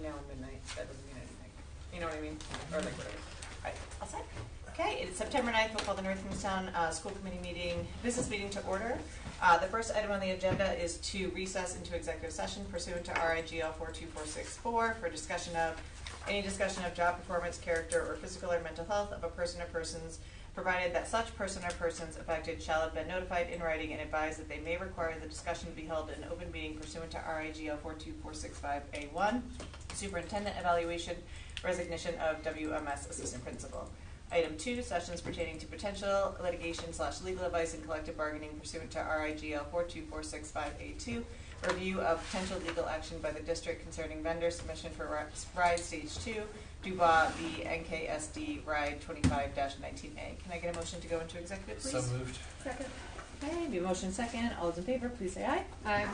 between now and midnight, that doesn't mean anything. You know what I mean? Or like whatever. Alright, all set? Okay, it's September 9th, we'll call the North Kingstown School Committee meeting, business meeting to order. The first item on the agenda is to recess into executive session pursuant to RIGL 42464 for any discussion of job performance, character, or physical or mental health of a person or persons, provided that such person or persons affected shall have been notified in writing and advised that they may require the discussion to be held in an open meeting pursuant to RIGL 42465A1, superintendent evaluation, resignation of WMS assistant principal. Item 2, sessions pertaining to potential litigation/legal advice and collective bargaining pursuant to RIGL 42465A2, review of potential legal action by the district concerning vendor submission for RIDE Stage 2, Dubois v. NKSD RIDE 25-19A. Can I get a motion to go into executive, please? So moved. Second. Okay, be motion second. All those in favor, please say aye. Aye.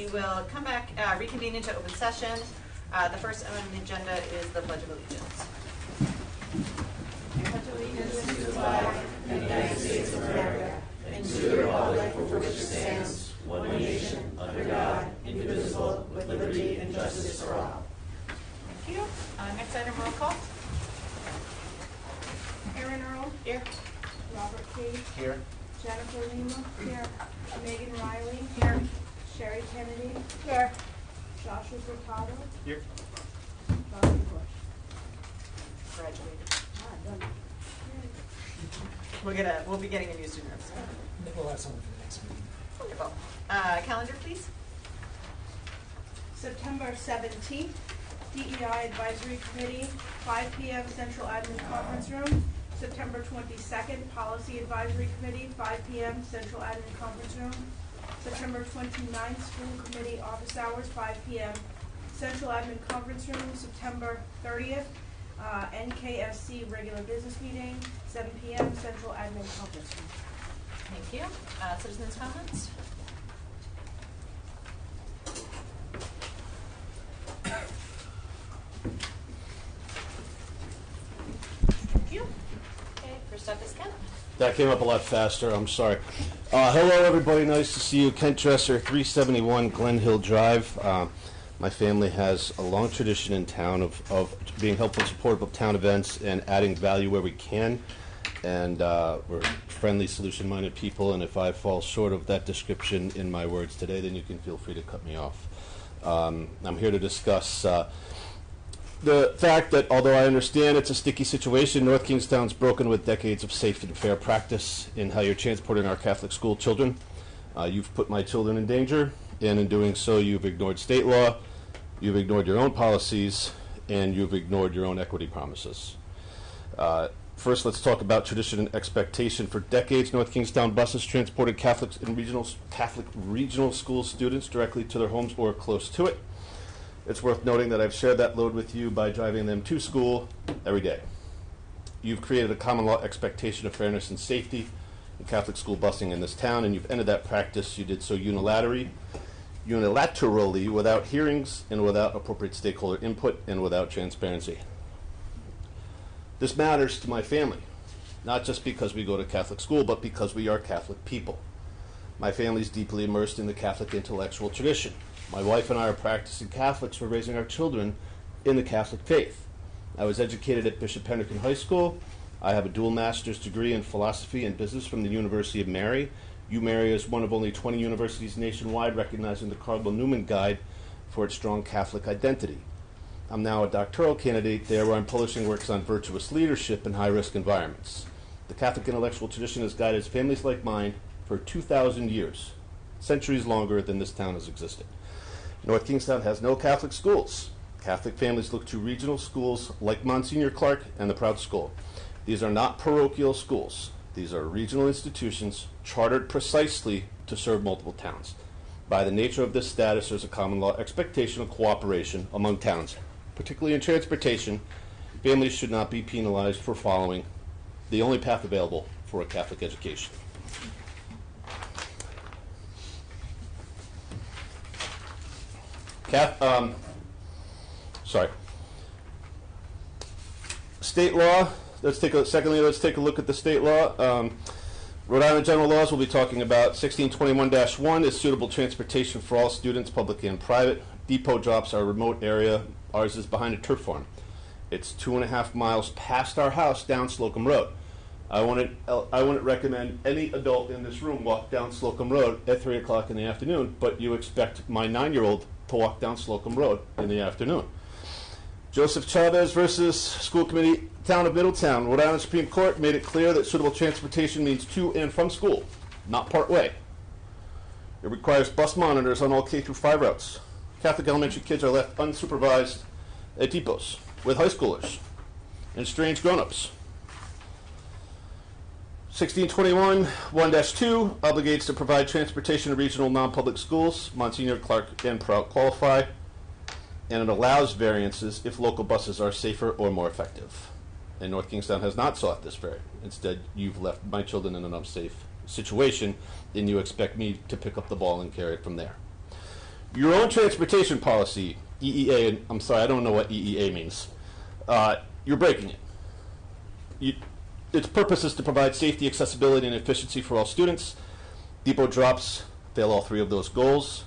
we will come back, reconvene into open session. The first item on the agenda is the Pledge of Allegiance. I pledge allegiance to the flag of the United States of America and to the republic for which it stands, one nation, under God, indivisible, with liberty and justice for all. Thank you. Next item, roll call. Aaron Earl. Here. Robert Cage. Here. Jennifer Lima. Here. Megan Riley. Here. Sherry Kennedy. Here. Joshua Bricado. Here. Bobby Bush. Graduated. Done. We'll be getting a new student representative. We'll have someone for the next meeting. Wonderful. Calendar, please. September 17th, DEI Advisory Committee, 5 p.m. Central Admin Conference Room. September 22nd, Policy Advisory Committee, 5 p.m. Central Admin Conference Room. September 29th, School Committee Office Hours, 5 p.m. Central Admin Conference Room. September 30th, NKSC Regular Business Meeting, 7 p.m. Central Admin Conference Room. Thank you. Citizens' comments? Thank you. Okay, first up is Ken. That came up a lot faster. I'm sorry. Hello, everybody. Nice to see you. Kent Dresser, 371 Glen Hill Drive. My family has a long tradition in town of being helpful and supportive of town events and adding value where we can. And we're friendly, solution-minded people. And if I fall short of that description in my words today, then you can feel free to cut me off. I'm here to discuss the fact that although I understand it's a sticky situation, North Kingstown's broken with decades of safe and fair practice in how you're transporting our Catholic school children. You've put my children in danger, and in doing so you've ignored state law, you've ignored your own policies, and you've ignored your own equity promises. First, let's talk about tradition and expectation. For decades, North Kingstown buses transported Catholic regional school students directly to their homes or close to it. It's worth noting that I've shared that load with you by driving them to school every day. You've created a common law expectation of fairness and safety in Catholic school busing in this town, and you've ended that practice. You did so unilaterally without hearings and without appropriate stakeholder input and without transparency. This matters to my family, not just because we go to Catholic school, but because we are Catholic people. My family is deeply immersed in the Catholic intellectual tradition. My wife and I are practicing Catholics. We're raising our children in the Catholic faith. I was educated at Bishop Hendricken High School. I have a dual master's degree in philosophy and business from the University of Mary. UMary is one of only 20 universities nationwide recognizing the Cardinal Newman Guide for its strong Catholic identity. I'm now a doctoral candidate there where I'm publishing works on virtuous leadership in high-risk environments. The Catholic intellectual tradition has guided families like mine for 2,000 years, centuries longer than this town has existed. North Kingstown has no Catholic schools. Catholic families look to regional schools like Monsignor Clark and the Proud School. These are not parochial schools. These are regional institutions chartered precisely to serve multiple towns. By the nature of this status, there's a common law expectation of cooperation among towns. Particularly in transportation, families should not be penalized for following the only path available for a Catholic education. State law. Let's take a look at the state law. Rhode Island general laws we'll be talking about. 1621-1 is suitable transportation for all students, public and private. Depot drops are a remote area. Ours is behind a turf farm. It's 2.5 miles past our house down Slocum Road. I wouldn't recommend any adult in this room walk down Slocum Road at 3 o'clock in the afternoon, but you expect my 9-year-old to walk down Slocum Road in the afternoon. Joseph Chavez versus School Committee, Town of Middletown. Rhode Island Supreme Court made it clear that suitable transportation means to and from school, not part way. It requires bus monitors on all K-5 routes. Catholic elementary kids are left unsupervised at depots with high schoolers and strange grown-ups. 1621 1-2 obligates to provide transportation to regional non-public schools. Monsignor Clark and Prout qualify, and it allows variances if local buses are safer or more effective. And North Kingstown has not sought this variant. Instead, you've left my children in an unsafe situation, and you expect me to pick up the ball and carry it from there. Your own transportation policy, EEA, and I'm sorry, I don't know what EEA means. You're breaking it. Its purpose is to provide safety, accessibility, and efficiency for all students. Depot drops fail all three of those goals.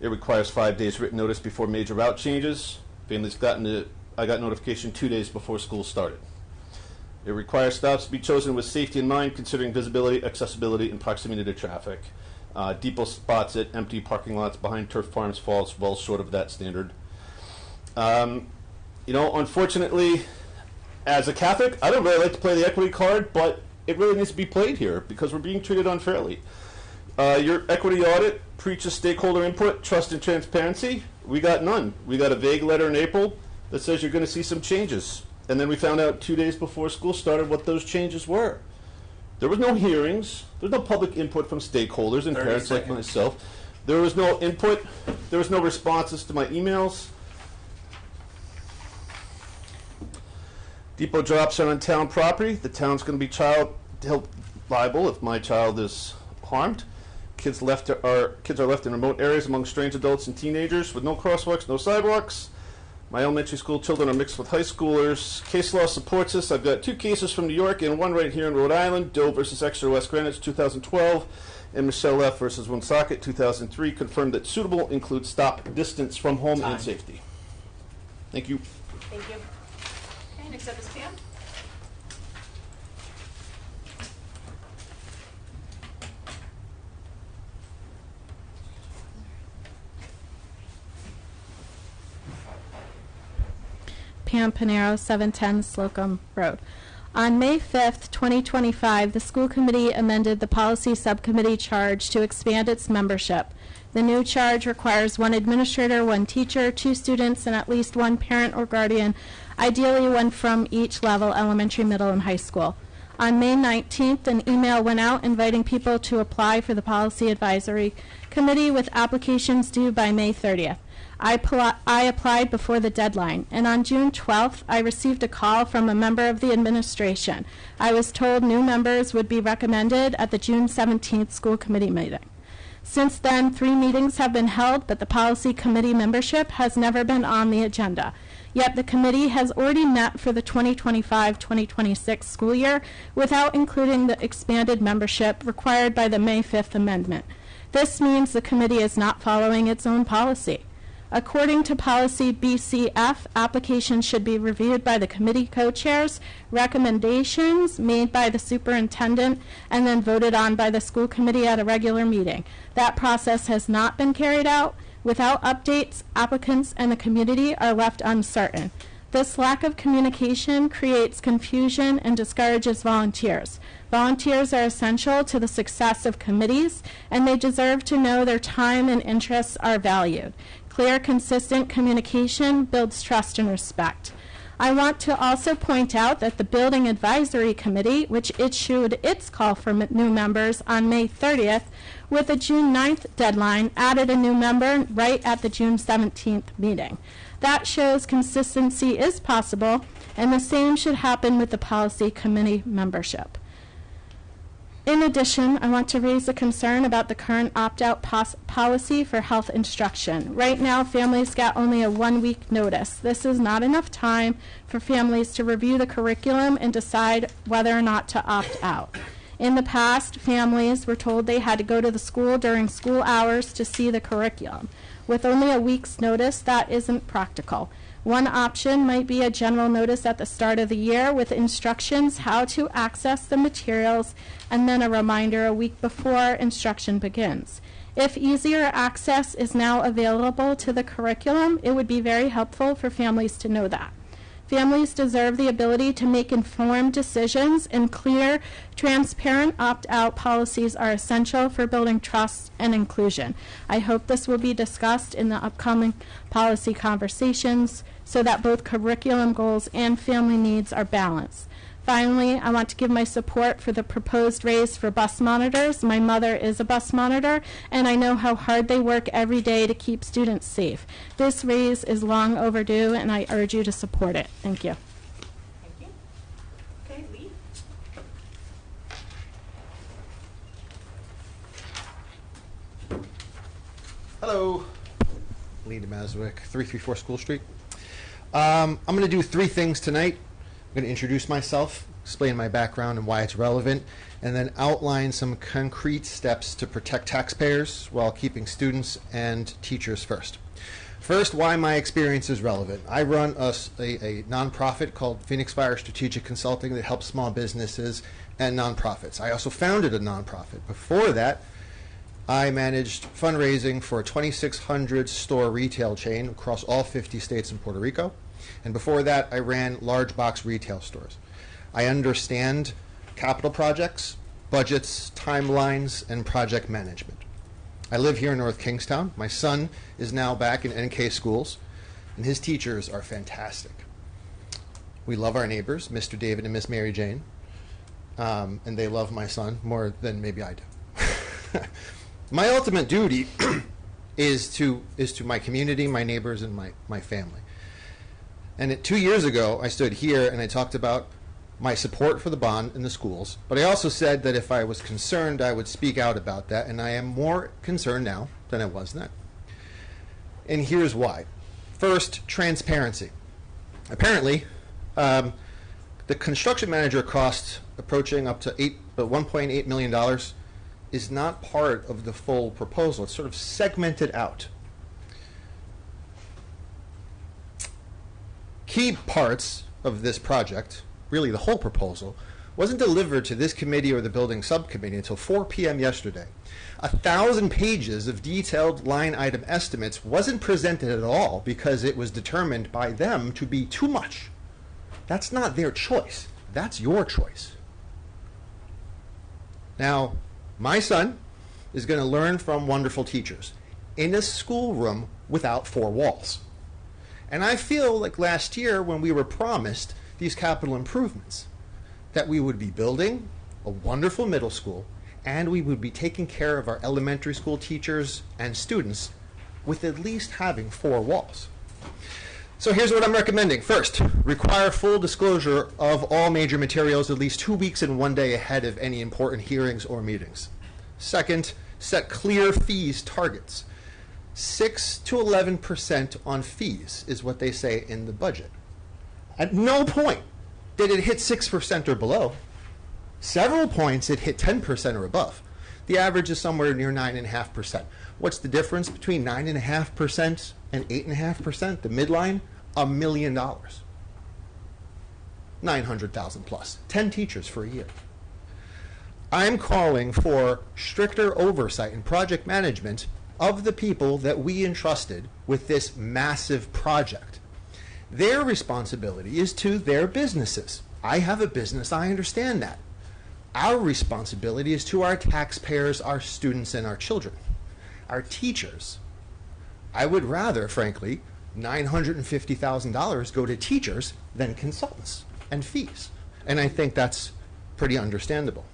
It requires 5 days written notice before major route changes. I got notification 2 days before school started. It requires stops to be chosen with safety in mind, considering visibility, accessibility, and proximity to traffic. Depot spots it. Empty parking lots behind turf farms falls well short of that standard. Unfortunately, as a Catholic, I don't really like to play the equity card, but it really needs to be played here because we're being treated unfairly. Your equity audit preaches stakeholder input, trust, and transparency. We got none. We got a vague letter in April that says you're going to see some changes. And then we found out 2 days before school started what those changes were. There was no hearings. There was no public input from stakeholders and parents like myself. There was no input. There was no responses to my emails. Depot drops are on town property. The town's going to be child held liable if my child is harmed. Kids are left in remote areas among strange adults and teenagers with no crosswalks, no sidewalks. My elementary school children are mixed with high schoolers. Case law supports this. I've got 2 cases from New York and 1 right here in Rhode Island. Doe versus Exeter West Greenwich, 2012, and Michelle F. versus Woonsocket, 2003, confirmed that suitable includes stop distance from home and safety. Thank you. Thank you. Okay, next up is Pam. Pam Panero, 710 Slocum Road. On May 5th, 2025, the school committee amended the policy subcommittee charge to expand its membership. The new charge requires 1 administrator, 1 teacher, 2 students, and at least 1 parent or guardian, ideally 1 from each level, elementary, middle, and high school. On May 19th, an email went out inviting people to apply for the policy advisory committee with applications due by May 30th. I applied before the deadline, and on June 12th, I received a call from a member of the administration. I was told new members would be recommended at the June 17th school committee meeting. Since then, 3 meetings have been held, but the policy committee membership has never been on the agenda. Yet the committee has already met for the 2025-2026 school year without including the expanded membership required by the May 5th amendment. This means the committee is not following its own policy. According to policy BCF, applications should be reviewed by the committee co-chairs, recommendations made by the superintendent, and then voted on by the school committee at a regular meeting. That process has not been carried out. Without updates, applicants and the community are left uncertain. This lack of communication creates confusion and discourages volunteers. Volunteers are essential to the success of committees, and they deserve to know their time and interests are valued. Clear, consistent communication builds trust and respect. I want to also point out that the Building Advisory Committee, which issued its call for new members on May 30th, with a June 9th deadline, added a new member right at the June 17th meeting. That shows consistency is possible, and the same should happen with the policy committee membership. In addition, I want to raise a concern about the current opt-out policy for health instruction. Right now, families get only a 1-week notice. This is not enough time for families to review the curriculum and decide whether or not to opt out. In the past, families were told they had to go to the school during school hours to see the curriculum. With only a week's notice, that isn't practical. One option might be a general notice at the start of the year with instructions how to access the materials and then a reminder a week before instruction begins. If easier access is now available to the curriculum, it would be very helpful for families to know that. Families deserve the ability to make informed decisions, and clear, transparent opt-out policies are essential for building trust and inclusion. I hope this will be discussed in the upcoming policy conversations so that both curriculum goals and family needs are balanced. Finally, I want to give my support for the proposed raise for bus monitors. My mother is a bus monitor, and I know how hard they work every day to keep students safe. This raise is long overdue, and I urge you to support it. Thank you. Thank you. Okay, Lee. Hello. Lee DeMaswick, 334 School Street. I'm going to do three things tonight. I'm going to introduce myself, explain my background and why it's relevant, and then outline some concrete steps to protect taxpayers while keeping students and teachers first. First, why my experience is relevant. I run a nonprofit called Phoenix Fire Strategic Consulting that helps small businesses and nonprofits. I also founded a nonprofit. Before that, I managed fundraising for a 2,600 store retail chain across all 50 states and Puerto Rico. And before that, I ran large box retail stores. I understand capital projects, budgets, timelines, and project management. I live here in North Kingstown. My son is now back in NK schools, and his teachers are fantastic. We love our neighbors, Mr. David and Miss Mary Jane, and they love my son more than maybe I do. My ultimate duty is to my community, my neighbors, and my family. And 2 years ago, I stood here and I talked about my support for the bond in the schools, but I also said that if I was concerned, I would speak out about that, and I am more concerned now than I was then. And here's why. First, transparency. Apparently, the construction manager cost approaching up to $1.8 million is not part of the full proposal. It's sort of segmented out. Key parts of this project, really the whole proposal, wasn't delivered to this committee or the building subcommittee until 4 p.m. yesterday. 1,000 pages of detailed line item estimates wasn't presented at all because it was determined by them to be too much. That's not their choice. That's your choice. Now, my son is going to learn from wonderful teachers in a schoolroom without four walls. And I feel like last year when we were promised these capital improvements, that we would be building a wonderful middle school and we would be taking care of our elementary school teachers and students with at least having four walls. So here's what I'm recommending. First, require full disclosure of all major materials at least 2 weeks and 1 day ahead of any important hearings or meetings. Second, set clear fees targets. 6 to 11% on fees is what they say in the budget. At no point did it hit 6% or below. Several points it hit 10% or above. The average is somewhere near 9.5%. What's the difference between 9.5% and 8.5%? The midline, $1 million. 900,000 plus. 10 teachers for a year. I'm calling for stricter oversight and project management of the people that we entrusted with this massive project. Their responsibility is to their businesses. I have a business, I understand that. Our responsibility is to our taxpayers, our students, and our children. Our teachers. I would rather, frankly, $950,000 go to teachers than consultants and fees. And I think that's pretty understandable.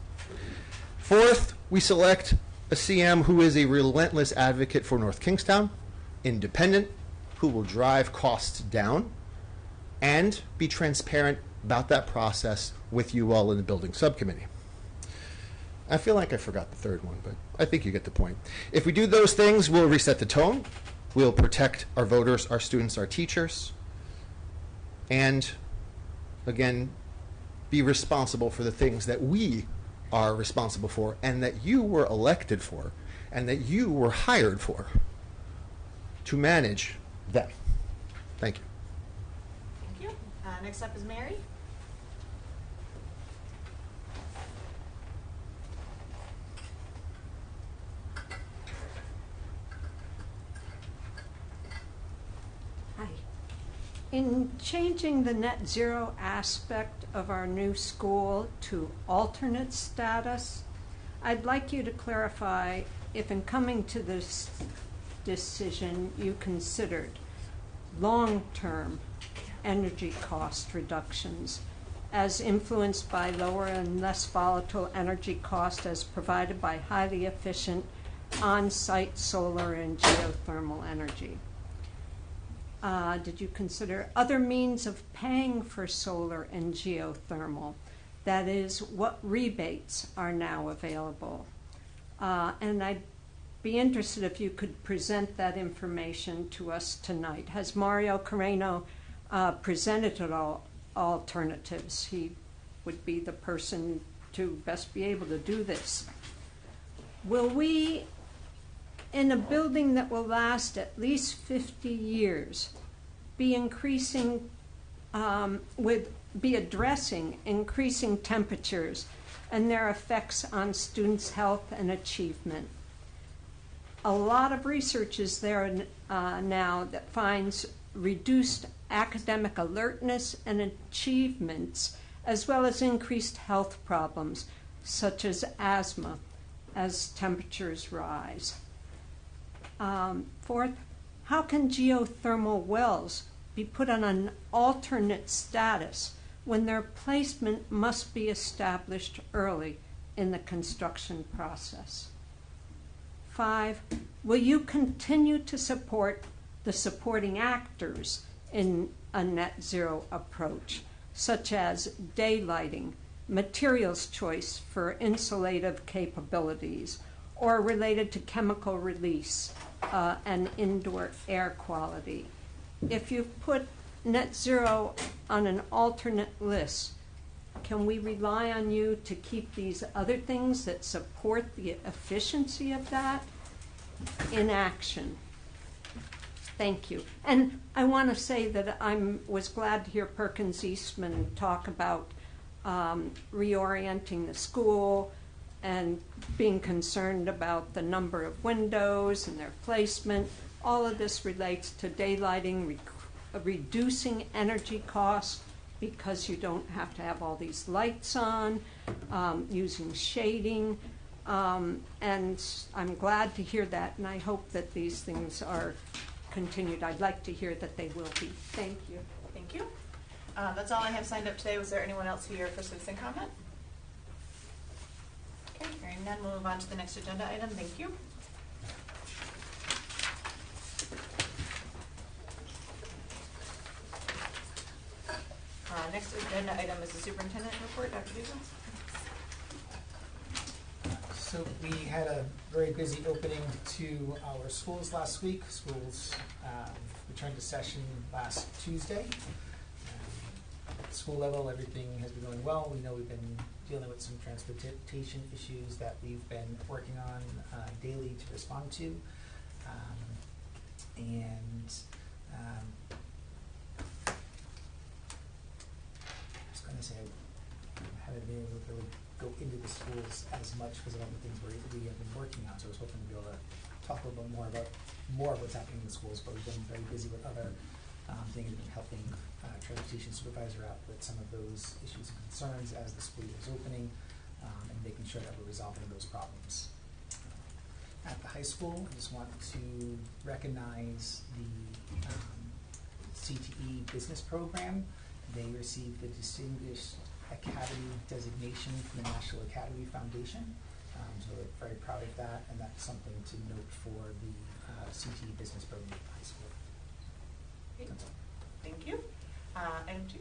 Fourth, we select a CM who is a relentless advocate for North Kingstown, independent, who will drive costs down, and be transparent about that process with you all in the building subcommittee. I feel like I forgot the third one, but I think you get the point. If we do those things, we'll reset the tone, we'll protect our voters, our students, our teachers, and again, be responsible for the things that we are responsible for and that you were elected for and that you were hired for to manage them. Thank you. Thank you. Next up is Mary. Hi. In changing the net zero aspect of our new school to alternate status, I'd like you to clarify if in coming to this decision you considered long-term energy cost reductions as influenced by lower and less volatile energy cost as provided by highly efficient on-site solar and geothermal energy. Did you consider other means of paying for solar and geothermal? That is, what rebates are now available? And I'd be interested if you could present that information to us tonight. Has Mario Carreno presented at all alternatives? He would be the person to best be able to do this. Will we, in a building that will last at least 50 years, be addressing increasing temperatures and their effects on students' health and achievement? A lot of research is there now that finds reduced academic alertness and achievements, as well as increased health problems, such as asthma, as temperatures rise. Fourth, how can geothermal wells be put on an alternate status when their placement must be established early in the construction process? 5, will you continue to support the supporting actors in a net zero approach, such as daylighting, materials choice for insulative capabilities, or related to chemical release and indoor air quality? If you put net zero on an alternate list, can we rely on you to keep these other things that support the efficiency of that in action? Thank you. And I want to say that I was glad to hear Perkins Eastman talk about reorienting the school and being concerned about the number of windows and their placement. All of this relates to daylighting, reducing energy costs because you don't have to have all these lights on, using shading, and I'm glad to hear that, and I hope that these things are continued. I'd like to hear that they will be. Thank you. Thank you. That's all I have signed up today. Was there anyone else here for citizen comment? Okay, hearing none, we'll move on to the next agenda item. Thank you. Next agenda item is the superintendent report. Dr. Dugan. So we had a very busy opening to our schools last week. Schools returned to session last Tuesday. At the school level, everything has been going well. We know we've been dealing with some transportation issues that we've been working on daily to respond to. I was going to say I haven't been able to really go into the schools as much because of all the things we have been working on. So I was hoping to be able to talk a little bit more about of what's happening in the schools, but we've been very busy with other things and helping transportation supervisor out with some of those issues and concerns as the school year is opening, and making sure that we're resolving those problems. At the high school, I just want to recognize the CTE business program. They received the Distinguished Academy designation from the National Academy Foundation. So we're very proud of that, and that's something to note for the CTE business program at the high school. Great. Thank you. Item 2.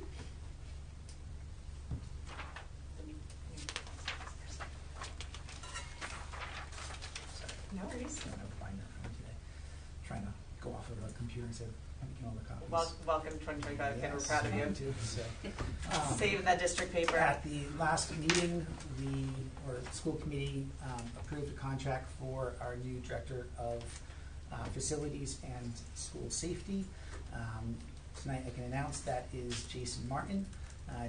No worries. I don't have to find that from today. Trying to go off of a computer instead of making all the copies. Welcome to 2025. Ken, we're Yes, proud of you. too, so. Save that district paper. At the last meeting, the school committee approved a contract for our new director of facilities and school safety. Tonight I can announce that is Jason Martin.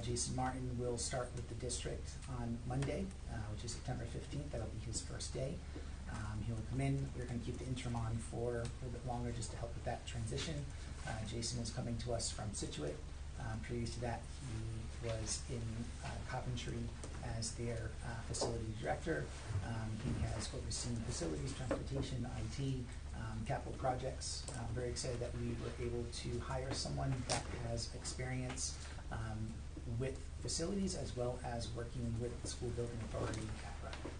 Jason Martin will start with the district on Monday, which is September 15th. That'll be his first day. He'll come in. We're going to keep the interim on for a little bit longer just to help with that transition. Jason is coming to us from Scituate. Previous to that, he was in Coventry as their facility director. He has overseen facilities, transportation, IT, capital projects. I'm very excited that we were able to hire someone that has experience with facilities as well as working with the school building authority at Rutland.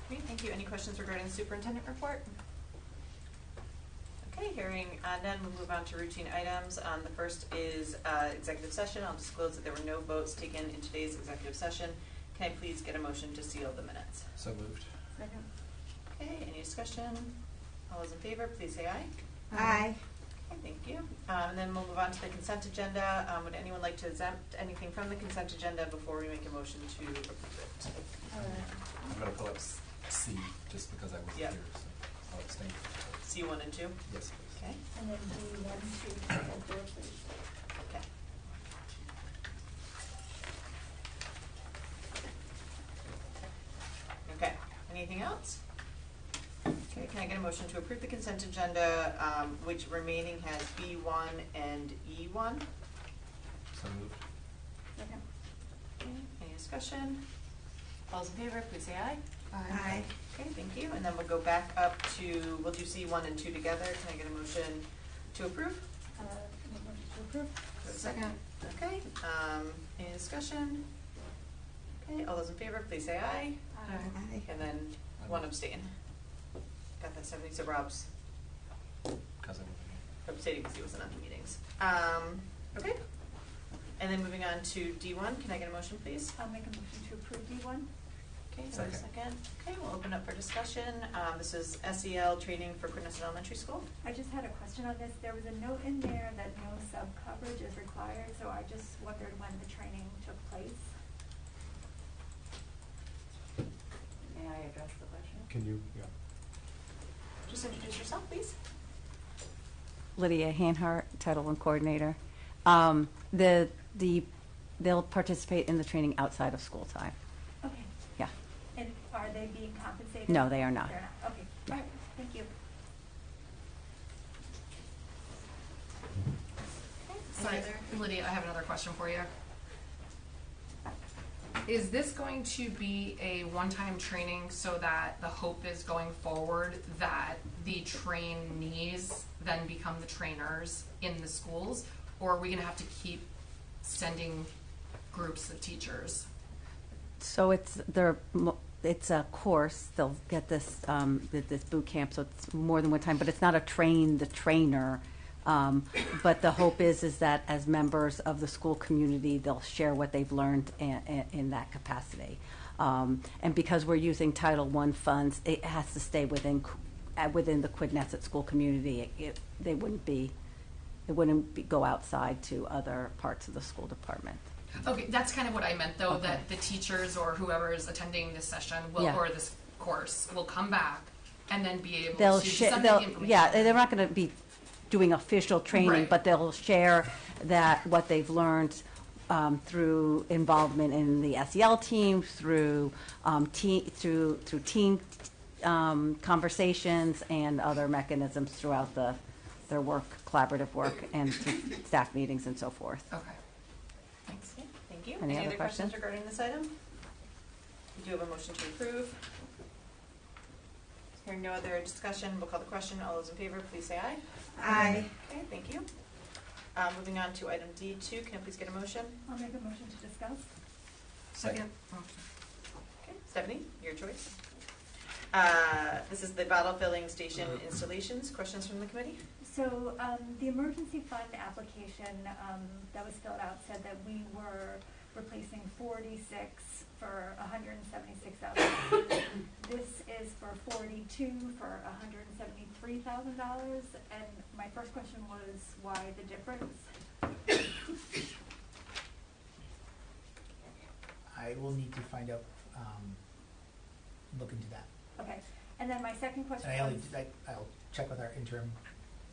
Great, thank you. Any questions regarding the superintendent report? Okay, hearing none, we'll move on to routine items. The first is executive session. I'll disclose that there were no votes taken in today's executive session. Can I please get a motion to seal the minutes? So moved. Second. Okay, any discussion? All those in favor, please say aye. Aye. Okay, thank you. And then we'll move on to the consent agenda. Would anyone like to exempt anything from the consent agenda before we make a motion to approve it? I'm going to pull up C just because I wasn't Yeah. here, so I'll abstain. C1 and 2? Yes, please. Okay. And then D1, 2, 3, and 4, please. Okay. Okay, anything else? Okay, can I get a motion to approve the consent agenda, which remaining has B1 and E1? So moved. Second. Okay, any discussion? All those in favor, please say aye. Aye. Okay, thank you. And then we'll go back up to, we'll do C1 and 2 together. Can I get a motion to approve? Make motion to approve. Second. Okay, any discussion? Okay, all those in favor, please say aye. Aye. And then one abstain. Got that, Stephanie, so Rob's Because I wasn't here. abstaining because he wasn't at the meetings. Okay. And then moving on to D1, can I get a motion, please? I'll make a motion to approve D1. Okay, is there a Second. second? Okay, we'll open up for discussion. This is SEL training for Quinnesset Elementary School. I just had a question on this. There was a note in there that no sub-coverage is required, so I just wondered when the training took place. May I address the question? Can you, yeah. Just introduce yourself, please. Lydia Hanhart, Title I Coordinator. They'll participate in the training outside of school time. Okay. Yeah. And are they being compensated? No, they are not. They're not. Okay. All right. Thank you. Sorry, Lydia, I have another question for you. Is this going to be a one-time training so that the hope is going forward that the trainees then become the trainers in the schools? Or are we gonna have to keep sending groups of teachers? So it's a course. They'll get this boot camp, so it's more than one time. But it's not a train the trainer. But the hope is that as members of the school community, they'll share what they've learned in that capacity. And because we're using Title I funds, it has to stay within the Quinnesset school community. It wouldn't go outside to other parts of the school department. Okay, that's kind of what I meant, though, that the teachers or whoever is attending this session will, Yeah. or this course will come back and then be able They'll to share. disseminate the information. Yeah, they're not going to be doing official training, Right. but they'll share that what they've learned through involvement in the SEL team, through team conversations and other mechanisms throughout their work, collaborative work, and through staff meetings and so forth. Okay, thanks. Okay, thank you. Any Any other other questions questions? regarding this item? We do have a motion to approve. Hearing no other discussion, we'll call the question. All those in favor, please say aye. Aye. Okay, thank you. Moving on to item D2, can I please get a motion? I'll make a motion to discuss. Second. Okay, Stephanie, your choice. This is the bottle filling station installations. Questions from the committee? So the emergency fund application that was filled out said that we were replacing 46 for $176,000. This is for 42 for $173,000. And my first question was why the difference? I will need to find out, look into that. Okay. And then my second question And was I'll check with our interim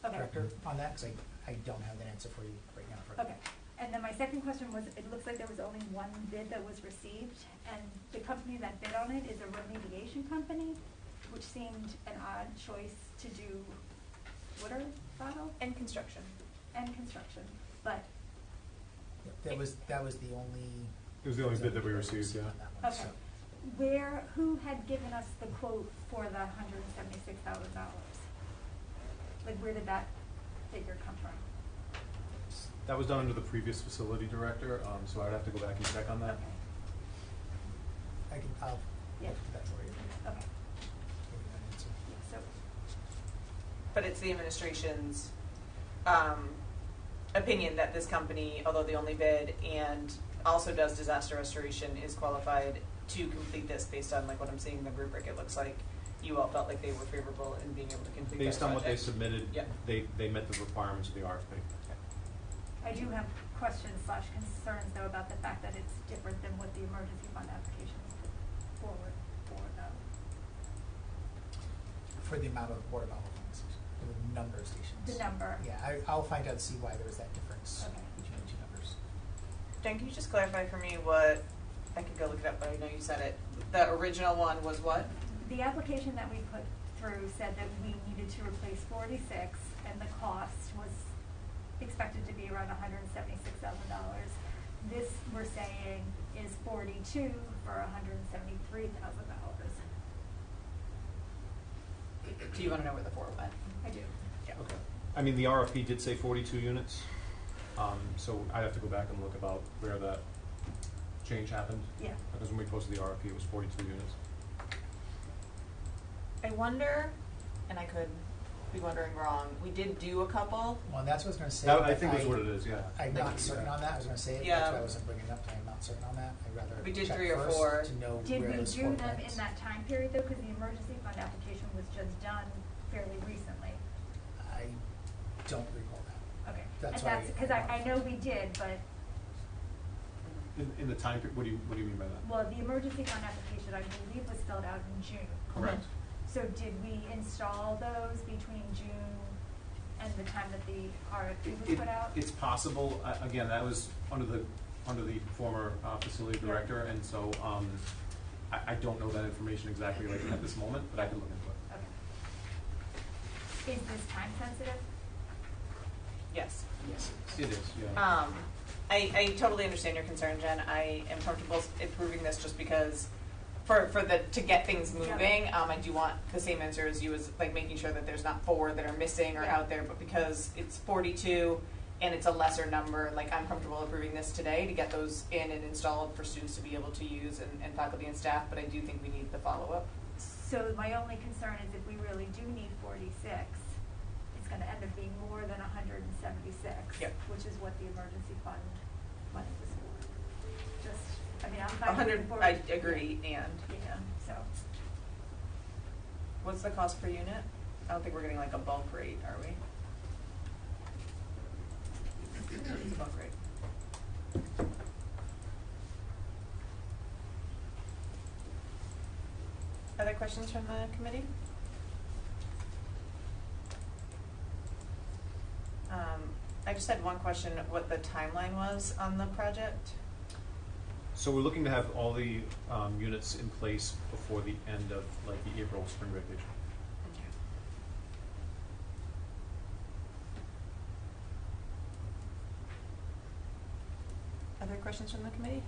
okay. director on that, because I don't have that answer for you right now. Okay. And then my second question was, it looks like there was only one bid that was received, and the company that bid on it is a remediation company, which seemed an odd choice to do water bottle And construction. and construction. But, That was the only. It was the only bid that we received, yeah. on that one, okay, so. who had given us the quote for the $176,000? Like, where did that figure come from? That was done under the previous facility director, so I'd have to go back and check on that. Okay, I'll Yeah. look at that for you. okay, Give you that answer. so, But it's the administration's opinion that this company, although the only bid and also does disaster restoration, is qualified to complete this based on like what I'm seeing in the rubric. It looks like you all felt like they were favorable in being able to complete that Based on what they project. submitted, Yeah. they met the requirements of the RFP. I do have questions/concerns though about the fact that it's different than what the emergency fund application was put forward for though. For the amount of water bottle funds, for the number of stations. The number. Yeah, I'll find out, see why there was that difference Okay. between the two numbers. Jen, can you just clarify for me what, I could go look it up, but I know you said it. The original one was what? The application that we put through said that we needed to replace 46, and the cost was expected to be around $176,000. This, we're saying, is 42 for $173,000. Do you want to know where the 4 went? I do. Yeah. Okay. I mean, the RFP did say 42 units, so I'd have to go back and look about where that change happened. Yeah. Because when we posted the RFP, it was 42 units. I wonder, and I could be wondering wrong, we did do a couple. Well, and that's what I was going to say. That, I but think that's what it is, yeah. I'm not certain on that. I was going to say it. Yeah. That's why I wasn't bringing it up. I'm not certain on that. I'd rather We did check 3 or first 4. to know Did where we those do 4 them points. in that time period though? Because the emergency fund application was just done fairly recently. I don't recall that. Okay. That's And why that's because I know we did, but In the time period, what do you mean by that? well, the emergency fund application I believe was filled out in June. Correct. So did we install those between June and the time that the RFP was put out? It's possible. Again, that was under the former facility Yeah. director, and so I don't know that information exactly like at this moment, but I can look into it. Okay. Is this time sensitive? Yes. Yes. It is, yeah. I totally understand your concern, Jen. I am comfortable approving this just because to get things moving, I do want the same answer as you, as like making sure that there's not 4 that are missing or Yeah. out there, but because it's 42 and it's a lesser number, like I'm comfortable approving this today to get those in and installed for students to be able to use and faculty and staff, but I do think we need the follow-up. So my only concern is if we really do need 46, it's going to end up being more than 176, Yep. which is what the emergency fund money was for. Just, I mean, I'm fine 100, with 40. I agree, and Yeah, so. what's the cost per unit? I don't think we're getting like a bulk rate, are we? Bulk rate. Other questions from the committee? I just had one question, what the timeline was on the project? So we're looking to have all the units in place before the end of like the April spring vacation. Other questions from the committee?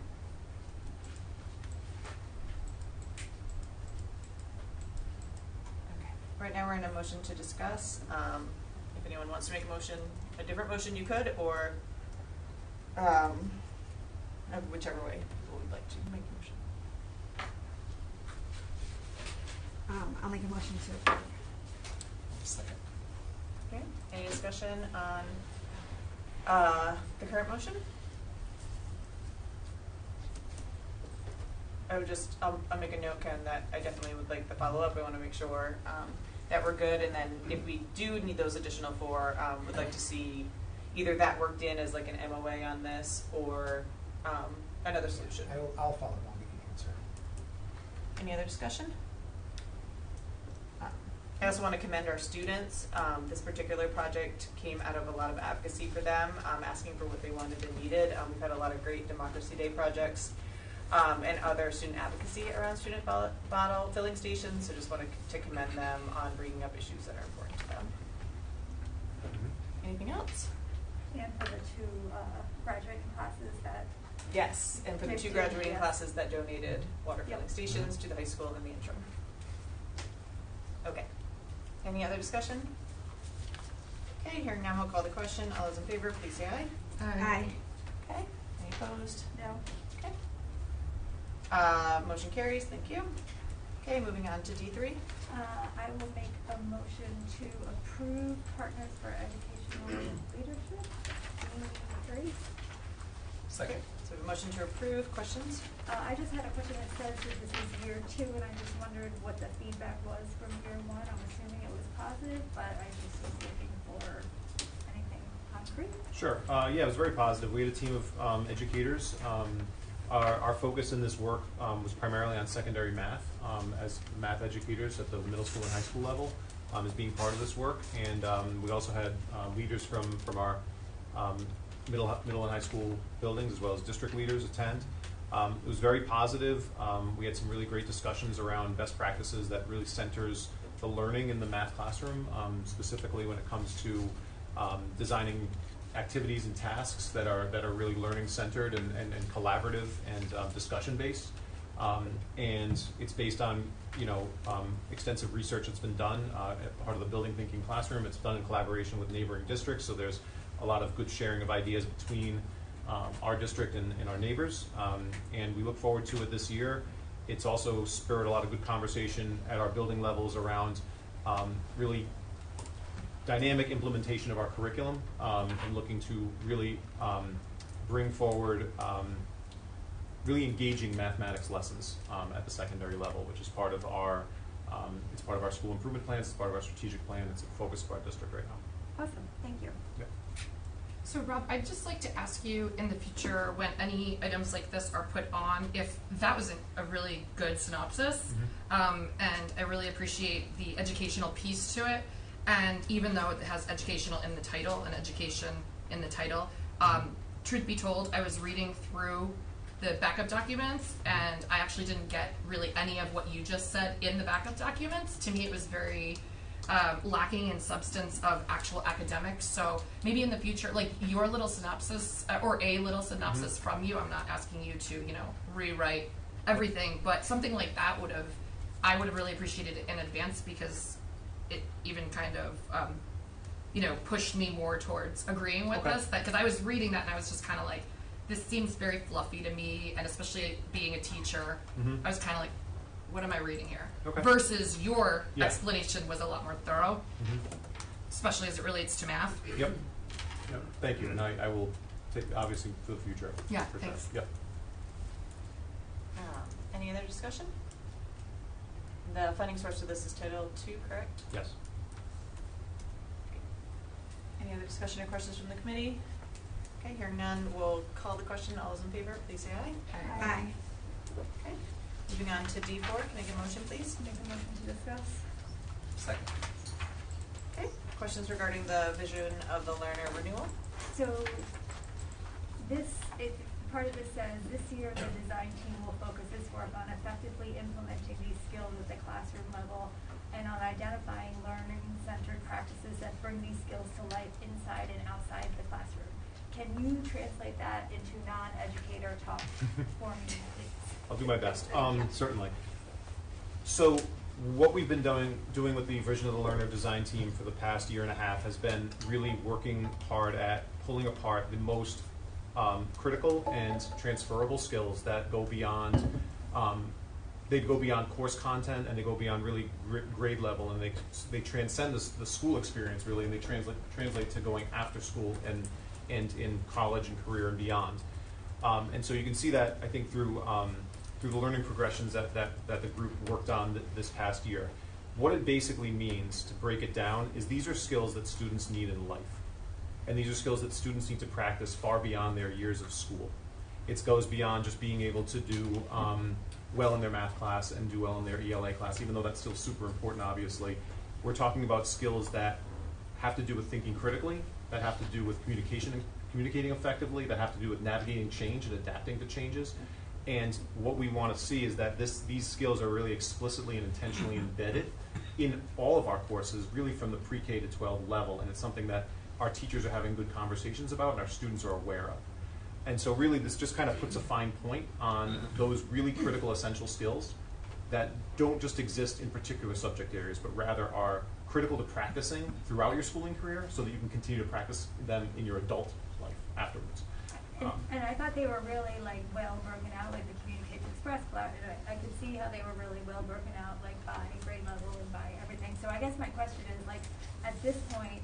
Okay, right now we're in a motion to discuss. If anyone wants to make a motion, a different motion you could, or whichever way people would like to make a motion. I'll make a motion to approve. Second. Okay, any discussion on the current motion? I'll make a note, Ken, that I definitely would like the follow-up. I want to make sure that we're good, and then if we do need those additional 4, would like to see either that worked in as like an MOA on this, or another solution. I'll follow along with the answer. Any other discussion? I also want to commend our students. This particular project came out of a lot of advocacy for them, asking for what they wanted and needed. We've had a lot of great Democracy Day projects and other student advocacy around student bottle filling stations, so just wanted to commend them on bringing up issues that are important to them. Anything else? And for the 2 graduating classes that. Yes, and for the Next 2 year, graduating yes. classes that donated water filling Yep. stations to the high school in the interim. Okay. Any other discussion? Okay, hearing none, we'll call the question. All those in favor, please say aye. Aye. Okay. Any opposed? No. Okay. Motion carries. Thank you. Okay, moving on to D3. I will make a motion to approve Partners for Educational Leadership, D3. Second. So we have a motion to approve. Questions? I just had a question that says that this is year 2, and I just wondered what the feedback was from year 1. I'm assuming it was positive, but I just was looking for anything concrete. Sure. Yeah, it was very positive. We had a team of educators. Our focus in this work was primarily on secondary math, as math educators at the middle school and high school level as being part of this work. And we also had leaders from our middle and high school buildings, as well as district leaders, attend. It was very positive. We had some really great discussions around best practices that really centers the learning in the math classroom, specifically when it comes to designing activities and tasks that are really learning centered and collaborative and discussion based. And it's based on extensive research that's been done part of the Building Thinking Classroom. It's done in collaboration with neighboring districts, so there's a lot of good sharing of ideas between our district and our neighbors, and we look forward to it this year. It's also spurred a lot of good conversation at our building levels around really dynamic implementation of our curriculum and looking to really bring forward really engaging mathematics lessons at the secondary level, which is part of our it's part of our school improvement plans, it's part of our strategic plan, it's a focus of our district right now. Awesome, thank you. Yeah. So Rob, I'd just like to ask you in the future when any items like this are put on, if that was a really good synopsis, and I really appreciate the educational piece to it, and even though it has educational in the title and education in the title, truth be told, I was reading through the backup documents and I actually didn't get really any of what you just said in the backup documents. To me it was very lacking in substance of actual academics. So maybe in the future, like your little synopsis or a little synopsis from you, I'm not asking you to, rewrite everything, but something like that I would have really appreciated it in advance, because it even kind of, pushed me more towards agreeing with this. Because I was reading that and I was just kind of like, this seems very fluffy to me, and especially being a teacher, I was kind of like, what am I reading here? Versus your explanation was a lot more thorough, especially as it relates to math. Yep. Thank you, and I will take, obviously, for the future. Yeah, for thanks. Sure. Yep. Any other discussion? The funding source of this is Title II, correct? Yes. Any other discussion or questions from the committee? Okay, hearing none, we'll call the question. All those in favor, please say aye. Aye. Okay. Moving on to D4, can I get a motion, please? Make a motion to discuss. Second. Okay. Questions regarding the vision of the learner renewal? So part of this says, this year the design team will focus its work on effectively implementing these skills at the classroom level and on identifying learning-centered practices that bring these skills to life inside and outside the classroom. Can you translate that into non-educator talk for me, please? I'll do my best. Certainly. So what we've been doing with the Vision of the Learner design team for the past year and a half has been really working hard at pulling apart the most critical and transferable skills that go beyond course content, and they go beyond really grade level, and they transcend the school experience really, and they translate to going after school and in college and career and beyond. And so you can see that, I think, through the learning progressions that the group worked on this past year. What it basically means, to break it down, is these are skills that students need in life. And these are skills that students need to practice far beyond their years of school. It goes beyond just being able to do well in their math class and do well in their ELA class, even though that's still super important, obviously. We're talking about skills that have to do with thinking critically, that have to do with communication and communicating effectively, that have to do with navigating change and adapting to changes. And what we want to see is that these skills are really explicitly and intentionally embedded in all of our courses, really from the pre-K to 12 level, and it's something that our teachers are having good conversations about and our students are aware of. And so really this just kind of puts a fine point on those really critical essential skills that don't just exist in particular subject areas, but rather are critical to practicing throughout your schooling career so that you can continue to practice them in your adult life afterwards. And I thought they were really well broken out, like the Communicate to Express class. I could see how they were really well broken out, by grade level and by everything. So I guess my question is, at this point,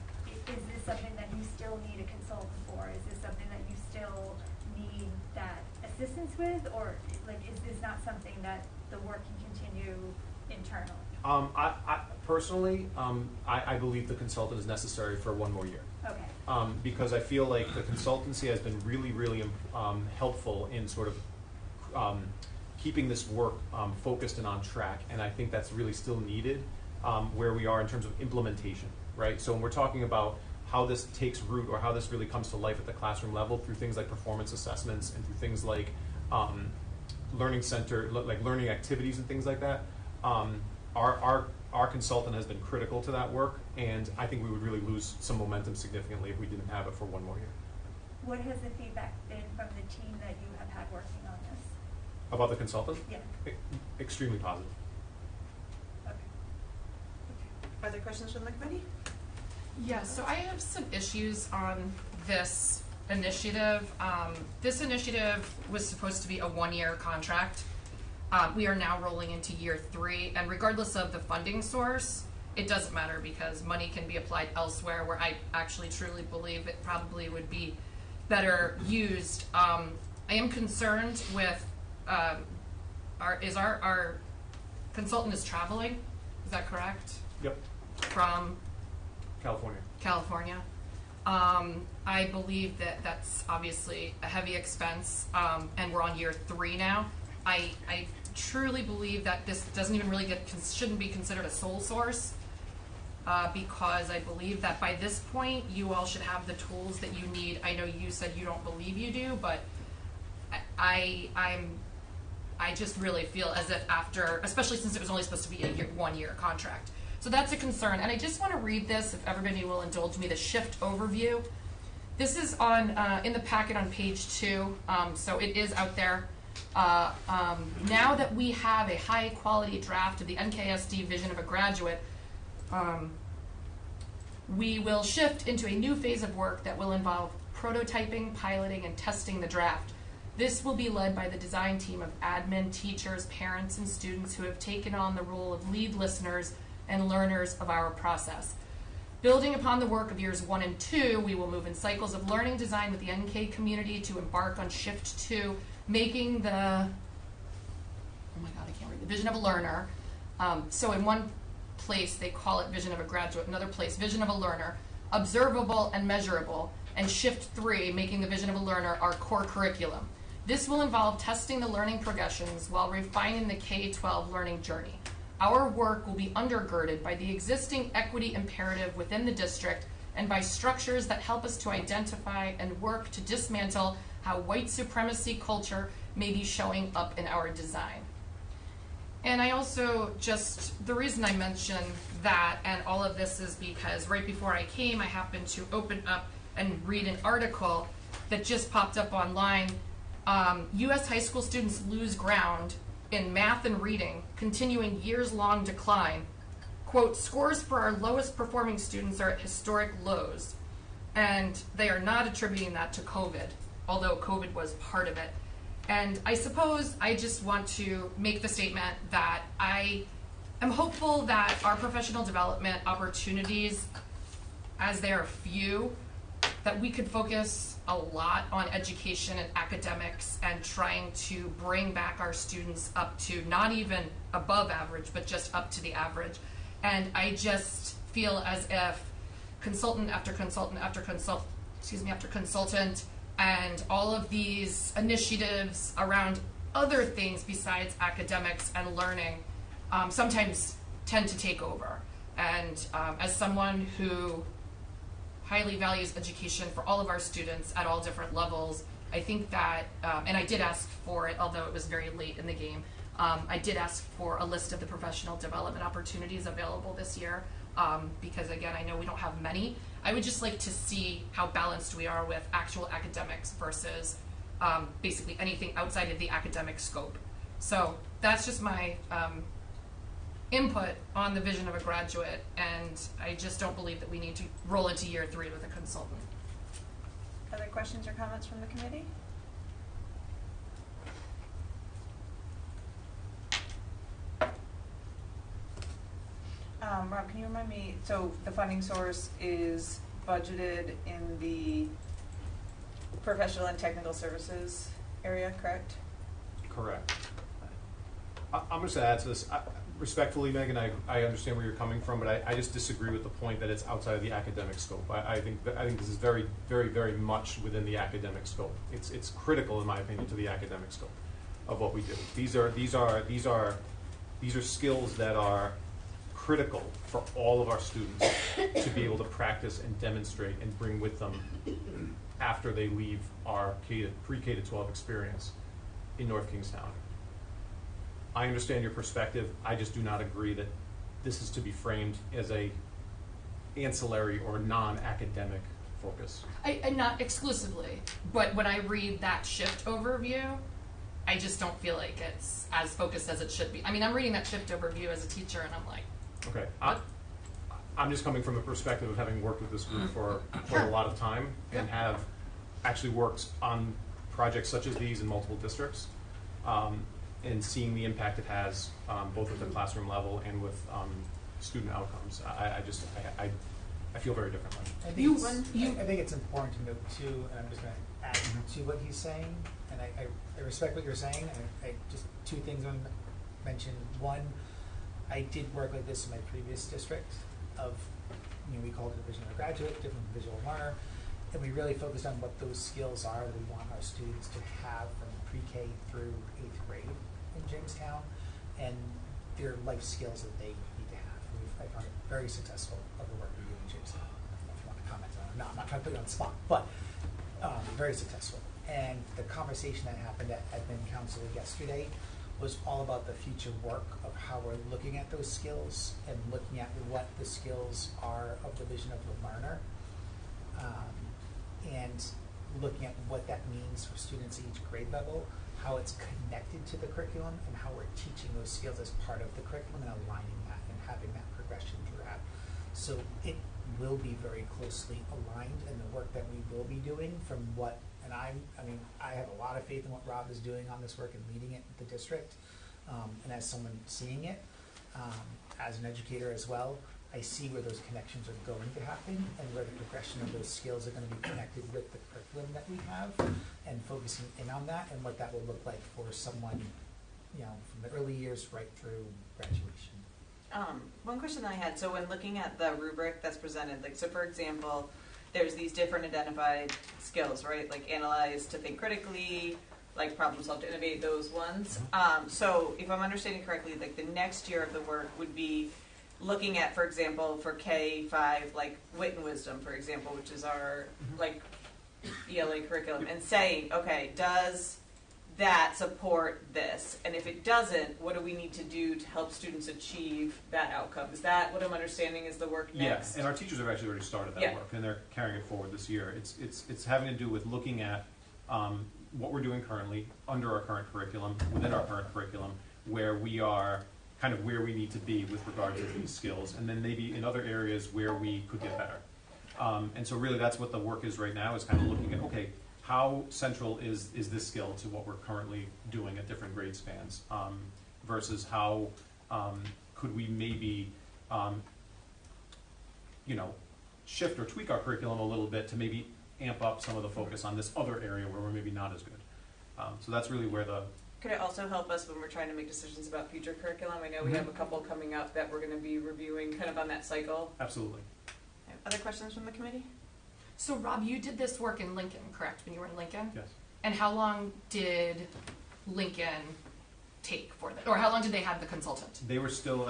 is this something that you still need a consultant for? Is this something that you still need that assistance with, or like is this not something that the work can continue internally? I personally, I believe the consultant is necessary for one more year. Okay. Because I feel like the consultancy has been really, really helpful in sort of keeping this work focused and on track, and I think that's really still needed where we are in terms of implementation, right? So when we're talking about how this takes root or how this really comes to life at the classroom level through things like performance assessments and through things like learning center, like learning activities and things like that, our consultant has been critical to that work, and I think we would really lose some momentum significantly if we didn't have it for one more year. What has the feedback been from the team that you have had working on this? About the consultant? Yeah. Extremely positive. Okay. Are there questions from the committee? Yeah, so I have some issues on this initiative. This initiative was supposed to be a one-year contract. We are now rolling into year 3, and regardless of the funding source, it doesn't matter because money can be applied elsewhere where I actually truly believe it probably would be better used. I am concerned with our consultant is traveling, is that correct? Yep. From California. I believe that that's obviously a heavy expense, and we're on year 3 now. I truly believe that this doesn't even really shouldn't be considered a sole source, because I believe that by this point you all should have the tools that you need. I know you said you don't believe you do, but I just really feel as if after, especially since it was only supposed to be a one-year contract. So that's a concern. And I just want to read this, if everybody will indulge me, the shift overview. This is on in the packet on page 2, so it is out there. Now that we have a high-quality draft of the NKSD vision of a graduate, we will shift into a new phase of work that will involve prototyping, piloting, and testing the draft. This will be led by the design team of admin, teachers, parents, and students who have taken on the role of lead listeners and learners of our process. Building upon the work of years 1 and 2, we will move in cycles of learning design with the NK community to embark on shift 2, making the, oh my God, I can't read, the vision of a learner. So in one place they call it vision of a graduate, another place vision of a learner, observable and measurable, and shift 3, making the vision of a learner our core curriculum. This will involve testing the learning progressions while refining the K-12 learning journey. Our work will be undergirded by the existing equity imperative within the district and by structures that help us to identify and work to dismantle how white supremacy culture may be showing up in our design. And I also the reason I mention that and all of this is because right before I came, I happened to open up and read an article that just popped up online. U.S. high school students lose ground in math and reading, continuing years-long decline. Quote, scores for our lowest performing students are at historic lows, and they are not attributing that to COVID, although COVID was part of it. And I suppose I just want to make the statement that I am hopeful that our professional development opportunities, as they are few, that we could focus a lot on education and academics and trying to bring back our students up to not even above average, but just up to the average. And I just feel as if consultant after consultant after consultant and all of these initiatives around other things besides academics and learning sometimes tend to take over. And as someone who highly values education for all of our students at all different levels, I think that, and I did ask for it, although it was very late in the game, I did ask for a list of the professional development opportunities available this year, because again, I know we don't have many. I would just like to see how balanced we are with actual academics versus basically anything outside of the academic scope. So that's just my input on the vision of a graduate, and I just don't believe that we need to roll into year 3 with a consultant. Other questions or comments from the committee? Rob, can you remind me, so the funding source is budgeted in the professional and technical services area, correct? Correct. I'm just going to add to this. Respectfully, Megan, I understand where you're coming from, but I just disagree with the point that it's outside of the academic scope. I think this is very, very, very much within the academic scope. It's critical, in my opinion, to the academic scope of what we do. These are skills that are critical for all of our students to be able to practice and demonstrate and bring with them after they leave our pre-K to 12 experience in North Kingstown. I understand your perspective. I just do not agree that this is to be framed as a ancillary or non-academic focus. Not exclusively, but when I read that shift overview, I just don't feel like it's as focused as it should be. I mean, I'm reading that shift overview as a teacher, and I'm like, okay, I'm just coming from the perspective of having worked with this group for quite a lot of time and have actually worked on projects such as these in multiple districts. And seeing the impact it has both at the classroom level and with student outcomes. I feel very differently. I think it's important to note too, and I'm just going to add to what he's saying, and I respect what you're saying, and I just two things I want to mention. One, I did work like this in my previous district of, we called it a visionary graduate, different visual learner, and we really focused on what those skills are that we want our students to have from pre-K through 8th grade in Jamestown, and their life skills that they need to have. I found it very successful of the work we do in Jamestown. I don't know if you want to comment on it or not. I'm not trying to put you on the spot, but very successful. And the conversation that happened at admin council yesterday was all about the future work of how we're looking at those skills and looking at what the skills are of the vision of the learner, and looking at what that means for students at each grade level, how it's connected to the curriculum, and how we're teaching those skills as part of the curriculum and aligning that and having that progression throughout. So it will be very closely aligned in the work that we will be doing from what, and I have a lot of faith in what Rob is doing on this work and leading it at the district, and as someone seeing it, as an educator as well, I see where those connections are going to happen and where the progression of those skills are going to be connected with the curriculum that we have, and focusing in on that and what that will look like for someone, from the early years right through graduation. One question that I had, so when looking at the rubric that's presented, so for example, there's these different identified skills, right? Like analyze to think critically, like problem solve to innovate, those ones. So if I'm understanding correctly, like the next year of the work would be looking at, for example, for K5, like wit and wisdom, for example, which is our like ELA curriculum, and saying, okay, does that support this? And if it doesn't, what do we need to do to help students achieve that outcome? Is that what I'm understanding is the work next? Yeah, and our teachers have actually already started that work, and they're carrying it forward this year. It's having to do with looking at what we're doing currently under our current curriculum, within our current curriculum, where we are kind of where we need to be with regard to these skills, and then maybe in other areas where we could get better. And so really that's what the work is right now, is kind of looking at, okay, how central is this skill to what we're currently doing at different grade spans, versus how could we maybe shift or tweak our curriculum a little bit to maybe amp up some of the focus on this other area where we're maybe not as good. So that's really where the... Could it also help us when we're trying to make decisions about future curriculum? I know we have a couple coming up that we're going to be reviewing kind of on that cycle. Absolutely. Other questions from the committee? so Rob, you did this work in Lincoln, correct, when you were in Lincoln? Yes. And how long did Lincoln take for that, or how long did they have the consultant? They were still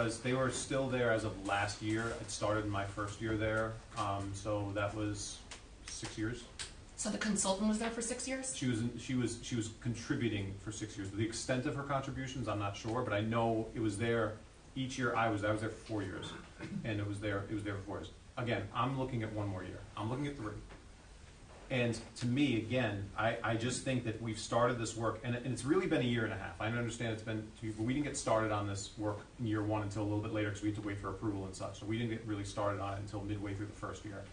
there as of last year. It started in my first year there, so that was 6 years. So the consultant was there for 6 years? She was contributing for 6 years. The extent of her contributions, I'm not sure, but I know it was there each year. I was there for 4 years, and it was there for 4 years. Again, I'm looking at 1 more year. I'm looking at 3. And to me, again, I just think that we've started this work, and it's really been a year and a half. I understand it's been 2, but we didn't get started on this work in year 1 until a little bit later because we had to wait for approval and such. So we didn't get really started on it until midway through the first year.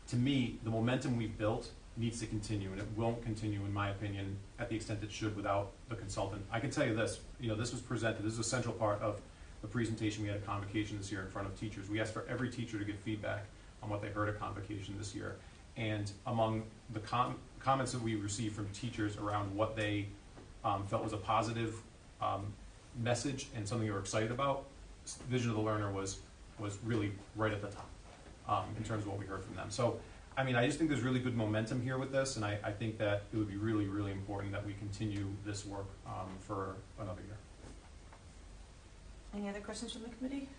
To me, the momentum we've built needs to continue, and it won't continue, in my opinion, at the extent it should without the consultant. I can tell you this, this was presented, this is a central part of the presentation we had at Convocation this year in front of teachers. We asked for every teacher to give feedback on what they heard at Convocation this year. And among the comments that we received from teachers around what they felt was a positive message and something they were excited about, vision of the learner was really right at the top in terms of what we heard from them. So, I mean, I just think there's really good momentum here with this, and I think that it would be really, really important that we continue this work for another year. Any other questions from the committee?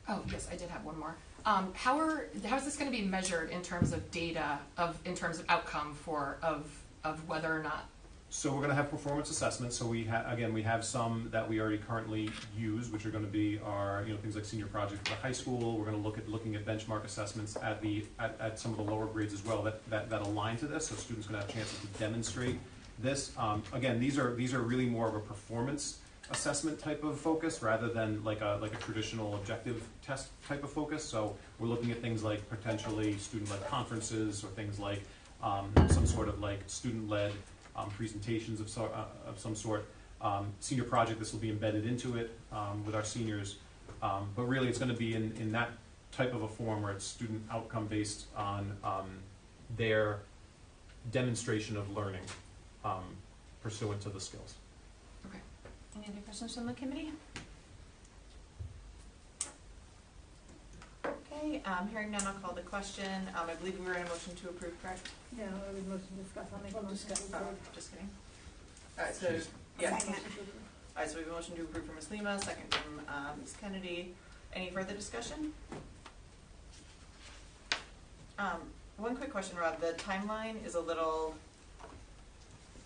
Oh, yes, I did have one more. How is this going to be measured in terms of data, in terms of outcome of whether or not? So we're going to have performance assessments. So we have some that we already currently use, which are going to be our things like senior project for the high school. We're going to looking at benchmark assessments at some of the lower grades as well that align to this. So students are going to have chances to demonstrate this. Again, these are really more of a performance assessment type of focus rather than like a traditional objective test type of focus. So we're looking at things like potentially student-led conferences or things like some sort of like student-led presentations of some sort. Senior project, this will be embedded into it with our seniors. But really it's going to be in that type of a form where it's student outcome based on their demonstration of learning pursuant to the skills. Okay. Any other questions from the committee? Okay, hearing none, I'll call the question. I believe we were in a motion to approve, correct? No, it was motion to discuss. I'll make a motion to approve. Just kidding. All right, so, yeah. All right, so we have a motion to approve from Ms. Lima, second from Ms. Kennedy. Any further discussion? One quick question, Rob. The timeline is a little,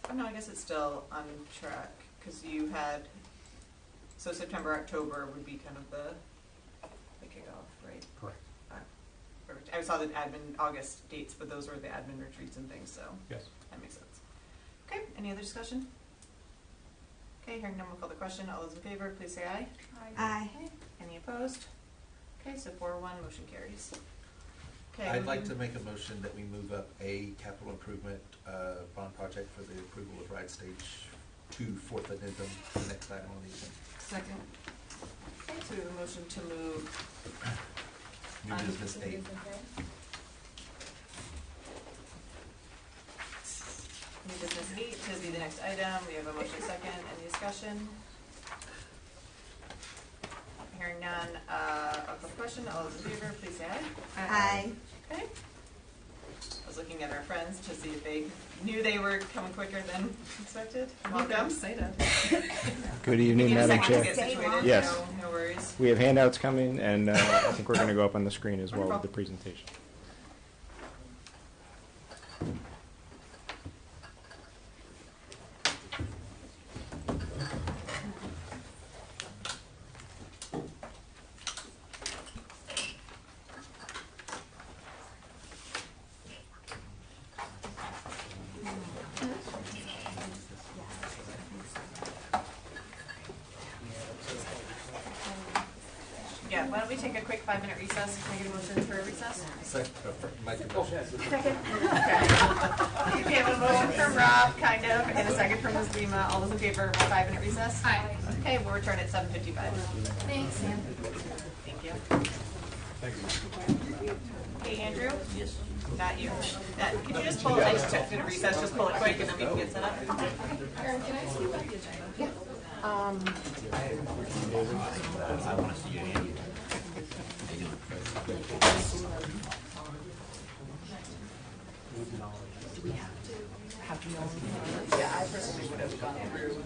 oh no, I guess it's still on track, because you had, so September, October would be kind of the kickoff, right? Correct. Perfect. I saw the admin August dates, but those were the admin retreats and things, so Yes. that makes sense. Okay, any other discussion? Okay, hearing none, we'll call the question. All those in favor, please say aye. Aye. Okay. Any opposed? Okay, so 4-1, motion carries. Okay. I'd like to make a motion that we move up a capital improvement bond project for the approval of Ride Stage 2 fourth addendum, the next item on the agenda. Second. Okay, so we have a motion to move New business 8. new business 8 to be the next item. We have a motion second. Any discussion? Hearing none, I'll call the question. All those in favor, please say aye. Aye. Okay. I was looking at our friends to see if they knew they were coming quicker than expected. Welcome. Excited. Good evening, Give me a Madam second to Chair. get situated. Yes. No worries. We have handouts coming, and I think we're going to go up on the screen as well with the presentation. Yeah, why don't we take a quick 5-minute recess? Can I get a motion for a recess? Second. Okay. We have a motion from Rob, kind of, and a second from Ms. Lima. All those in favor of a 5-minute recess? Aye. Okay, we'll return at 7:55. Thanks, Sam. Thank you. Thank you. Hey, Andrew? Yes. Not you. Can you just pull, I just did a recess, just pull it quick and then we can get set up? Erin, can I ask you about the agenda? Yeah. Yeah, I personally would have gone through.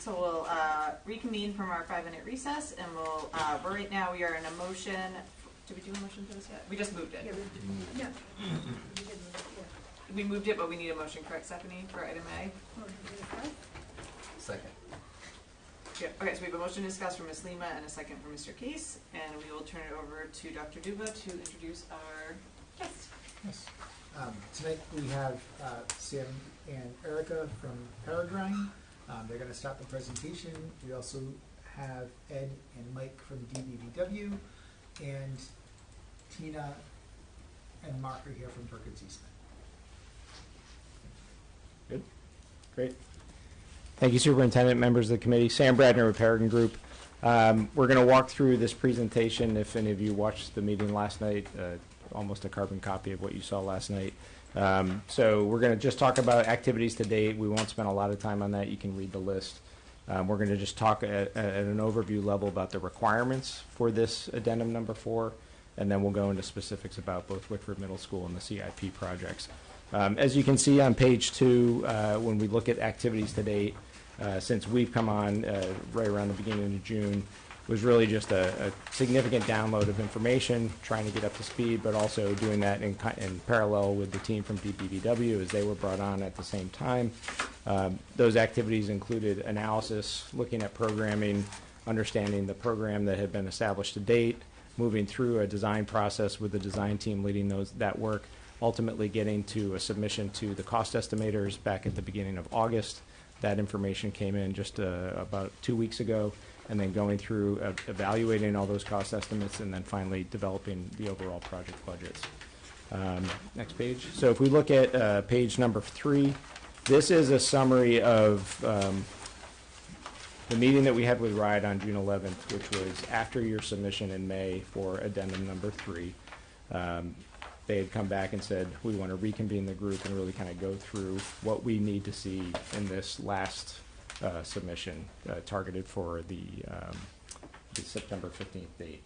So we'll reconvene from our 5-minute recess, and we'll, right now we are in a motion. Did we do a motion for this yet? We just moved it. Yeah. We moved it, but we need a motion, correct, Stephanie, for item A? Second. Yeah. Okay, so we have a motion to discuss from Ms. Lima and a second from Mr. Case, and we will turn it over to Dr. Duba to introduce our guest. Yes. Tonight we have Sam and Erica from Peregrine. They're going to start the presentation. We also have Ed and Mike from DBVW, and Tina and Mark are here from Perkins Eastman. Good. Great. Thank you, Superintendent, members of the committee. Sam Bradner with Peregrine Group. We're going to walk through this presentation. If any of you watched the meeting last night, almost a carbon copy of what you saw last night. So we're going to just talk about activities to date. We won't spend a lot of time on that. You can read the list. We're going to just talk at an overview level about the requirements for this addendum number 4, and then we'll go into specifics about both Wickford Middle School and the CIP projects. As you can see on page 2, when we look at activities to date, since we've come on right around the beginning of June, was really just a significant download of information, trying to get up to speed, but also doing that in parallel with the team from DPVW as they were brought on at the same time. Those activities included analysis, looking at programming, understanding the program that had been established to date, moving through a design process with the design team leading that work, ultimately getting to a submission to the cost estimators back at the beginning of August. That information came in just about 2 weeks ago, and then going through evaluating all those cost estimates, and then finally developing the overall project budgets. Next page. So if we look at page number 3, this is a summary of the meeting that we had with RIDE on June 11th, which was after your submission in May for addendum number 3. They had come back and said, we want to reconvene the group and really kind of go through what we need to see in this last submission targeted for the September 15th date.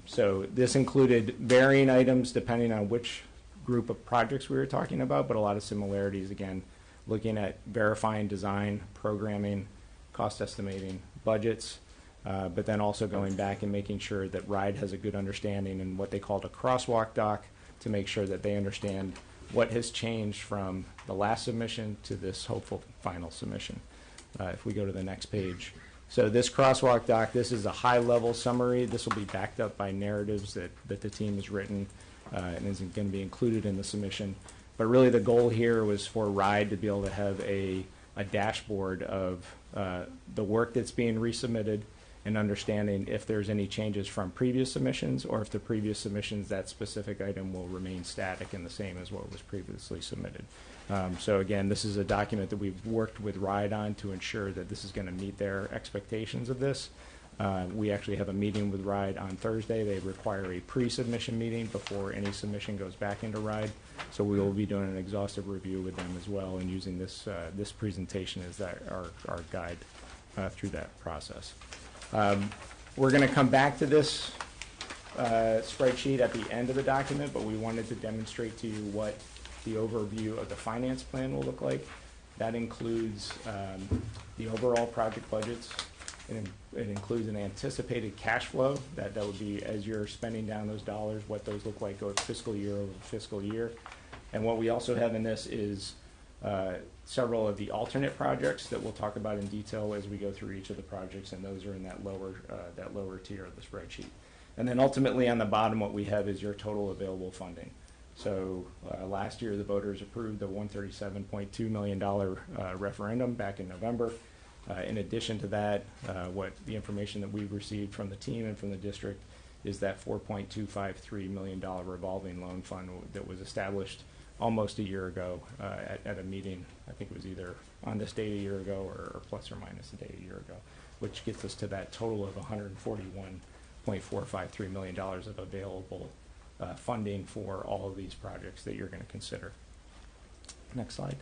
So this included varying items depending on which group of projects we were talking about, but a lot of similarities, again, looking at verifying design, programming, cost estimating, budgets, but then also going back and making sure that RIDE has a good understanding in what they called a crosswalk doc to make sure that they understand what has changed from the last submission to this hopeful final submission. If we go to the next page. So this crosswalk doc, this is a high-level summary. This will be backed up by narratives that the team has written and is going to be included in the submission. But really the goal here was for RIDE to be able to have a dashboard of the work that's being resubmitted and understanding if there's any changes from previous submissions, or if the previous submissions, that specific item will remain static and the same as what was previously submitted. So again, this is a document that we've worked with RIDE on to ensure that this is going to meet their expectations of this. We actually have a meeting with RIDE on Thursday. They require a pre-submission meeting before any submission goes back into RIDE. So we will be doing an exhaustive review with them as well, and using this this presentation as our guide through that process. We're going to come back to this spreadsheet at the end of the document, but we wanted to demonstrate to you what the overview of the finance plan will look like. That includes the overall project budgets. It includes an anticipated cash flow that would be as you're spending down those dollars, what those look like fiscal year over fiscal year. And what we also have in this is several of the alternate projects that we'll talk about in detail as we go through each of the projects, and those are in that lower tier of the spreadsheet. And then ultimately on the bottom, what we have is your total available funding. So last year the voters approved the $137.2 million referendum back in November. In addition to that, what the information that we've received from the team and from the district is that $4.253 million revolving loan fund that was established almost a year ago at a meeting. I think it was either on this date a year ago or plus or minus a date a year ago, which gets us to that total of $141.453 million of available funding for all of these projects that you're going to consider. Next slide.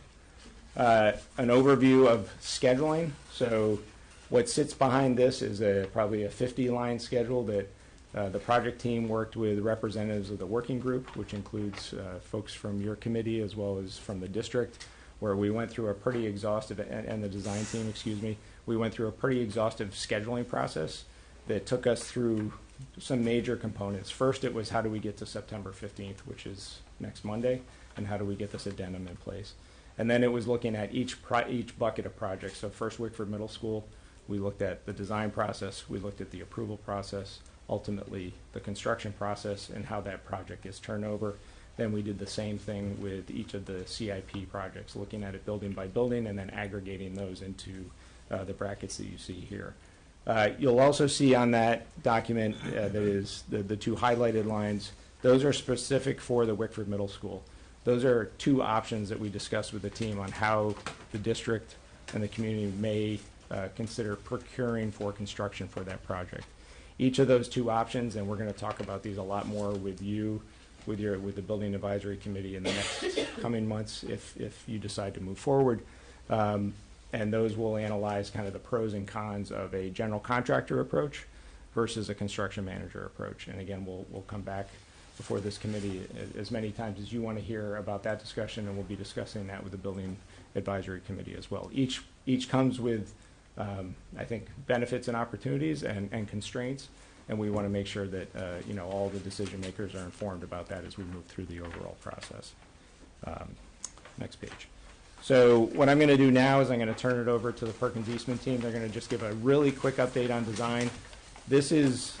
An overview of scheduling. So what sits behind this is probably a 50-line schedule that the project team worked with representatives of the working group, which includes folks from your committee as well as from the district, where we went through a pretty exhaustive, and the design team, excuse me, we went through a pretty exhaustive scheduling process that took us through some major components. First, it was how do we get to September 15th, which is next Monday, and how do we get this addendum in place? And then it was looking at each bucket of projects. So first, Wickford Middle School, we looked at the design process, we looked at the approval process, ultimately the construction process and how that project gets turned over. Then we did the same thing with each of the CIP projects, looking at it building by building and then aggregating those into the brackets that you see here. You'll also see on that document that is the two highlighted lines. Those are specific for the Wickford Middle School. Those are two options that we discussed with the team on how the district and the community may consider procuring for construction for that project. Each of those two options, and we're going to talk about these a lot more with you, with the Building Advisory Committee in the next coming months if you decide to move forward. And those will analyze kind of the pros and cons of a general contractor approach versus a construction manager approach. And again, we'll come back before this committee as many times as you want to hear about that discussion, and we'll be discussing that with the Building Advisory Committee as well. Each comes with, I think, benefits and opportunities and constraints, and we want to make sure that all the decision makers are informed about that as we move through the overall process. Next page. So what I'm going to do now is I'm going to turn it over to the Perkins Eastman team. They're going to just give a really quick update on design. This is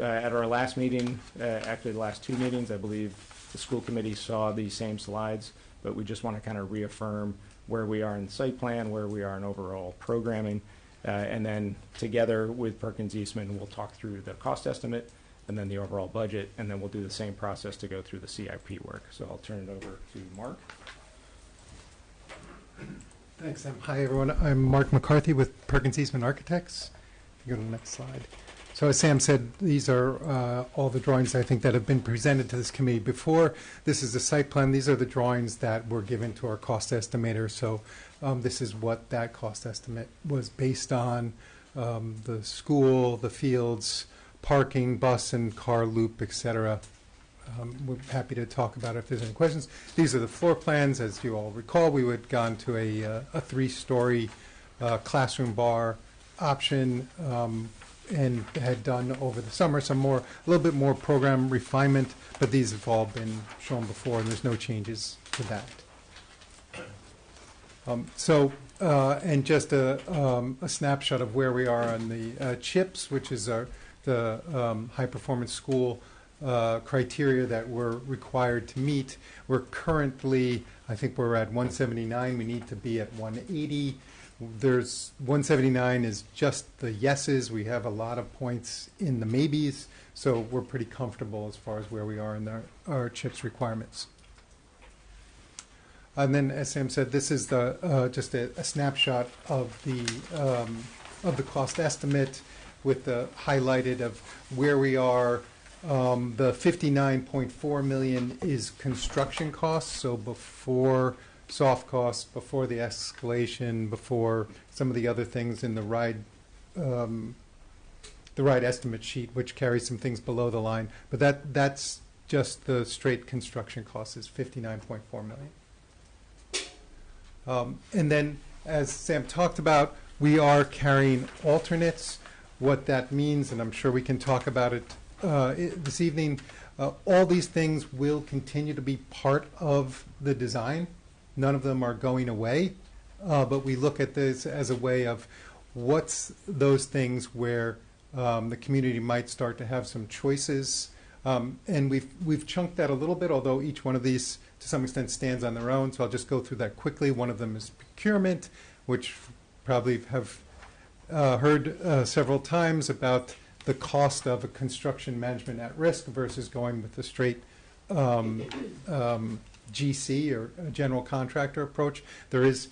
at our last meeting, actually the last two meetings, I believe the school committee saw these same slides, but we just want to kind of reaffirm where we are in the site plan, where we are in overall programming, and then together with Perkins Eastman, we'll talk through the cost estimate and then the overall budget, and then we'll do the same process to go through the CIP work. So I'll turn it over to Mark. Thanks, Sam. Hi, everyone. I'm Mark McCarthy with Perkins Eastman Architects. Go to the next slide. So as Sam said, these are all the drawings, I think, that have been presented to this committee before. This is the site plan. These are the drawings that were given to our cost estimator. So this is what that cost estimate was based on: the school, the fields, parking, bus and car loop, etc. We're happy to talk about it if there's any questions. These are the floor plans. As you all recall, we had gone to a 3-story classroom bar option and had done over the summer a little bit more program refinement, but these have all been shown before and there's no changes to that. And just a snapshot of where we are on the CHIPS, which is the high performance school criteria that we're required to meet. We're currently, I think we're at 179. We need to be at 180. There's 179 is just the yeses. We have a lot of points in the maybes, so we're pretty comfortable as far as where we are in our CHIPS requirements. And then, as Sam said, this is just a snapshot of the cost estimate with the highlighted of where we are. The 59.4 million is construction costs, so before soft costs, before the escalation, before some of the other things in the ride estimate sheet, which carries some things below the line. But that's just the straight construction cost is 59.4 million. And then, as Sam talked about, we are carrying alternates. What that means, and I'm sure we can talk about it this evening, all these things will continue to be part of the design. None of them are going away, but we look at this as a way of what's those things where the community might start to have some choices. And we've chunked that a little bit, although each one of these to some extent stands on their own. So I'll just go through that quickly. One of them is procurement, which probably have heard several times about the cost of a construction management at risk versus going with the straight GC or a general contractor approach. There is,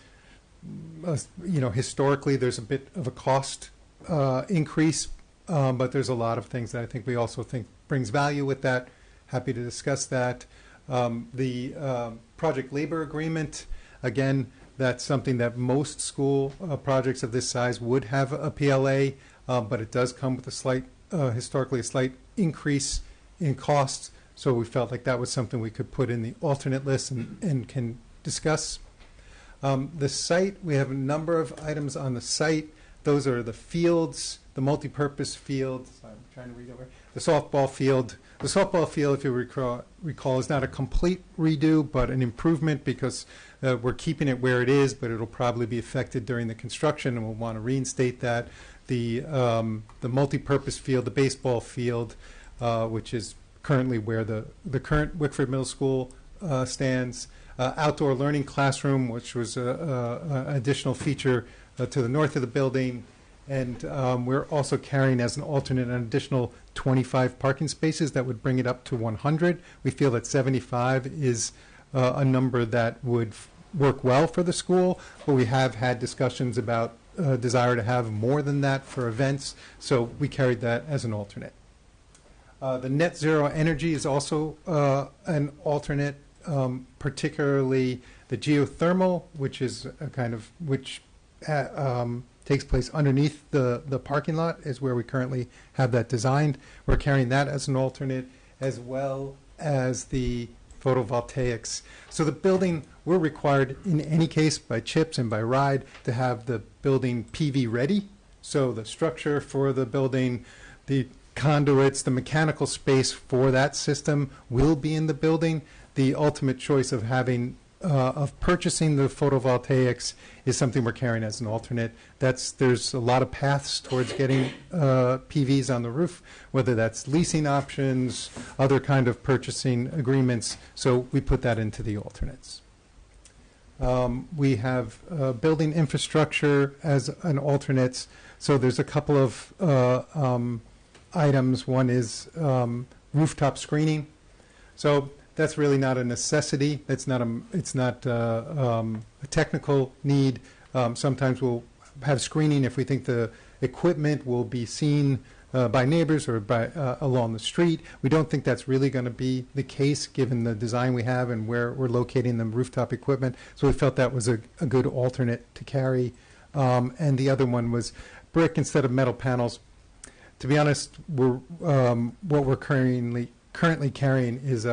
historically there's a bit of a cost increase, but there's a lot of things that I think we also think brings value with that. Happy to discuss that. The project labor agreement, again, that's something that most school projects of this size would have a PLA, but it does come with a slight, historically a slight increase in costs. So we felt like that was something we could put in the alternate list and can discuss. The site, we have a number of items on the site. Those are the fields, the multipurpose field. I'm trying to read over. The softball field. The softball field, if you recall, is not a complete redo, but an improvement because we're keeping it where it is, but it'll probably be affected during the construction, and we'll want to reinstate that. The multipurpose field, the baseball field, which is currently where the current Wickford Middle School stands. Outdoor learning classroom, which was an additional feature to the north of the building. And we're also carrying as an alternate an additional 25 parking spaces that would bring it up to 100. We feel that 75 is a number that would work well for the school, but we have had discussions about desire to have more than that for events, so we carried that as an alternate. The net zero energy is also an alternate, particularly the geothermal, which is a kind of takes place underneath the parking lot is where we currently have that designed. We're carrying that as an alternate, as well as the photovoltaics. So the building, we're required in any case by CHIPS and by RIDE to have the building PV ready. So the structure for the building, the conduits, the mechanical space for that system will be in the building. The ultimate choice of purchasing the photovoltaics is something we're carrying as an alternate. There's a lot of paths towards getting PVs on the roof, whether that's leasing options, other kind of purchasing agreements. So we put that into the alternates. We have building infrastructure as an alternate. So there's a couple of items. One is rooftop screening. So that's really not a necessity. It's not a technical need. Sometimes we'll have screening if we think the equipment will be seen by neighbors or by along the street. We don't think that's really going to be the case given the design we have and where we're locating the rooftop equipment. So we felt that was a good alternate to carry. And the other one was brick instead of metal panels. To be honest, what we're currently carrying is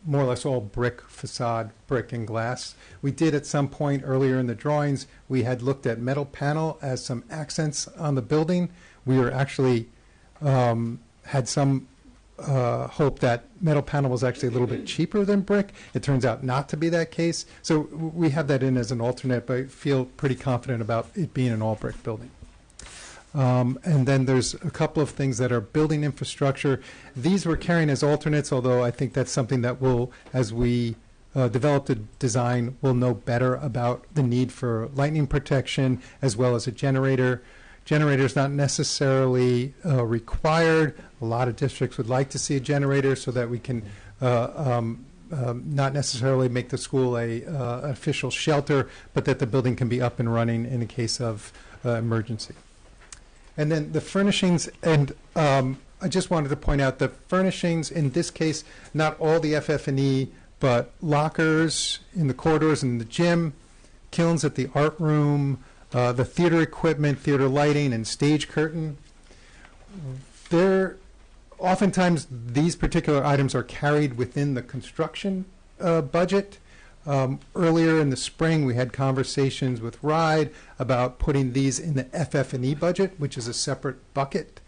more or less all brick facade, brick and glass. We did at some point earlier in the drawings, we had looked at metal panel as some accents on the building. We were actually had some hope that metal panel was actually a little bit cheaper than brick. It turns out not to be that case. So we have that in as an alternate, but I feel pretty confident about it being an all brick building. And then there's a couple of things that are building infrastructure. These we're carrying as alternates, although I think that's something that we'll, as we develop the design, we'll know better about the need for lightning protection as well as a generator. Generator is not necessarily required. A lot of districts would like to see a generator so that we can not necessarily make the school an official shelter, but that the building can be up and running in a case of emergency. And then the furnishings, and I just wanted to point out the furnishings, in this case, not all the FF&E, but lockers in the corridors and the gym, kilns at the art room, the theater equipment, theater lighting, and stage curtain. Oftentimes, these particular items are carried within the construction budget. Earlier in the spring, we had conversations with RIDE about putting these in the FF&E budget, which is a separate bucket.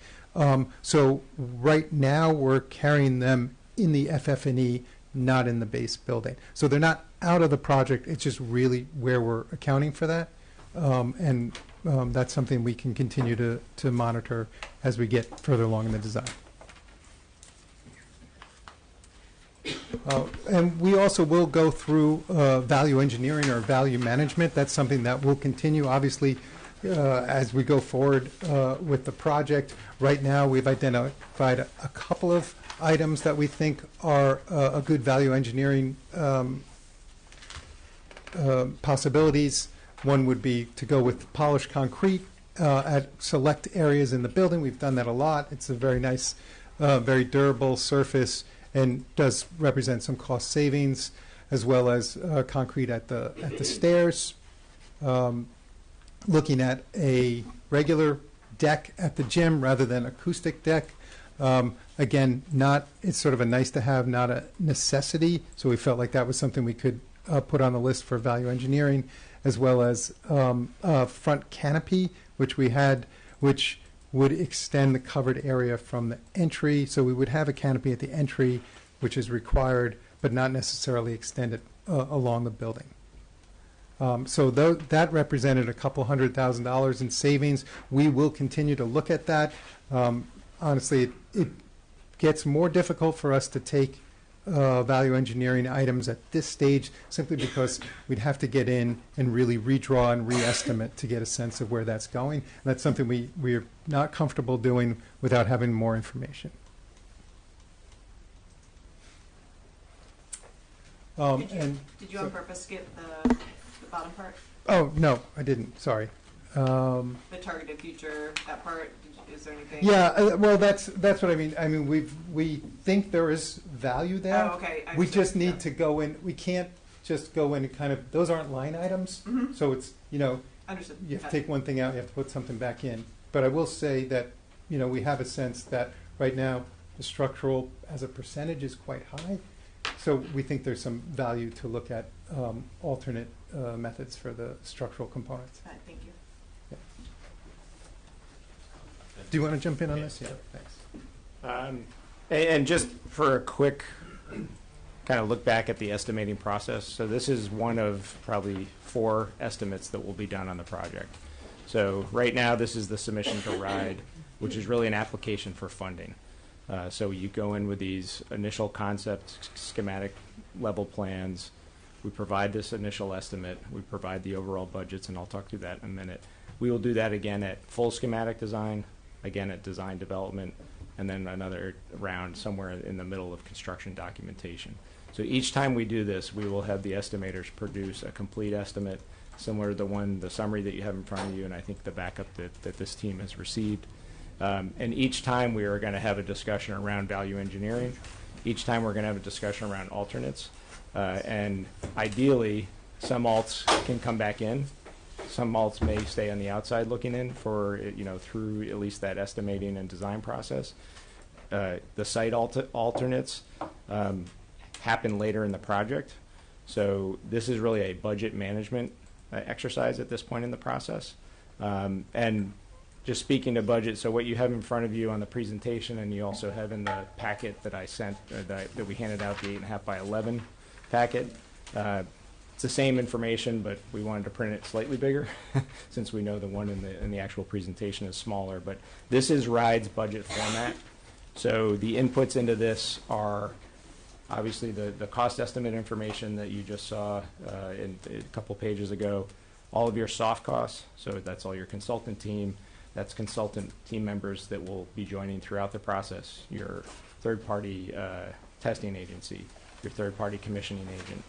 So right now, we're carrying them in the FF&E, not in the base building. So they're not out of the project. It's just really where we're accounting for that. And that's something we can continue to monitor as we get further along in the design. And we also will go through value engineering or value management. That's something that will continue, obviously, as we go forward with the project. Right now, we've identified a couple of items that we think are a good value engineering possibilities. One would be to go with polished concrete at select areas in the building. We've done that a lot. It's a very nice, very durable surface, and does represent some cost savings, as well as concrete at the stairs. Looking at a regular deck at the gym rather than acoustic deck. Again, it's sort of a nice to have, not a necessity. So we felt like that was something we could put on the list for value engineering, as well as front canopy, which we had, which would extend the covered area from the entry. So we would have a canopy at the entry, which is required, but not necessarily extend it along the building. So that represented a couple $100,000 in savings. We will continue to look at that. Honestly, it gets more difficult for us to take value engineering items at this stage, simply because we'd have to get in and really redraw and re-estimate to get a sense of where that's going. And that's something we're not comfortable doing without having more information. Did you on purpose skip the bottom part? Oh, no, I didn't. Sorry. The targeted future, that part, is there anything? Yeah, well, that's what I mean. I mean, we think there is value there. Oh, okay. We just need to go in. We can't just go in and kind of, those aren't line items. Mm-hmm. So it's, Understood. you have to take one thing out, you have to put something back in. But I will say that, we have a sense that right now the structural as a percentage is quite high. So we think there's some value to look at alternate methods for the structural components. All right, thank you. Yeah. Do you want to jump in on this? Yeah, thanks. And just for a quick kind of look back at the estimating process. So this is one of probably 4 estimates that will be done on the project. So right now, this is the submission to RIDE, which is really an application for funding. So you go in with these initial concept schematic level plans. We provide this initial estimate. We provide the overall budgets, and I'll talk through that in a minute. We will do that again at full schematic design, again at design development, and then another round somewhere in the middle of construction documentation. So each time we do this, we will have the estimators produce a complete estimate, similar to the summary that you have in front of you, and I think the backup that this team has received. And each time we are going to have a discussion around value engineering. Each time we're going to have a discussion around alternates. And ideally, some alts can come back in. Some alts may stay on the outside looking in for, through at least that estimating and design process. The site alternates happen later in the project. So this is really a budget management exercise at this point in the process. And just speaking to budget, so what you have in front of you on the presentation, and you also have in the packet that I sent, that we handed out, the 8.5 by 11 packet. It's the same information, but we wanted to print it slightly bigger since we know the one in the actual presentation is smaller. But this is RIDE's budget format. So the inputs into this are obviously the cost estimate information that you just saw in a couple pages ago, all of your soft costs, so that's all your consultant team, that's consultant team members that will be joining throughout the process, your third-party testing agency, your third-party commissioning agent.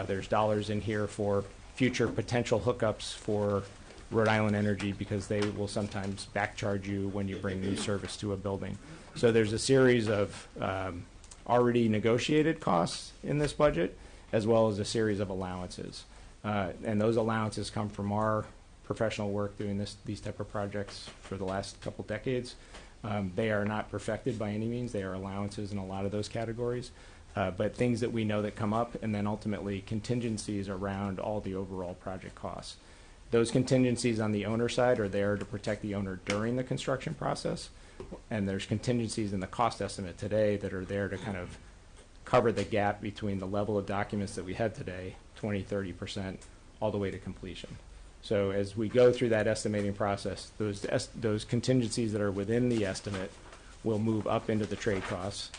There's dollars in here for future potential hookups for Rhode Island Energy, because they will sometimes back charge you when you bring new service to a building. So there's a series of already negotiated costs in this budget, as well as a series of allowances. And those allowances come from our professional work doing these type of projects for the last couple decades. They are not perfected by any means. They are allowances in a lot of those categories. But things that we know that come up, and then ultimately contingencies around all the overall project costs. Those contingencies on the owner side are there to protect the owner during the construction process. And there's contingencies in the cost estimate today that are there to kind of cover the gap between the level of documents that we have today, 20, 30%, all the way to completion. So as we go through that estimating process, those contingencies that are within the estimate will move up into the trade costs,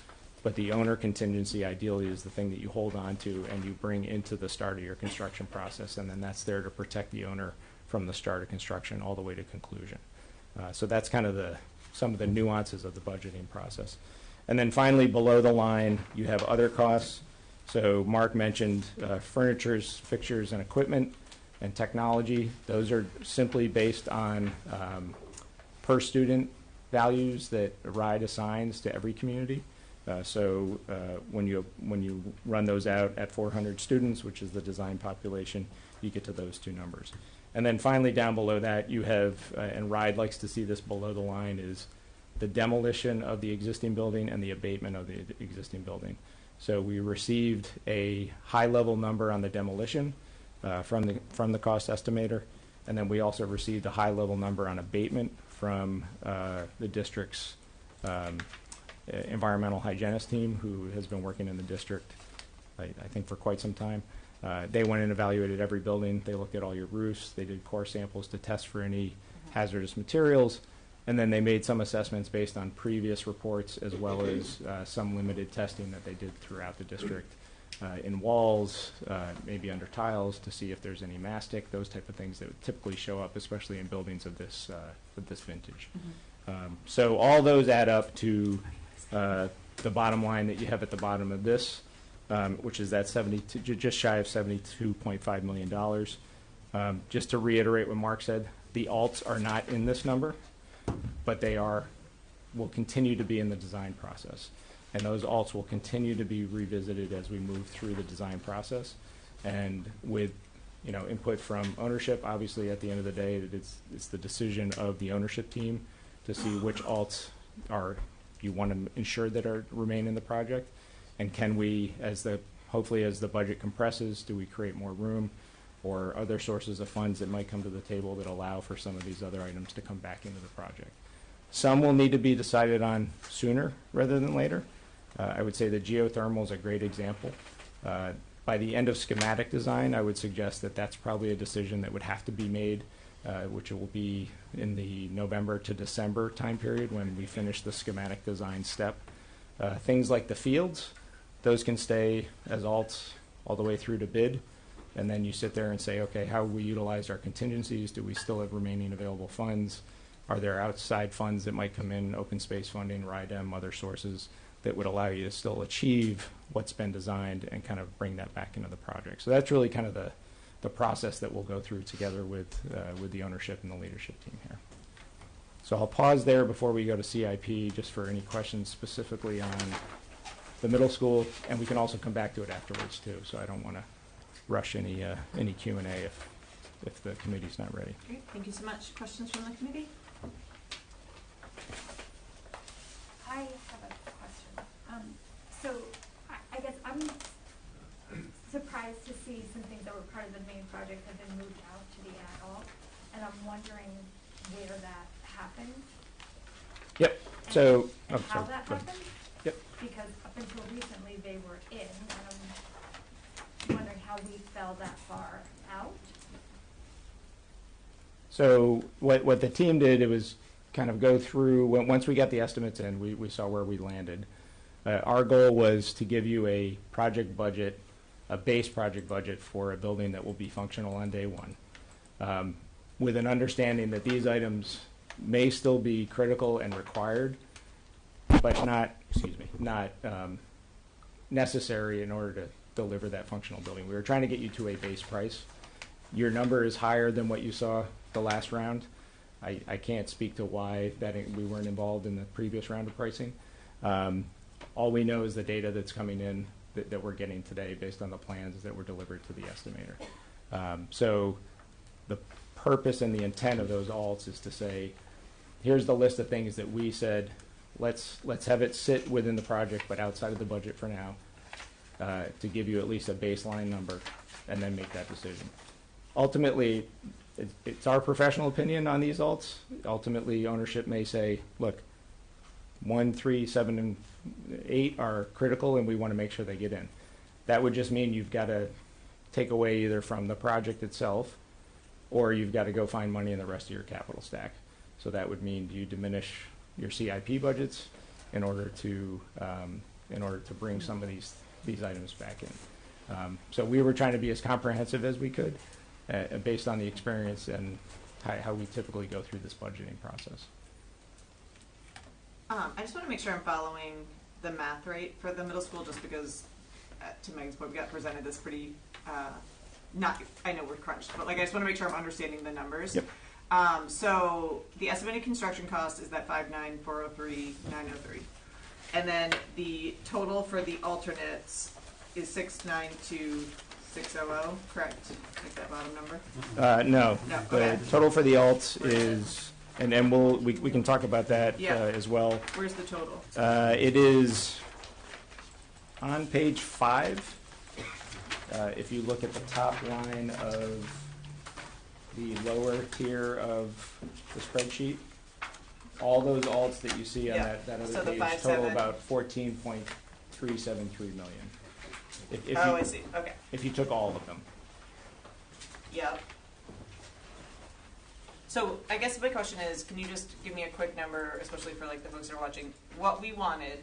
but the owner contingency ideally is the thing that you hold on to and you bring into the start of your construction process, and then that's there to protect the owner from the start of construction all the way to conclusion. So that's kind of some of the nuances of the budgeting process. And then finally, below the line, you have other costs. So Mark mentioned furnitures, fixtures, and equipment, and technology. Those are simply based on per student values that RIDE assigns to every community. So when you run those out at 400 students, which is the design population, you get to those two numbers. And then finally, down below that, you have, and RIDE likes to see this below the line, is the demolition of the existing building and the abatement of the existing building. So we received a high-level number on the demolition from the cost estimator, And then we also received a high-level number on abatement from the district's environmental hygienist team, who has been working in the district, I think, for quite some time. They went and evaluated every building. They looked at all your roofs. They did core samples to test for any hazardous materials. And then they made some assessments based on previous reports, as well as some limited testing that they did throughout the district in walls, maybe under tiles, to see if there's any mastic, those type of things that would typically show up, especially in buildings of this vintage. So all those add up to the bottom line that you have at the bottom of this, which is that just shy of $72.5 million. Just to reiterate what Mark said, the alts are not in this number, but they will continue to be in the design process. And those alts will continue to be revisited as we move through the design process. And with input from ownership, obviously at the end of the day, it's the decision of the ownership team to see which alts you want to ensure that remain in the project. And can we, hopefully as the budget compresses, do we create more room or other sources of funds that might come to the table that allow for some of these other items to come back into the project? Some will need to be decided on sooner rather than later. I would say the geothermal is a great example. By the end of schematic design, I would suggest that that's probably a decision that would have to be made, which will be in the November to December time period when we finish the schematic design step. Things like the fields, those can stay as alts all the way through to bid. And then you sit there and say, okay, how we utilize our contingencies? Do we still have remaining available funds? Are there outside funds that might come in, open space funding, RIDEM, other sources that would allow you to still achieve what's been designed and kind of bring that back into the project? So that's really kind of the process that we'll go through together with the ownership and the leadership team here. So I'll pause there before we go to CIP, just for any questions specifically on the middle school, and we can also come back to it afterwards too. So I don't want to rush any Q&A if the committee's not ready. Great, thank you so much. Questions from the committee? I have a question. So I guess I'm surprised to see some things that were part of the main project have been moved out to the ad-hoc, and I'm wondering where that happened. Yep. So and how that happened. Yep. Because up until recently they were in, and I'm wondering how we fell that far out. So what the team did, it was kind of go through, once we got the estimates in, we saw where we landed. Our goal was to give you a project budget, a base project budget for a building that will be functional on day one, with an understanding that these items may still be critical and required, but not necessary in order to deliver that functional building. We were trying to get you to a base price. Your number is higher than what you saw the last round. I can't speak to why we weren't involved in the previous round of pricing. All we know is the data that's coming in that we're getting today based on the plans that were delivered to the estimator. So the purpose and the intent of those alts is to say, here's the list of things that we said, let's have it sit within the project but outside of the budget for now, to give you at least a baseline number and then make that decision. Ultimately, it's our professional opinion on these alts. Ultimately, ownership may say, look, 1, 3, 7, and 8 are critical and we want to make sure they get in. That would just mean you've got to take away either from the project itself or you've got to go find money in the rest of your capital stack. So that would mean you diminish your CIP budgets in order to bring some of these items back in. So we were trying to be as comprehensive as we could based on the experience and how we typically go through this budgeting process. I just want to make sure I'm following the math rate for the middle school, just because, to Megan's point, we got presented this pretty, I know we're crunched, but I just want to make sure I'm understanding the numbers. Yep. So the estimated construction cost is that 59403,903, and then the total for the alternates is 692,600. Correct? Like that bottom number? No. No. The Okay. total for the alts is, and then we can talk about that as well. Where's the total? It is on page 5. If you look at the top line of the lower tier of the spreadsheet, all those alts that you see on Yeah. that other So the page 5.7. total about 14.373 million. If Oh, you- I see, okay, If you took all of them. yep. So I guess my question is, can you just give me a quick number, especially for like the folks that are watching, what we wanted,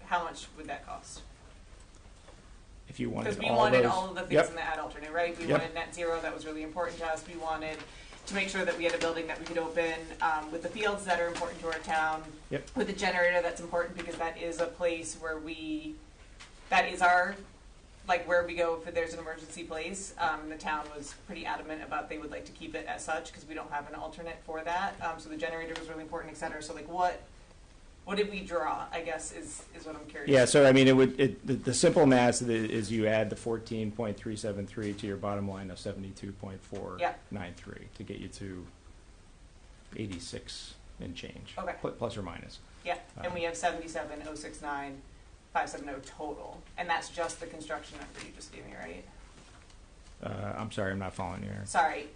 how much would that cost? If you wanted all Because those. we wanted all of the things Yep. in the ad alternate, right? We Yep. wanted net zero, that was really important to us. We wanted to make sure that we had a building that we could open with the fields that are important to our town. Yep. With a generator that's important because that is a place where that is our, like where we go if there's an emergency place. The town was pretty adamant about they would like to keep it as such because we don't have an alternate for that. So the generator was really important, et cetera. So like what did we draw, I guess, is what I'm curious. Yeah, so I mean, the simple math is you add the 14.373 to your bottom line of 72.493 to get you to 86 and change. Okay. Plus or minus. Yeah, and we have 77,069,570 total, and that's just the construction number you just gave me, right? I'm sorry, I'm not following you here. Sorry,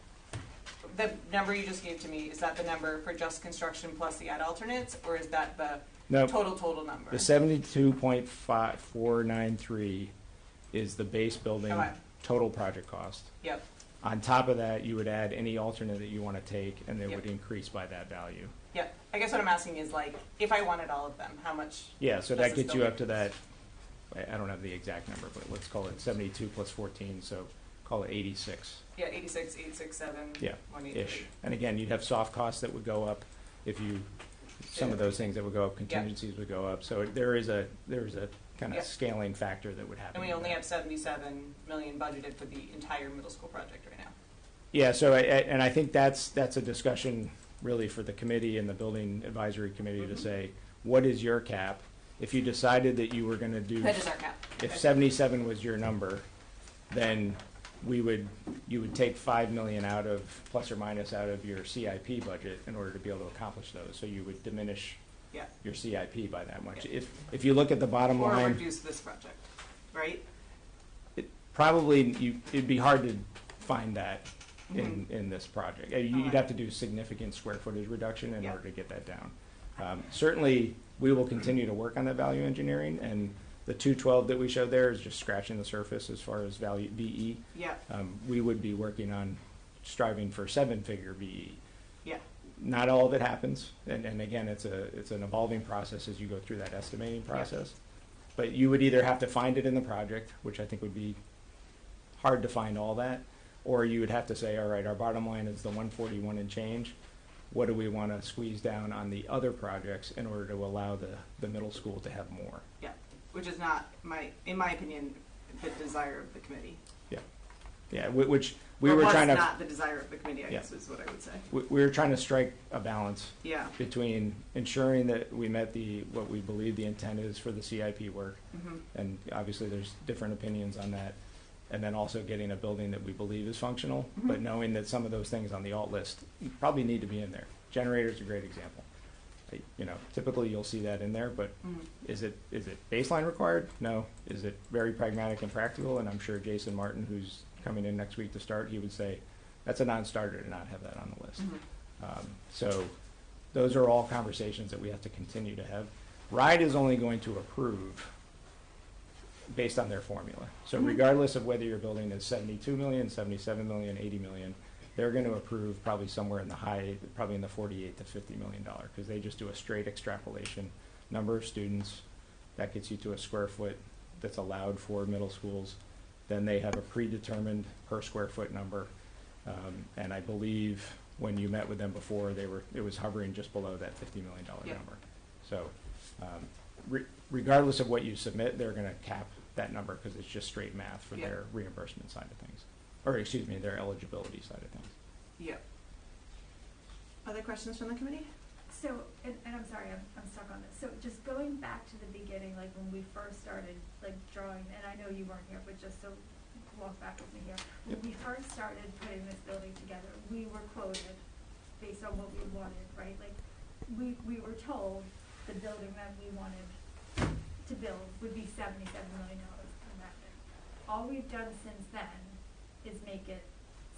the number you just gave to me, is that the number for just construction plus the ad alternates, or is that the Nope. total number? The 72.493 is the base building Okay. total project cost. Yep, On top of that, you would add any alternate that you want to take, and it Yep. would increase by that value. yep. I guess what I'm asking is like, if I wanted all of them, how much? Yeah, so does that this gets you building up to that, I don't have the exact number, but let's call it 72 plus 14, so call it 86. Yeah, 86, 867, Yeah, 183. ish. And again, you'd have soft costs that would go up if you, some of those things that would go up, contingencies would go up. So there is a kind Yeah. of scaling factor that would happen. And we with only that. have 77 million budgeted for the entire middle school project right now. Yeah, so and I think that's a discussion really for the committee and the building advisory committee to say, what is your cap? If you decided that you were going to do, That is our cap. if Okay. 77 was your number, then you would take 5 million out of plus or minus out of your CIP budget in order to be able to accomplish those. So you would diminish Yeah. your CIP by that much. Yeah. If you look at the bottom Or line, reduce this project, right? it'd be hard to find that in this project. You'd have to do significant square footage reduction in Yeah. order to get that down. Certainly, we will continue to work on that value engineering, and the 212 that we showed there is just scratching the surface as far as value VE. Yeah, We would be working on striving for 7-figure VE. yeah, Not all of it happens, and again, it's an evolving process as you go through that estimating process. But you would either have to find it in the project, which I think would be hard to find all that, or you would have to say, all right, our bottom line is the 141 and change. What do we want to squeeze down on the other projects in order to allow the middle school to have more? yeah. Which is not in my opinion, the desire of the committee. Yeah, which we Or were was trying to. not the desire of the committee, I Yeah. guess is what I would say. We were trying to strike a balance Yeah. between ensuring that we met what we believe the intent is for the CIP work, Mhm. and obviously there's different opinions on that, and then also getting a building that we believe is functional, Mhm. but knowing that some of those things on the alt list probably need to be in there. Generator's a great example. Typically you'll see that in there, but Mhm. is it baseline required? No. Is it very pragmatic and practical? And I'm sure Jason Martin, who's coming in next week to start, he would say that's a non-starter to not have that on the list. Mhm. So those are all conversations that we have to continue to have. RIDE is only going to approve based on their formula. So Mhm. regardless of whether your building is 72 million, 77 million, 80 million, they're going to approve probably somewhere in the probably in the 48 to $50 million, because they just do a straight extrapolation. Number of students, that gets you to a square foot that's allowed for middle schools. Then they have a predetermined per square foot number. And I believe when you met with them before, it was hovering just below that $50 million Yeah. number. So regardless of what you submit, they're going to cap that number because it's just straight math for Yeah. their reimbursement side of things. Or excuse me, their eligibility side of things. Yeah. Other questions from the committee? So, and I'm sorry, I'm stuck on this. So just going back to the beginning, like when we first started like drawing, and I know you weren't here, but just so walk back with me here. When we first started putting this building together, we were quoted based on what we wanted, right? Like we were told the building that we wanted to build would be $77 million on that thing. All we've done since then is make it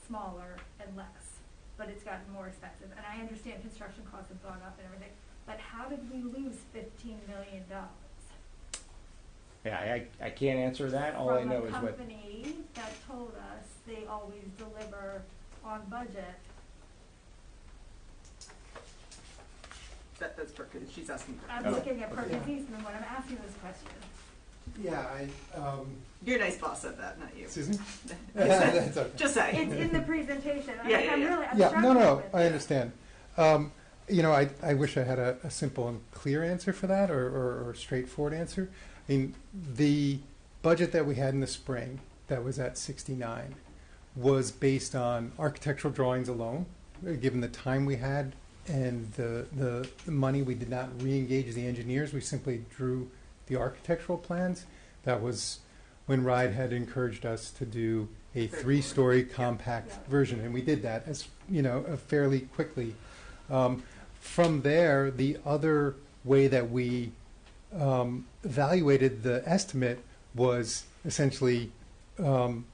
smaller and less. but it's gotten more expensive. And I understand construction costs have gone up and everything, but how did we lose $15 million? Yeah, I can't answer that. All I know is From a what. company that told us they always deliver on budget. That's Perkins. She's asking. I'm looking at Perkins Eastman when I'm asking this question. Yeah, Your nice boss said that, not you. excuse me? That's okay. Just say. It's in the presentation. Yeah, I'm yeah. really, I'm Yeah, struggling no, with I it. understand. I wish I had a simple and clear answer for that, or straightforward answer. I mean, the budget that we had in the spring, that was at 69, was based on architectural drawings alone. Given the time we had and the money, we did not re-engage the engineers. We simply drew the architectural plans. That was when RIDE had encouraged us to do a 3-story compact version, and we did that as fairly quickly. From there, the other way that we evaluated the estimate was essentially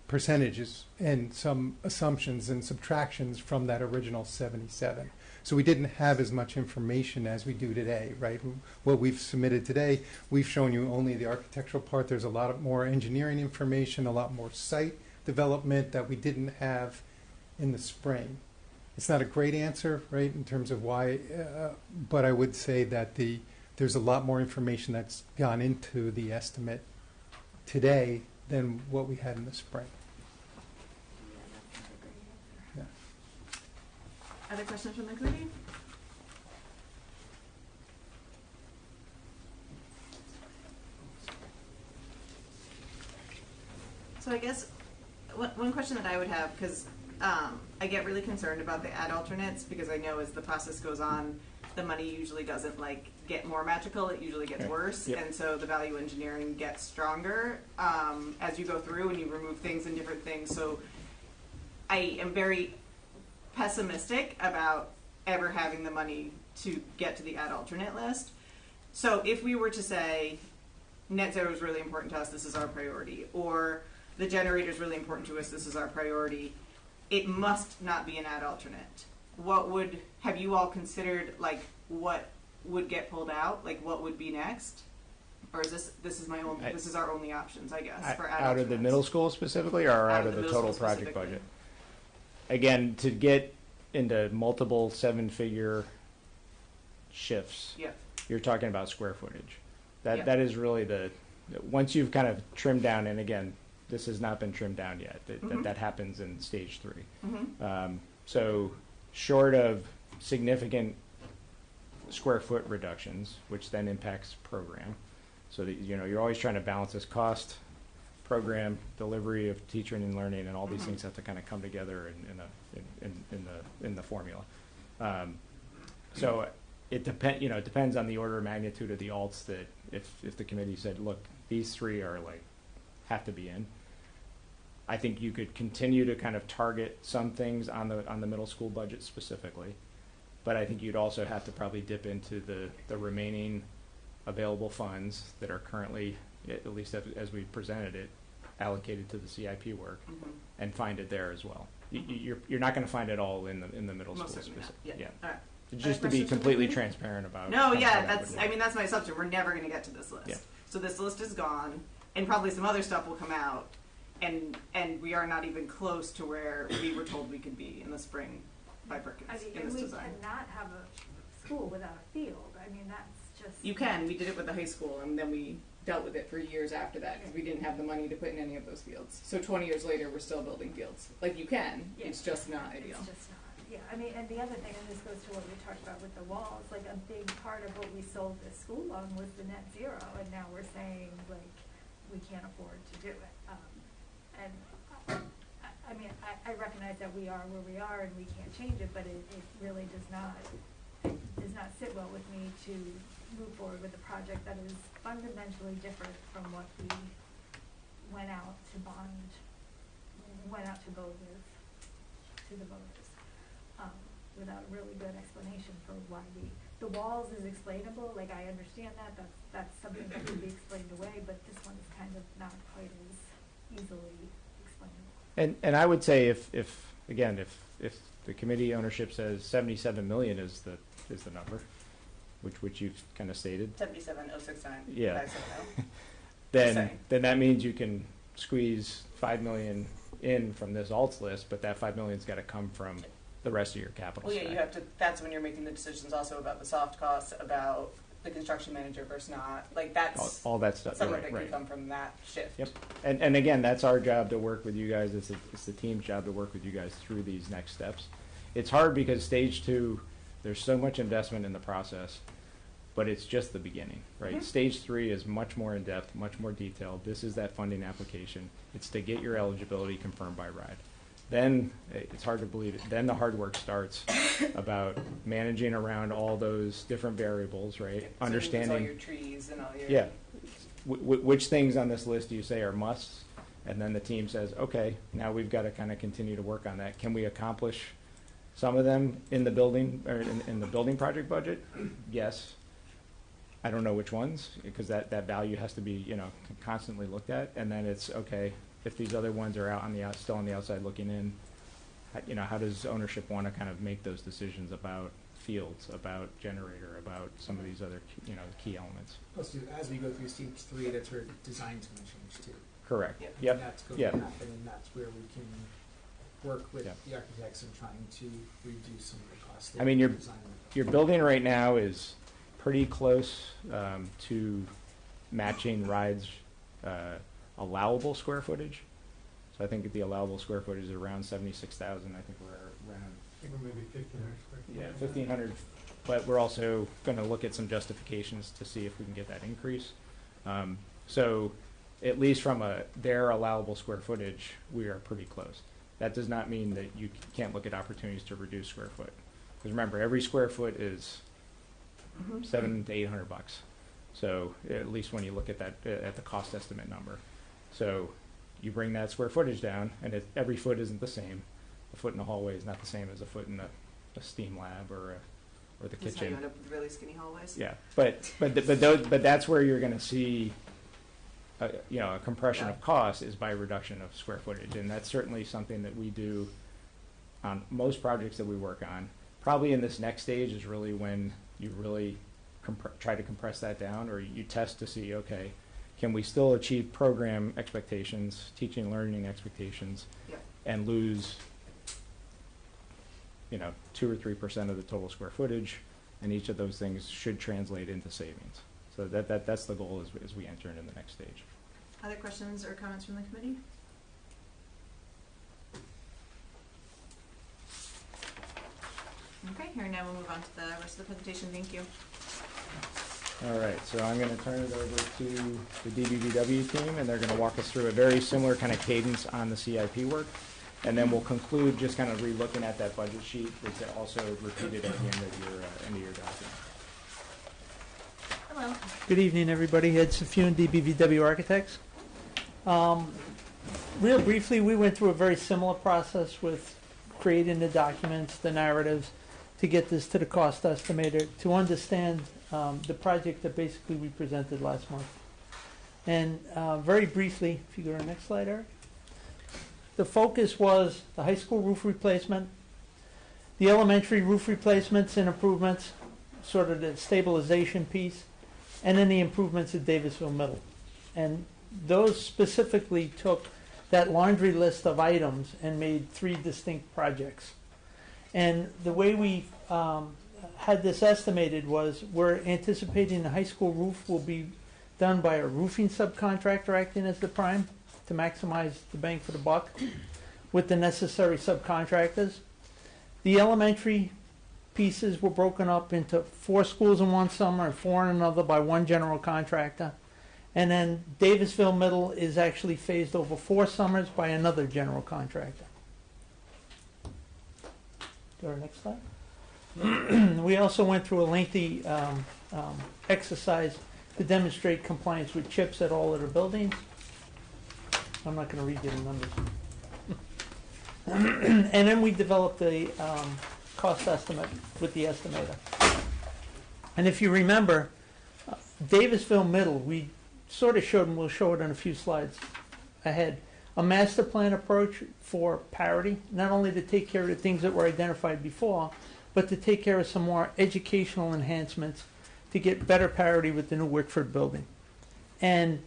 percentages and some assumptions and subtractions from that original 77. So we didn't have as much information as we do today, right? What we've submitted today, we've shown you only the architectural part. There's a lot more engineering information, a lot more site development that we didn't have in the spring. It's not a great answer, right, in terms of why, but I would say that there's a lot more information that's gone into the estimate today than what we had in the spring. Yeah. Other questions from the committee? So I guess one question that I would have, because I get really concerned about the ad alternates, because I know as the process goes on, the money usually doesn't get more magical, it usually gets worse. Yep. And so the value engineering gets stronger as you go through and you remove things and different things. So I am very pessimistic about ever having the money to get to the ad alternate list. So if we were to say net zero is really important to us, this is our priority, or the generator is really important to us, this is our priority, it must not be an ad alternate. Have you all considered what would get pulled out? Like what would be next? Or is this is our only options, I guess, for ad out of the alternates? middle school specifically, or out of the middle total school project specifically. budget? Again, to get into multiple 7-figure shifts, Yeah. you're talking about square footage. Yeah. That is really once you've kind of trimmed down, and again, this has not been trimmed down yet. That happens in stage 3. Mm-hmm. So short of significant square foot reductions, which then impacts program, so that you're always trying to balance this cost, program, delivery of teaching and learning, and all these things have to kind of come together in the formula. So it depends on the order of magnitude of the alts that if the committee said, look, these 3 are have to be in. I think you could continue to kind of target some things on the middle school budget specifically, but I think you'd also have to probably dip into the remaining available funds that are currently, at least as we presented it, allocated to the CIP work, and find it there as well. You're not going to find it all in the middle Most school certainly not. specific. Yeah. All right. Just Other to be questions from the completely committee? transparent about. No, kind of how yeah, that would look. that's my assumption. We're never going to get to this list. Yeah. So this list is gone, and probably some other stuff will come out, and we are not even close to where we were told we could be in the spring by Perkins I mean, in and this we design. cannot have a school without a field. I mean, that's just. You can. We did it with the high school, and then we dealt with it for years after that because we didn't have the money to put in any of those fields. So 20 years later, we're still building fields. You can. Yeah. It's just not ideal. It's just not. Yeah, I mean, and the other thing, and this goes to what we talked about with the walls, a big part of what we sold this school on was the net zero, and now we're saying, we can't afford to do it. I recognize that we are where we are and we can't change it, but it really does not sit well with me to move forward with a project that is fundamentally different from what we went out to vote with, to the voters. Without a really good explanation for why the walls is explainable, I understand that's something that can be explained away, but this one is kind of not quite as easily explainable. And I would say if the committee ownership says 77 million is the number, which you've kind of stated. 77,069. Yeah. 570. Then that means you can squeeze 5 million in from this alts list, but that 5 million's got to come from the rest of your capital. Well, yeah, stack. you have to. That's when you're making the decisions also about the soft costs, about the construction manager versus not. Like that's all that stuff. Some You're of it right. can come from that shift. Yep. And again, that's our job to work with you guys. It's the team's job to work with you guys through these next steps. It's hard because stage 2, there's so much investment in the process, but it's just the beginning, right? Mhm. Stage 3 is much more in depth, much more detailed. This is that funding application. It's to get your eligibility confirmed by RIDE. Then it's hard to believe it. Then the hard work starts about managing around all those different variables, right? All Understanding. your trees and all your. Yeah. Which things on this list do you say are musts? And then the team says, okay, now we've got to kind of continue to work on that. Can we accomplish some of them in the building or in the building project budget? Yes. I don't know which ones because that value has to be constantly looked at. And then it's okay if these other ones are still on the outside looking in. How does ownership want to kind of make those decisions about fields, about generator, about some of these other key elements? Plus, as we go through stage 3, that's where design's going to change too. Correct. Yep. And that's going to happen, and that's where we can work with the architects in trying to reduce some of the costs. I mean, your building right now is pretty close to matching RIDE's allowable square footage. So I think the allowable square footage is around 76,000. I think we're around. I think we're maybe 1,500 square feet. Yeah, 1,500. But we're also going to look at some justifications to see if we can get that increase. So at least from their allowable square footage, we are pretty close. That does not mean that you can't look at opportunities to reduce square foot. Because remember, every square foot is $700 to $800. So at least when you look at that at the cost estimate number, so you bring that square footage down, and every foot isn't the same. A foot in the hallway is not the same as a foot in a steam lab or the That's kitchen. how you end up with really skinny hallways. Yeah, but that's where you're going to see a compression of cost is by reduction of square footage, and that's certainly something that we do on most projects that we work on. Probably in this next stage is really when you really try to compress that down, or you test to see, okay, can we still achieve program expectations, teaching and learning expectations, and lose 2 or 3% of the total square footage, and each of those things should translate into savings. So that's the goal as we enter into the next stage. Other questions or comments from the committee? Okay, here now we'll move on to the rest of the presentation. Thank you. All right, so I'm going to turn it over to the DBVW team, and they're going to walk us through a very similar kind of cadence on the CIP work. And then we'll conclude just kind of re-looking at that budget sheet that's also repeated at the end of your document. Hello. Good evening, everybody. Ed Safune, DBVW Architects. Real briefly, we went through a very similar process with creating the documents, the narratives, to get this to the cost estimator, to understand the project that basically we presented last month. And very briefly, if you go to the next slide, Eric. The focus was the high school roof replacement, the elementary roof replacements and improvements, sort of the stabilization piece, and then the improvements at Davisville Middle. And those specifically took that laundry list of items and made 3 distinct projects. And the way we had this estimated was we're anticipating the high school roof will be done by a roofing subcontractor acting as the prime to maximize the bang for the buck with the necessary subcontractors. The elementary pieces were broken up into 4 schools in one summer and 4 in another by one general contractor. And then Davisville Middle is actually phased over 4 summers by another general contractor. Go to the next slide. We also went through a lengthy exercise to demonstrate compliance with CHIPS at all of the buildings. I'm not going to read you the numbers. And then we developed a cost estimate with the estimator. And if you remember, Davisville Middle, we sort of showed, and we'll show it in a few slides ahead, a master plan approach for parity, not only to take care of the things that were identified before, but to take care of some more educational enhancements to get better parity with the new Wickford building. And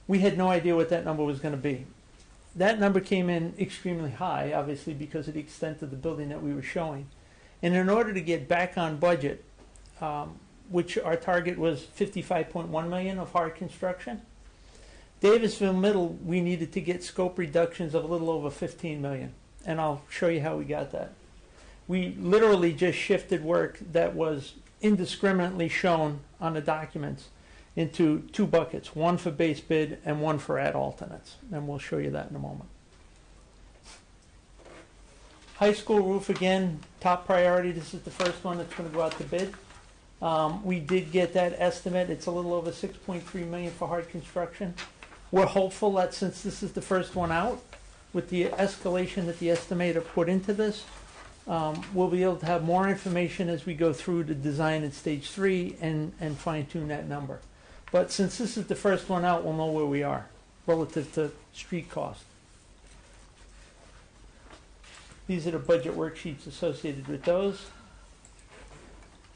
we had no idea what that number was going to be. That number came in extremely high, obviously, because of the extent of the building that we were showing. And in order to get back on budget, which our target was $55.1 million of hard construction, Davisville Middle, we needed to get scope reductions of a little over $15 million. And I'll show you how we got that. We literally just shifted work that was indiscriminately shown on the documents into two buckets, one for base bid and one for ad alternates. And we'll show you that in a moment. High school roof, again, top priority. This is the first one that's going to go out to bid. We did get that estimate. It's a little over $6.3 million for hard construction. We're hopeful that since this is the first one out, with the escalation that the estimator put into this, we'll be able to have more information as we go through the design in stage 3 and fine tune that number. But since this is the first one out, we'll know where we are relative to street cost. These are the budget worksheets associated with those.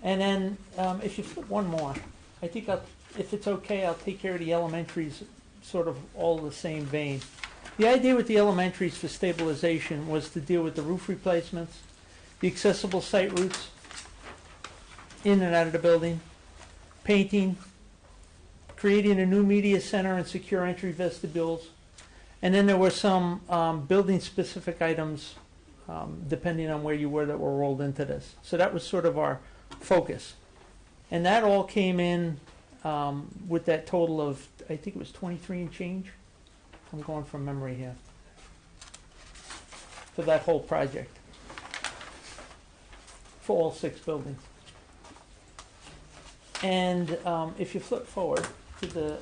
And then if you flip one more, I think if it's okay, I'll take care of the elementaries sort of all the same vein. The idea with the elementaries for stabilization was to deal with the roof replacements, the accessible site routes in and out of the building, painting, creating a new media center and secure entry vestibules, and then there were some building-specific items depending on where you were that were rolled into this. So that was sort of our focus. And that all came in with that total of, I think it was 23 and change. I'm going from memory here. For that whole project. For all 6 buildings. And if you flip forward to the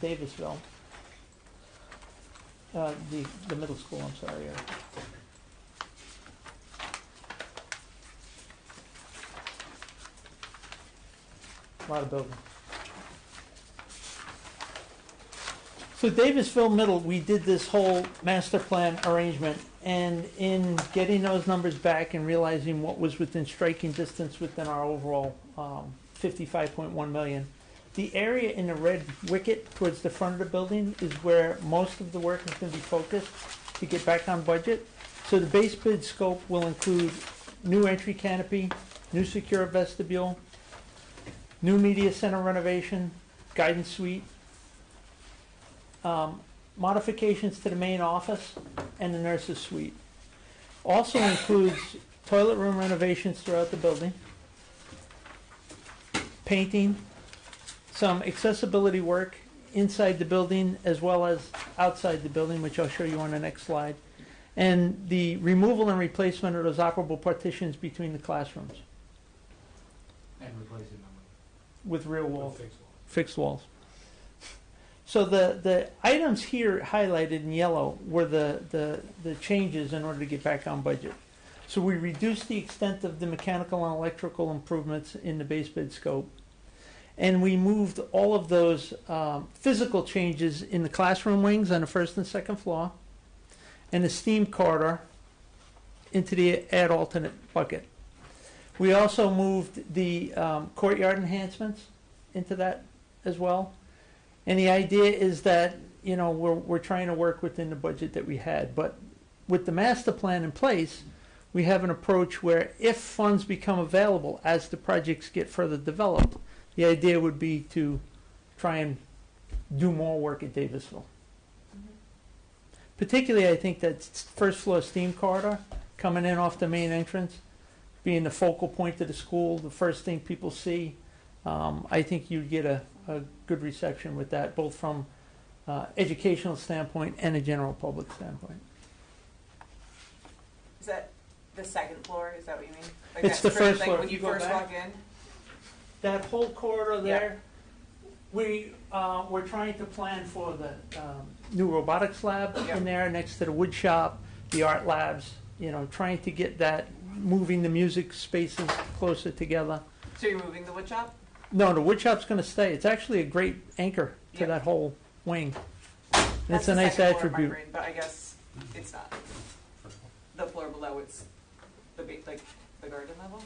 Davisville, the middle school, I'm sorry. A lot of buildings. So Davisville Middle, we did this whole master plan arrangement, and in getting those numbers back and realizing what was within striking distance within our overall $55.1 million, the area in the red wicket towards the front of the building is where most of the work is going to be focused to get back on budget. So the base bid scope will include new entry canopy, new secure vestibule, new media center renovation, guidance suite, modifications to the main office and the nurse's suite. Also includes toilet room renovations throughout the building, painting, some accessibility work inside the building as well as outside the building, which I'll show you on the next slide, and the removal and replacement of those operable partitions between the classrooms. And replacing them with real walls, fixed walls. So the items here highlighted in yellow were the changes in order to get back on budget. So we reduced the extent of the mechanical and electrical improvements in the base bid scope. And we moved all of those physical changes in the classroom wings on the first and second floor and the steam corridor into the ad alternate bucket. We also moved the courtyard enhancements into that as well. And the idea is that, you know, we're trying to work within the budget that we had. But with the master plan in place, we have an approach where if funds become available as the projects get further developed, the idea would be to try and do more work at Davisville. Particularly, I think that first floor steam corridor coming in off the main entrance, being the focal point of the school, the first thing people see, I think you'd get a good reception with that, both from educational standpoint and a general public standpoint. Is that the second floor? Is that what you mean? Like It's the first like floor. when you first walk in? That whole corridor there, we're trying to plan for the new robotics lab in there next to the wood shop, the art labs, you know, trying to get that, moving the music spaces closer together. So you're moving the wood shop? No, the wood shop's going to stay. It's actually a great anchor to that whole wing. It's the a nice second floor of my attribute. brain, but I guess it's not. The floor below, it's like the garden level.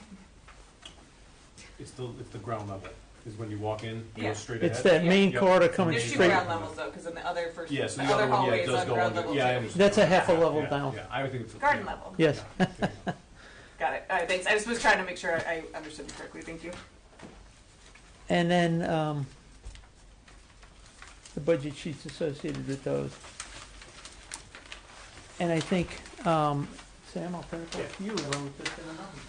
It's the ground level, is when you walk in, you Yeah. go straight ahead. It's that main Yep. corridor coming There's two straight. ground levels though, because in the other first, Yeah, so the the other other one, hallway yeah, it is does on go ground under, level yeah, I too. understand. That's a half a level Yeah, down. Yeah, I think it's. Garden yeah. level. Yes. Yeah, there you go. Got it. All right, thanks. I just was trying to make sure I understood you correctly. Thank you. And then the budget sheets associated with those. And I think, Sam, I'll turn it back to you. With this in the numbers.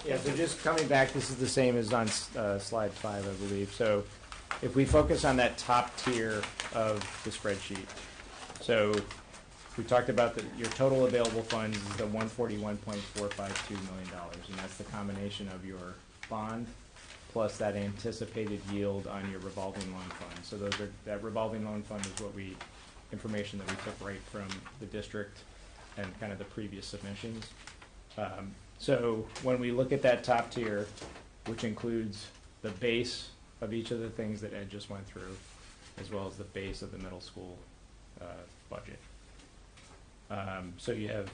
Yeah, so just coming back, this is the same as on slide 5, I believe. So if we focus on that top tier of the spreadsheet, so we talked about your total available funds is the $141.452 million, and that's the combination of your bond plus that anticipated yield on your revolving loan fund. So that revolving loan fund is information that we took right from the district and kind of the previous submissions. So when we look at that top tier, which includes the base of each of the things that Ed just went through, as well as the base of the middle school budget. So you have,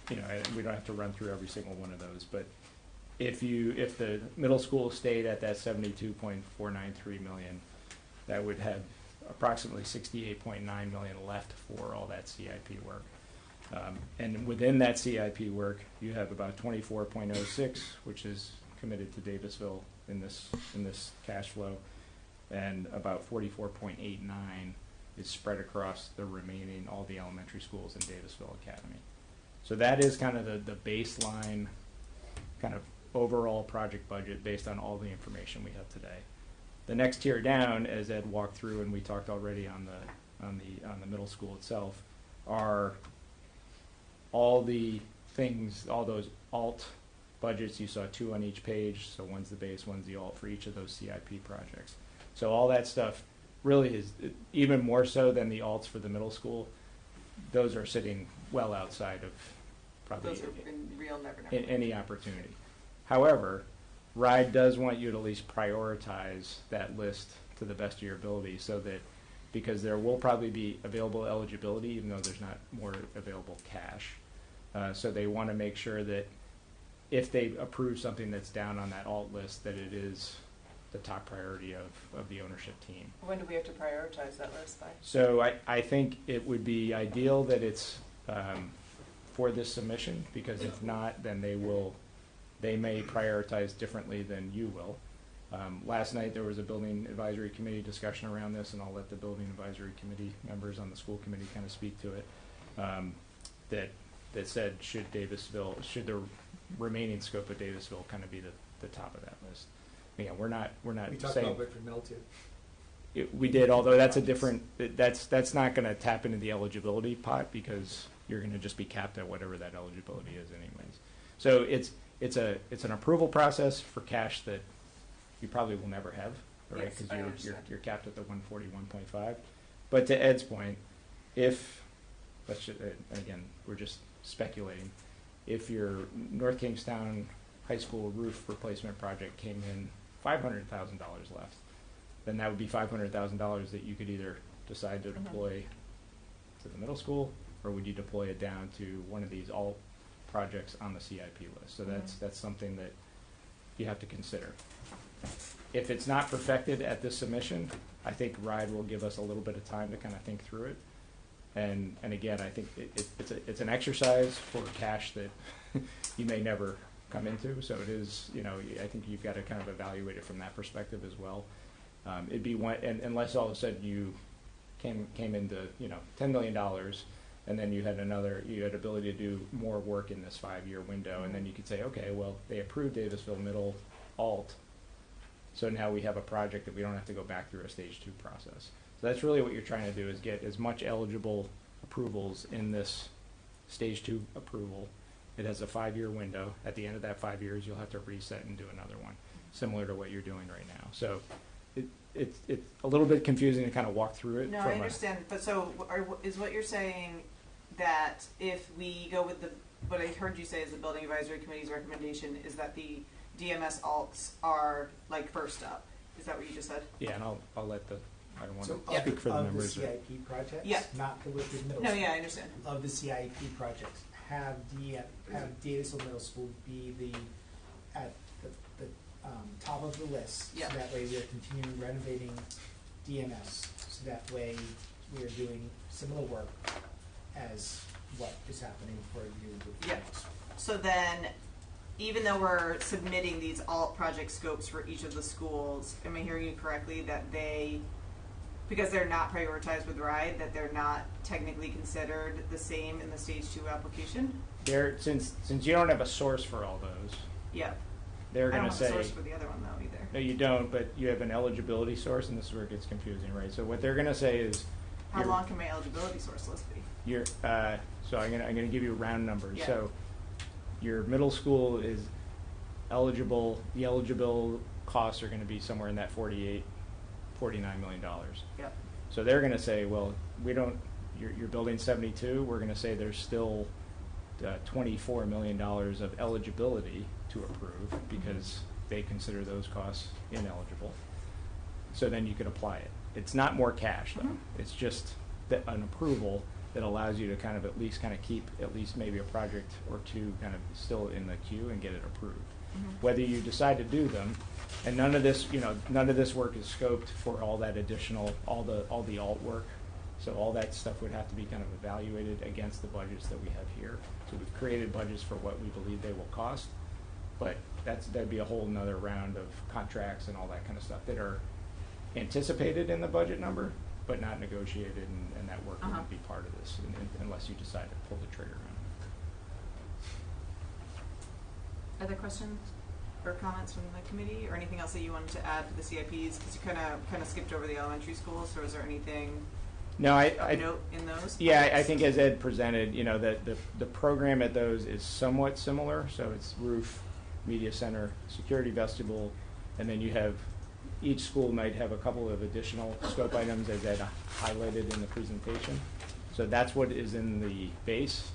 we don't have to run through every single one of those, but if the middle school stayed at that 72.493 million, that would have approximately 68.9 million left for all that CIP work. And within that CIP work, you have about 24.06, which is committed to Davisville in this cash flow, and about 44.89 is spread across the remaining all the elementary schools in Davisville Academy. So that is kind of the baseline, kind of overall project budget based on all the information we have today. The next tier down, as Ed walked through and we talked already on the middle school itself, are all the things, all those alt budgets. You saw 2 on each page, so one's the base, one's the alt for each of those CIP projects. So all that stuff really is, even more so than the alts for the middle school, those are sitting well outside of probably Those are in real never. any opportunity. However, RIDE does want you to at least prioritize that list to the best of your ability, so that, because there will probably be available eligibility, even though there's not more available cash. So they want to make sure that if they approve something that's down on that alt list, that it is the top priority of the ownership team. When do we have to prioritize that list by? So I think it would be ideal that it's for this submission, because if not, then they may prioritize differently than you will. Last night there was a building advisory committee discussion around this, and I'll let the building advisory committee members on the school committee kind of speak to it, that said should the remaining scope of Davisville kind of be the top of that list. Yeah, we're not We talked saying about Victor Mill too. we did, although that's a different, that's not going to tap into the eligibility pot, because you're going to just be capped at whatever that eligibility is anyways. So it's an approval process for cash that you probably will never have, right? Yes, Because you're capped at the 141.5. But to Ed's point, if and again, we're just speculating, if your North Kingstown High School roof replacement project came in $500,000 left, then that would be $500,000 that you could either decide to deploy to the middle school, or would you deploy it down to one of these alt projects on the CIP list? So that's something that you have to consider. If it's not perfected at this submission, I think RIDE will give us a little bit of time to kind of think through it. And again, I think it's an exercise for cash that you may never come into. So it is, I think you've got to kind of evaluate it from that perspective as well. It'd be one, and unless all of a sudden you came into $10 million, and then you had ability to do more work in this 5-year window, and then you could say, okay, well, they approved Davisville Middle alt, so now we have a project that we don't have to go back through a stage 2 process. So that's really what you're trying to do, is get as much eligible approvals in this stage 2 approval. It has a 5-year window. At the end of that 5 years, you'll have to reset and do another one, similar to what you're doing right now. So it's a little bit confusing to kind of walk through it. No, I understand. But so is what you're saying that if we go with what I heard you say is the Building Advisory Committee's recommendation is that the DMS alts are like first up? Is that what you just said? Yeah, and I'll let the I don't want So to speak for the members. Of the CIP projects, Yeah. not the Woodford Middle No, School. yeah, I understand. Of the CIP projects, have Davisville Middle School be at the top of the list. Yeah. So that way we are continuing renovating DMS, so that way we are doing similar work as what is happening for you with Yeah. So then, even though we're submitting these alt project scopes for each of the schools, am I hearing you correctly that because they're not prioritized with RIDE, that they're not technically considered the same in the stage 2 application? Since you don't have a source for all those, Yeah. they're I going don't to have say. a source for the other one though either. No, you don't, but you have an eligibility source, and this is where it gets confusing, right? So what they're going to say is. How long can my eligibility source list be? So I'm gonna give you round numbers. Yeah. So your middle school is eligible. The eligible costs are going to be somewhere in that $49 million. Yep. So they're going to say, well, we don't. You're building 72. We're going to say there's still $24 million of eligibility to approve because they consider those costs ineligible. So then you could apply it. It's not more cash though. It's just an approval that allows you to kind of at least keep at least maybe a project or two kind of still in the queue and get it approved. Whether you decide to do them, and none of this work is scoped for all that additional, all the alt work. So all that stuff would have to be kind of evaluated against the budgets that we have here. So we've created budgets for what we believe they will cost, but that'd be a whole nother round of contracts and all that kind of stuff that are anticipated in the budget number, but not negotiated, and that work wouldn't be part of this unless you decide to pull the trigger on it. Other questions or comments from the committee, or anything else that you wanted to add to the CIPs? Because you kind of skipped over the elementary schools, so is there anything No, I note in those? Yeah, I think as Ed presented, that the program at those is somewhat similar. So it's roof, media center, security vestibule, and then you have each school might have a couple of additional scope items as Ed highlighted in the presentation. So that's what is in the base,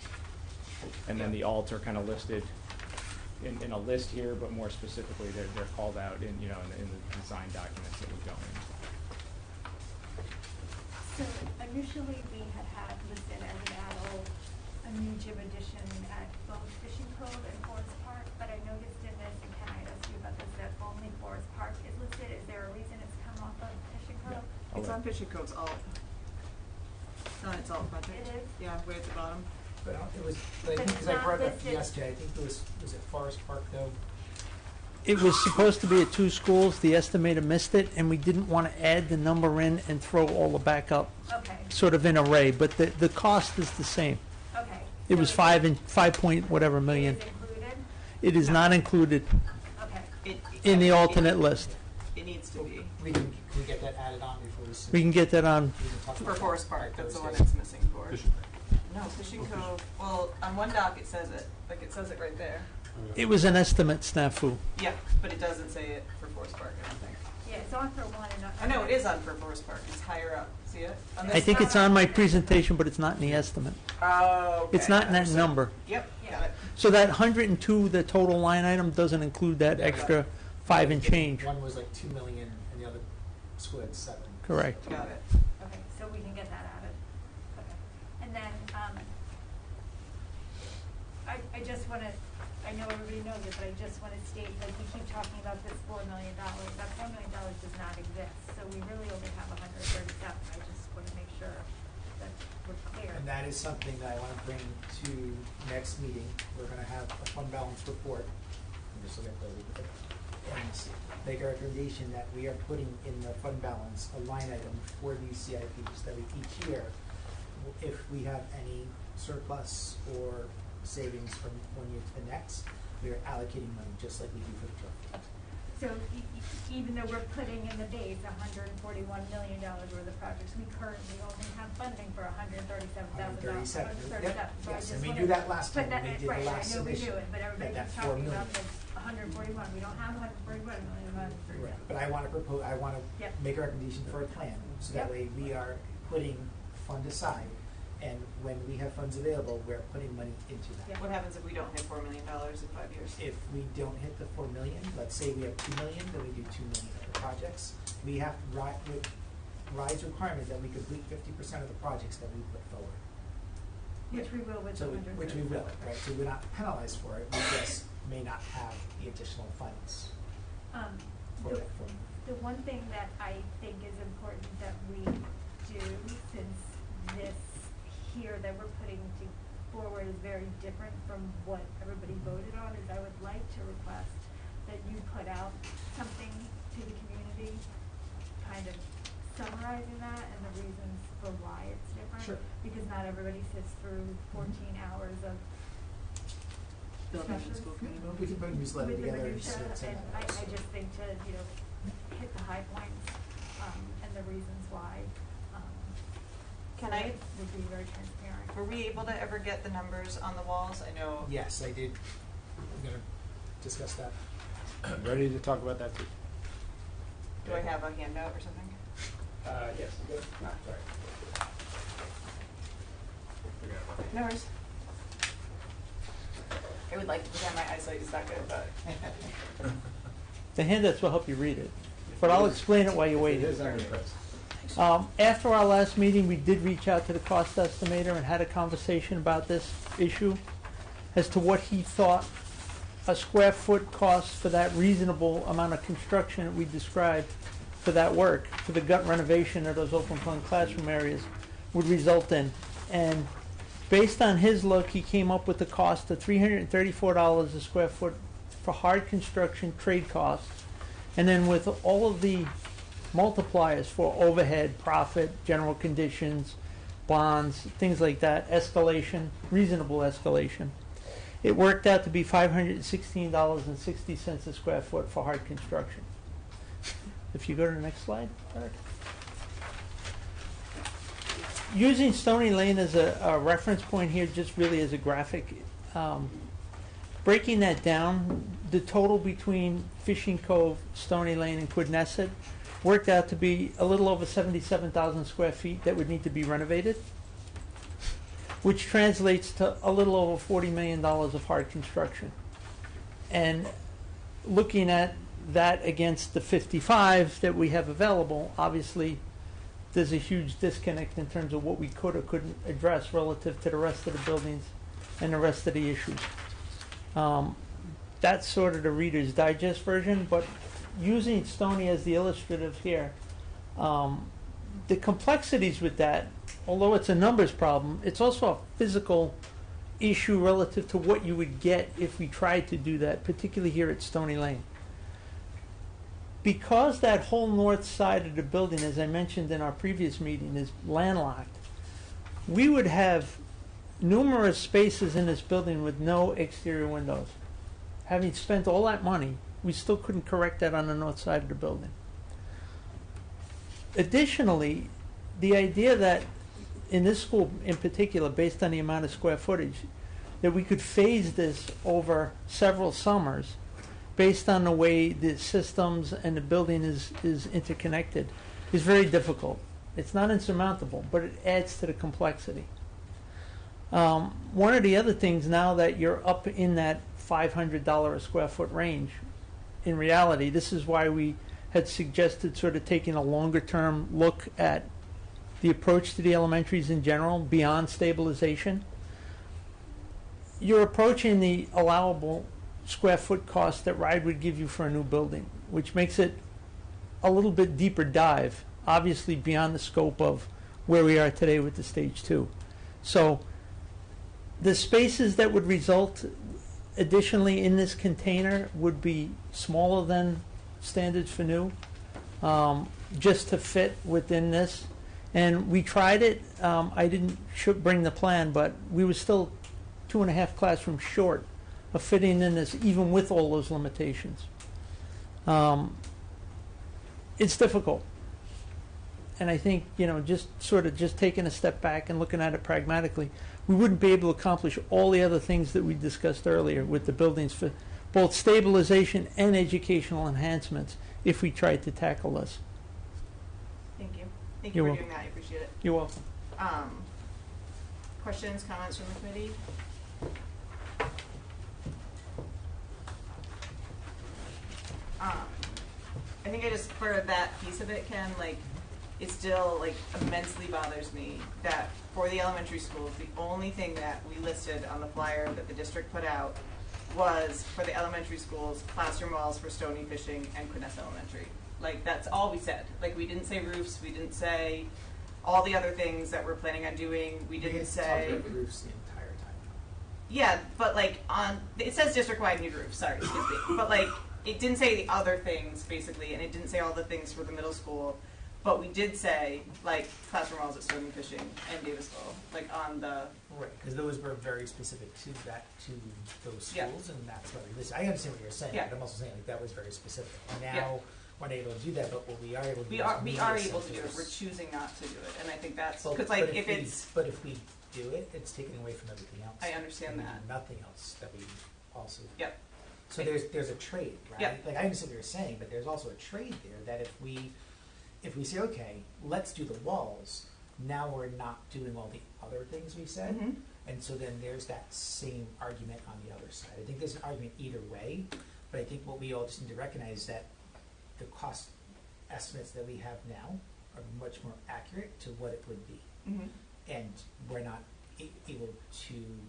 and then the alts are kind of listed in a list here, but more specifically, they're called out in the design documents that would go in. So initially, we had listed as an add-on a new gym addition at both Fishing Cove and Forest Park, but I noticed in this, and Ken, I asked you about this, that only Forest Park is listed. Is there a reason it's come off of Fishing Cove? It's on Fishing Cove's alt. It's on its alt project. It is? Yeah, way at the bottom. But it was, But I think, it's because I not brought it up listed. yesterday, I think was it Forest Park though? It was supposed to be at 2 schools. The estimator missed it, and we didn't want to add the number in and throw all the backup Okay, sort of in array. But the cost is the same. okay. It So was 5 point whatever million. It is included? It is not included Okay. in the alternate list. It needs to be. We can get that added on before we. We can get that on. we can talk For about Forest that Park, that's the one Thursday. it's missing for. No, Fishing Cove, well, on one doc it says it, it says it right there. It was an estimate snafu. Yeah, but it doesn't say it for Forest Park, I don't think. Yeah, it's on for one and not. I know, it is on for Forest Park, it's higher up, see it? On I this think one? it's on my presentation, but it's not in the estimate. Oh, okay. It's not in that number. Yep, got it. So that 102, the total line item, doesn't include that extra 5 and change. One was like 2 million and the other school had 7. Correct. Got it. Okay, so we can get that added. Okay. And then, I just want to, I know everybody knows it, but I just want to state, like, we keep talking about this $4 million. That $4 million does not exist, so we really only have 137. I just want to make sure that we're clear. And that is something that I want to bring to next meeting. We're going to have a fund balance report. I'm just looking at and make a recommendation that we are putting in the fund balance a line item for these CIPs that we each year, if we have any surplus or savings from one year to the next, we are allocating money just like we do for the drug fund. So even though we're putting in the base $141 million worth of projects, we currently only have funding for $137,000. 137. Yep. So I Yes, just and we wanna knew that last put time that when we in- did the right, last I know we do submission, it, but everybody that keeps 4 talking about million. this 141. We don't have 141 million. Right. But I want to propose, I want to Yep. make a recommendation for a plan, so that Yep. way we are putting fund aside, and when we have funds available, we're putting money into that. What happens if we don't hit $4 million in 5 years? If we don't hit the 4 million, let's say we have 2 million, then we do 2 million other projects. We have, RIDE's requirement is that we complete 50% of the projects that we put forward. Which we will with the So, 100. which we will, right? So we're not penalized for it, we just may not have the additional funds for The, it. the one thing that I think is important that we do, since this here that we're putting forward is very different from what everybody voted on, is I would like to request that you put out something to the community, kind of summarizing that and the reasons for why it's different. Sure. Because not everybody sits through 14 hours of Building and discussions school committee We can put a newsletter with the together. minutia, and send and it out. I just think to, hit the high points, and the reasons why, Can so I- that would be very transparent. Were we able to ever get the numbers on the walls? I know. Yes, I did. I'm gonna discuss that. Ready to talk about that too? Do I have a handout or something? Yes. Sorry. No worries. I would like to pretend my eyesight is that good, but. The handouts will help you read it, but I'll explain it while you wait. After our last meeting, we did reach out to the cost estimator and had a conversation about this issue as to what he thought a square foot cost for that reasonable amount of construction that we described for that work, for the gut renovation of those open plan classroom areas, would result in. And based on his look, he came up with the cost of $334 a square foot for hard construction trade costs. And then with all of the multipliers for overhead, profit, general conditions, bonds, things like that, escalation, reasonable escalation, it worked out to be $516.60 a square foot for hard construction. If you go to the next slide, Eric. Using Stony Lane as a reference point here, just really as a graphic, breaking that down, the total between Fishing Cove, Stony Lane, and Quidnesset worked out to be a little over 77,000 square feet that would need to be renovated, which translates to a little over $40 million of hard construction. And looking at that against the 55 that we have available, obviously there's a huge disconnect in terms of what we could or couldn't address relative to the rest of the buildings and the rest of the issues. That's sort of the Reader's Digest version, but using Stony as the illustrative here, the complexities with that, although it's a numbers problem, it's also a physical issue relative to what you would get if we tried to do that, particularly here at Stony Lane. Because that whole north side of the building, as I mentioned in our previous meeting, is landlocked, we would have numerous spaces in this building with no exterior windows. Having spent all that money, we still couldn't correct that on the north side of the building. Additionally, the idea that in this school in particular, based on the amount of square footage, that we could phase this over several summers based on the way the systems and the building is interconnected is very difficult. It's not insurmountable, but it adds to the complexity. One of the other things, now that you're up in that $500 a square foot range, in reality, this is why we had suggested sort of taking a longer term look at the approach to the elementaries in general beyond stabilization. You're approaching the allowable square foot cost that RIDE would give you for a new building, which makes it a little bit deeper dive, obviously beyond the scope of where we are today with the stage 2. So the spaces that would result additionally in this container would be smaller than standards for new, just to fit within this. And we tried it. I didn't bring the plan, but we were still 2.5 classrooms short of fitting in this, even with all those limitations. It's difficult. And I think, just taking a step back and looking at it pragmatically, we wouldn't be able to accomplish all the other things that we discussed earlier with the buildings for both stabilization and educational enhancements if we tried to tackle this. Thank you. Thank you You're for welcome. doing that. I appreciate it. You're welcome. Questions, comments from the committee? I think I just, for that piece of it, Ken, it still like immensely bothers me that for the elementary schools, the only thing that we listed on the flyer that the district put out was for the elementary schools, classroom walls for Stony Fishing and Quinnes Elementary. Like, that's all we said. Like, we didn't say roofs, we didn't say all the other things that we're planning on doing, we didn't say. Talked about the roofs the entire time. Yeah, but like it says district-wide new roof, sorry, excuse me. But like, it didn't say the other things, basically, and it didn't say all the things for the middle school. But we did say, like, classroom walls at Stony Fishing and Davisville, like on the... Right, because those were very specific to those schools, Yeah. and that's what we listed. I understand what you're saying, Yeah. but I'm also saying, like, that was very specific. Now, Yeah. we're not able to do that, but what we are able to do We is are media able to do it, centers. we're choosing not to do it, and I think that's, Well, because but like, if we- it's... But if we do it, it's taken away from everything else. I understand And we that. do nothing else that we also. Yep. So there's a trade, right? Yep. Like, I understand what you're saying, but there's also a trade there that if we say, okay, let's do the walls, now we're not doing all the other things we said. Mhm. And so then there's that same argument on the other side. I think there's an argument either way, but I think what we all just need to recognize is that the cost estimates that we have now are much more accurate to what it would be. Mhm. And we're not able to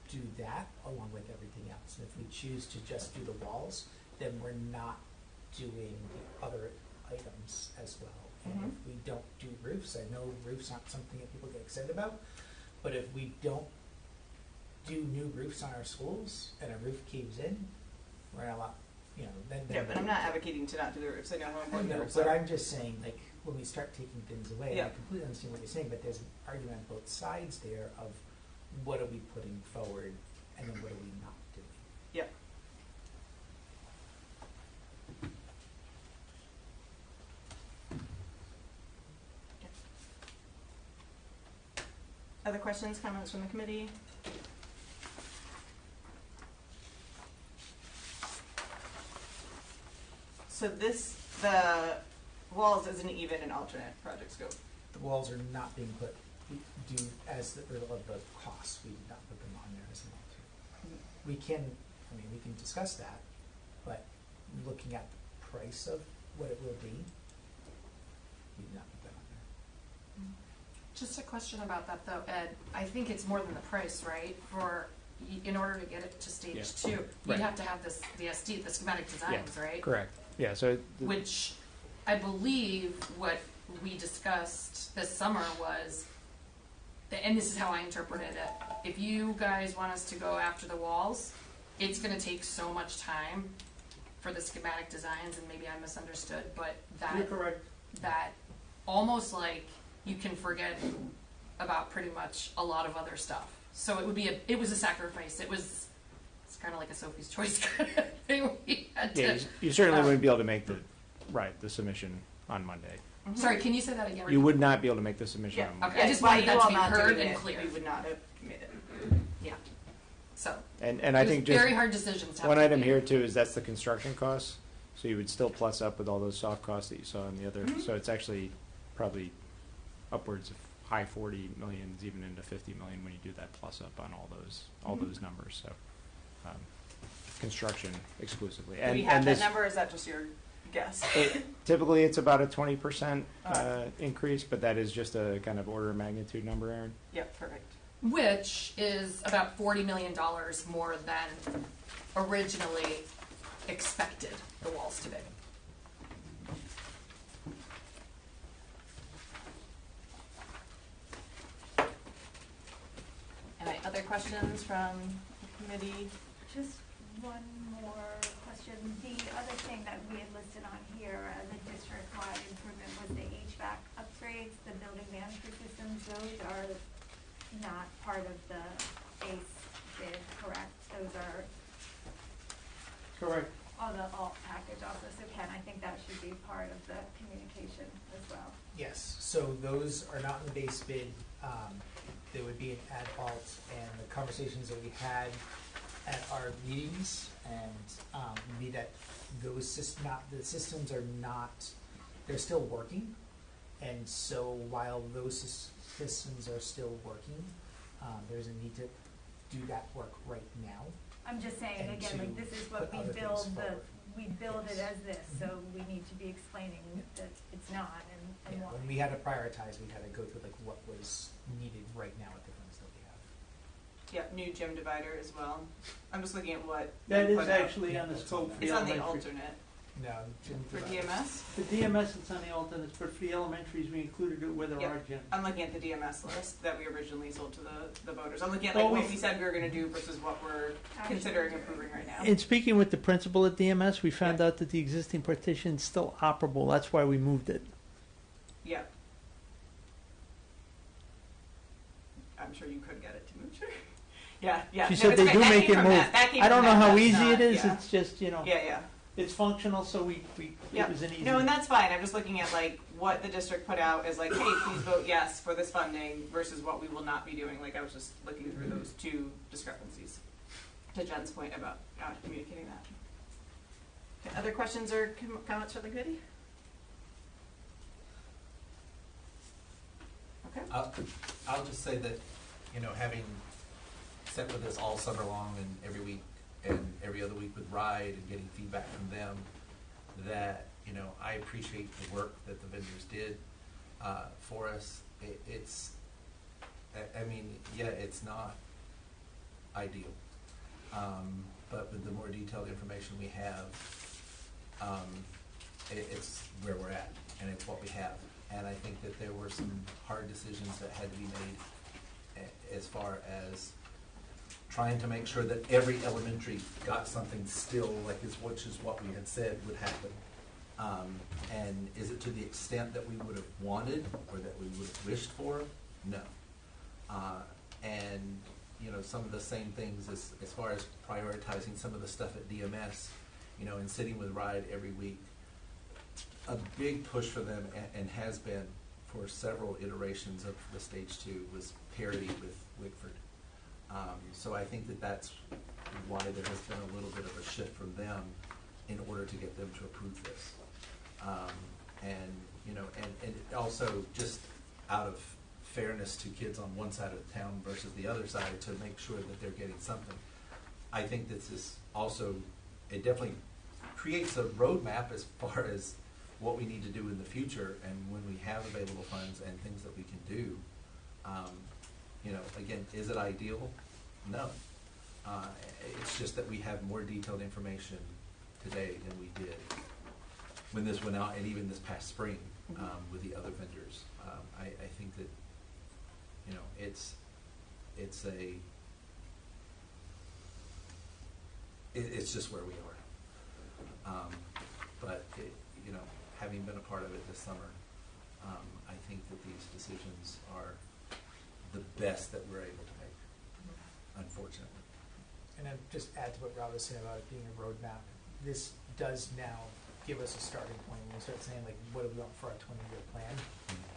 do that along with everything else. And if we choose to just do the walls, then we're not doing the other items as well. And Mhm. if we don't do roofs, I know roofs aren't something that people get excited about, but if we don't do new roofs on our schools and a roof caves in, we're not allowed, then. Yeah, but I'm not advocating to not do the roofs, I know how I important the know, roofs but are. I'm just saying, like, when we start taking things away, Yeah. I completely understand what you're saying, but there's an argument on both sides there of what are we putting forward and then what are we not doing. Yep. Other questions, comments from the committee? So the walls isn't even an alternate project scope. The walls are not being put due as the costs. We did not put them on there as an alternate. We can discuss that, but looking at the price of what it will be, we did not put that on there. Just a question about that though, Ed. I think it's more than the price, right? In order to get it to stage Yeah. 2, you'd Right. have to have the SD, the schematic designs, right? Correct. Yeah, so. Which I believe what we discussed this summer was, and this is how I interpreted it, if you guys want us to go after the walls, it's gonna take so much time for the schematic designs, and maybe I misunderstood, but You're correct. that almost like you can forget about pretty much a lot of other stuff. So it was a sacrifice. It's kind of like a Sophie's Choice kind of thing. We had Yeah, to, you certainly wouldn't be able to make the submission on Monday. Sorry, can you say that again? You would not be able to make the submission Yeah, on Monday. Okay, I just by wanted you that to all be not heard doing and it, clear. we would not have made it. Yeah. So And I it was think just very hard decisions. To have one to item make. here too is that's the construction costs. So you would still plus up with all those soft costs that you saw in the other. Mhm. So it's actually probably upwards of high 40 millions, even into 50 million when you do that plus up on all Mhm. those numbers. So construction exclusively. Do we have that number, or is that just your guess? Typically, it's about a 20% Alright. increase, but that is just a kind of order of magnitude number, Aaron. Yep, perfect. Which is about $40 million more than originally expected the walls to be. Any other questions from the committee? Just one more question. The other thing that we had listed on here as a district-wide improvement was the HVAC upgrades, the building management systems. Those are not part of the base bid, correct? Those are Correct. on the alt package also. So Ken, I think that should be part of the communication as well. Yes, so those are not in the base bid. There would be an ad alt, and the conversations that we had at our meetings, and be that those the systems are not, they're still working, and so while those systems are still working, there's a need to do that work right now. I'm just saying, And again, to like, this is what put we other things build forward. we build it Yes. as this, so we need to be explaining that it's not and Yeah, why. when we had to prioritize, we had to go through like what was needed right now with the funds that we have. Yeah, new gym divider as well. I'm just looking at what. That we is put out. actually on the scope for the It's on the elementary. alternate. No, gym For dividers. DMS? The DMS, it's on the alternates, but for the elementaries, we included it where there Yep. are gyms. I'm looking at the DMS list that we originally sold to the voters. I'm looking at like Oh, what we- we said we were gonna do versus what we're considering approving right now. In speaking with the principal at DMS, we found out that the existing partition is still operable. That's why we moved it. Yeah. I'm sure you could get it to move, sure. Yeah, yeah. She No, said it's they okay. do That make came it from move. Matt. That came I don't from know Matt. how That's easy not- it is. yeah. It's just, you know, Yeah, yeah. it's functional, so it Yep. was an easy. No, and that's fine. I'm just looking at like what the district put out as like, hey, please vote yes for this funding versus what we will not be doing. Like I was just looking through those two discrepancies. To Jen's point about communicating that. Okay, other questions or comments from the committee? Okay. I'll just say that, having sat with us all summer long and every week and every other week with RIDE and getting feedback from them, that, I appreciate the work that the vendors did for us. It's not ideal. But with the more detailed information we have, it's where we're at, and it's what we have. And I think that there were some hard decisions that had to be made as far as trying to make sure that every elementary got something still, which is what we had said would happen. And is it to the extent that we would have wanted or that we would have wished for? No. And some of the same things as far as prioritizing some of the stuff at DMS, and sitting with RIDE every week. A big push for them, and has been for several iterations of the Stage 2, was parity with Wickford. So I think that that's why there has been a little bit of a shift from them in order to get them to approve this. And also just out of fairness to kids on one side of the town versus the other side, to make sure that they're getting something. I think this is also, it definitely creates a roadmap as far as what we need to do in the future, and when we have available funds and things that we can do. Again, is it ideal? No. It's just that we have more detailed information today than we did when this went out, and even this past spring with the other vendors. I think that it's just where we are. But having been a part of it this summer, I think that these decisions are the best that we're able to make, unfortunately. And then just add to what Rob was saying about it being a roadmap. This does now give us a starting point when we start saying, like, what do we want for our 20-year plan?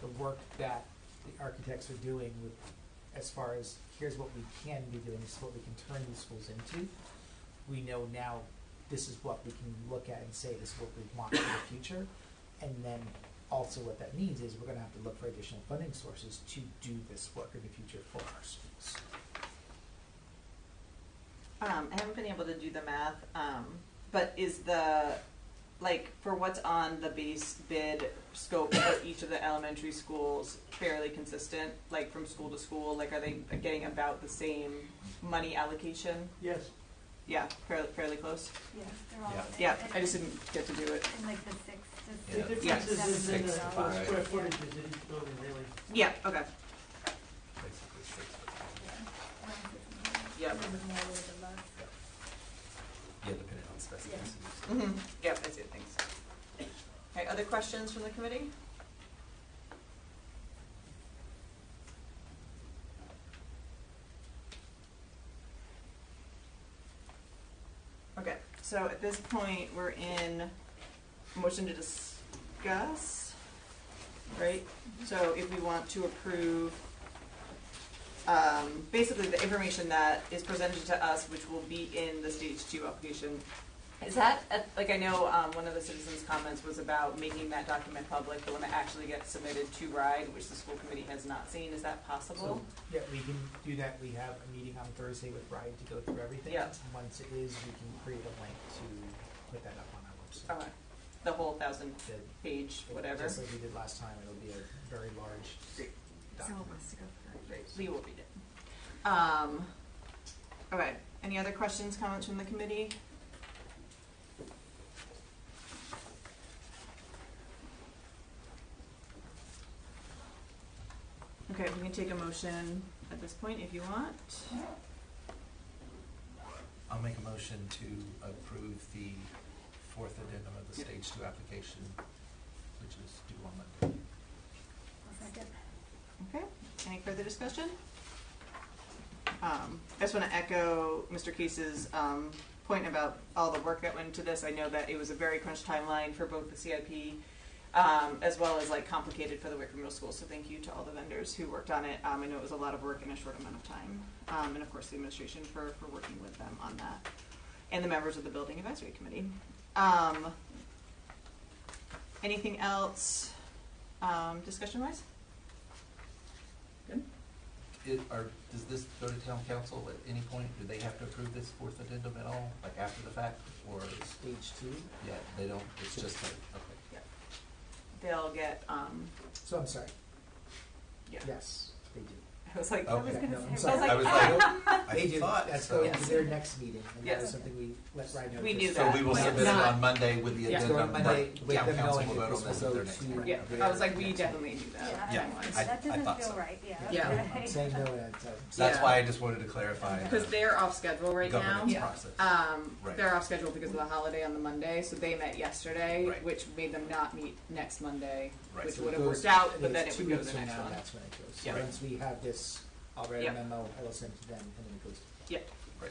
The work that the architects are doing with, as far as here's what we can be doing, this is what we can turn these schools into. We know now this is what we can look at and say this is what we want for the future. And then also what that means is we're going to have to look for additional funding sources to do this work in the future for our schools. I haven't been able to do the math, but is for what's on the base bid scope for each of the elementary schools fairly consistent, like from school to school? Like, are they getting about the same money allocation? Yes. Yeah, fairly close. Yes, they're all. Yeah, I just didn't get to do it. In like the 6 to The 6. difference is in the 6 to 5. square footage in each building, really. Yeah. Okay. Basically 6 foot. Yeah. A little bit more, a little bit less. Yeah, depending on specificities. Mm-hmm. Yep, I see it. Thanks. Okay, other questions from the committee? Okay, so at this point, we're in motion to discuss, right? So if we want to approve, basically the information that is presented to us, which will be in the Stage 2 application. Is that, I know one of the citizens' comments was about making that document public, the one that actually gets submitted to RIDE, which the school committee has not seen. Is that possible? So, yeah, we can do that. We have a meeting on Thursday with RIDE to go through everything. Yeah. Once it is, we can create a link to put that up on our website. Okay. the whole 1,000-page whatever. Just like we did last time, it'll be a very large document. wants to go first. Great. Lee will read it. Okay. Any other questions, comments from the committee? Okay, we can take a motion at this point if you want. I'll make a motion to approve the fourth addendum of the stage 2 application, which is due on Monday. Okay. Any further discussion? I just want to echo Mr. Case's point about all the work that went into this. I know that it was a very crunched timeline for both the CIP as well as like complicated for the Wicker Middle School. So thank you to all the vendors who worked on it. I know it was a lot of work in a short amount of time. And of course the administration for working with them on that. And the members of the Building Advisory Committee. Anything else discussion-wise? Good. Does this go to town council at any point? Do they have to approve this fourth addendum at all, like after the fact, or? Stage 2? Yeah, they don't, it's just like, okay. Yeah. They'll get, So I'm sorry. yeah. Yes, they do. I was like, Okay. No, I'm I sorry. was like, I was like, I They do. thought That's so. going to their next meeting, and that Yes. is something we let Ryan know. We this. knew So that. we will But submit it not- on Monday with the Yeah. So on addendum, Monday, but with town them council knowing will that vote this on will this go at their next to meeting. yeah. their I was like, we next definitely knew that. Yeah. That I doesn't thought feel so. right, yeah. Yeah. meeting. I'm saying no, and That's Yeah. why I just wanted to clarify. Because they're off schedule right now. Governance process. Right. They're off schedule because of the holiday on the Monday, so they met yesterday, Right. which made them not meet next Monday, Right. which So it would have goes- worked out, I think but then it's it would 2 go to weeks the from next now, one. that's when it goes. So Yeah. once we have this, I'll write Yeah. a memo, I will send it to them, and then it goes to. Yeah. Right.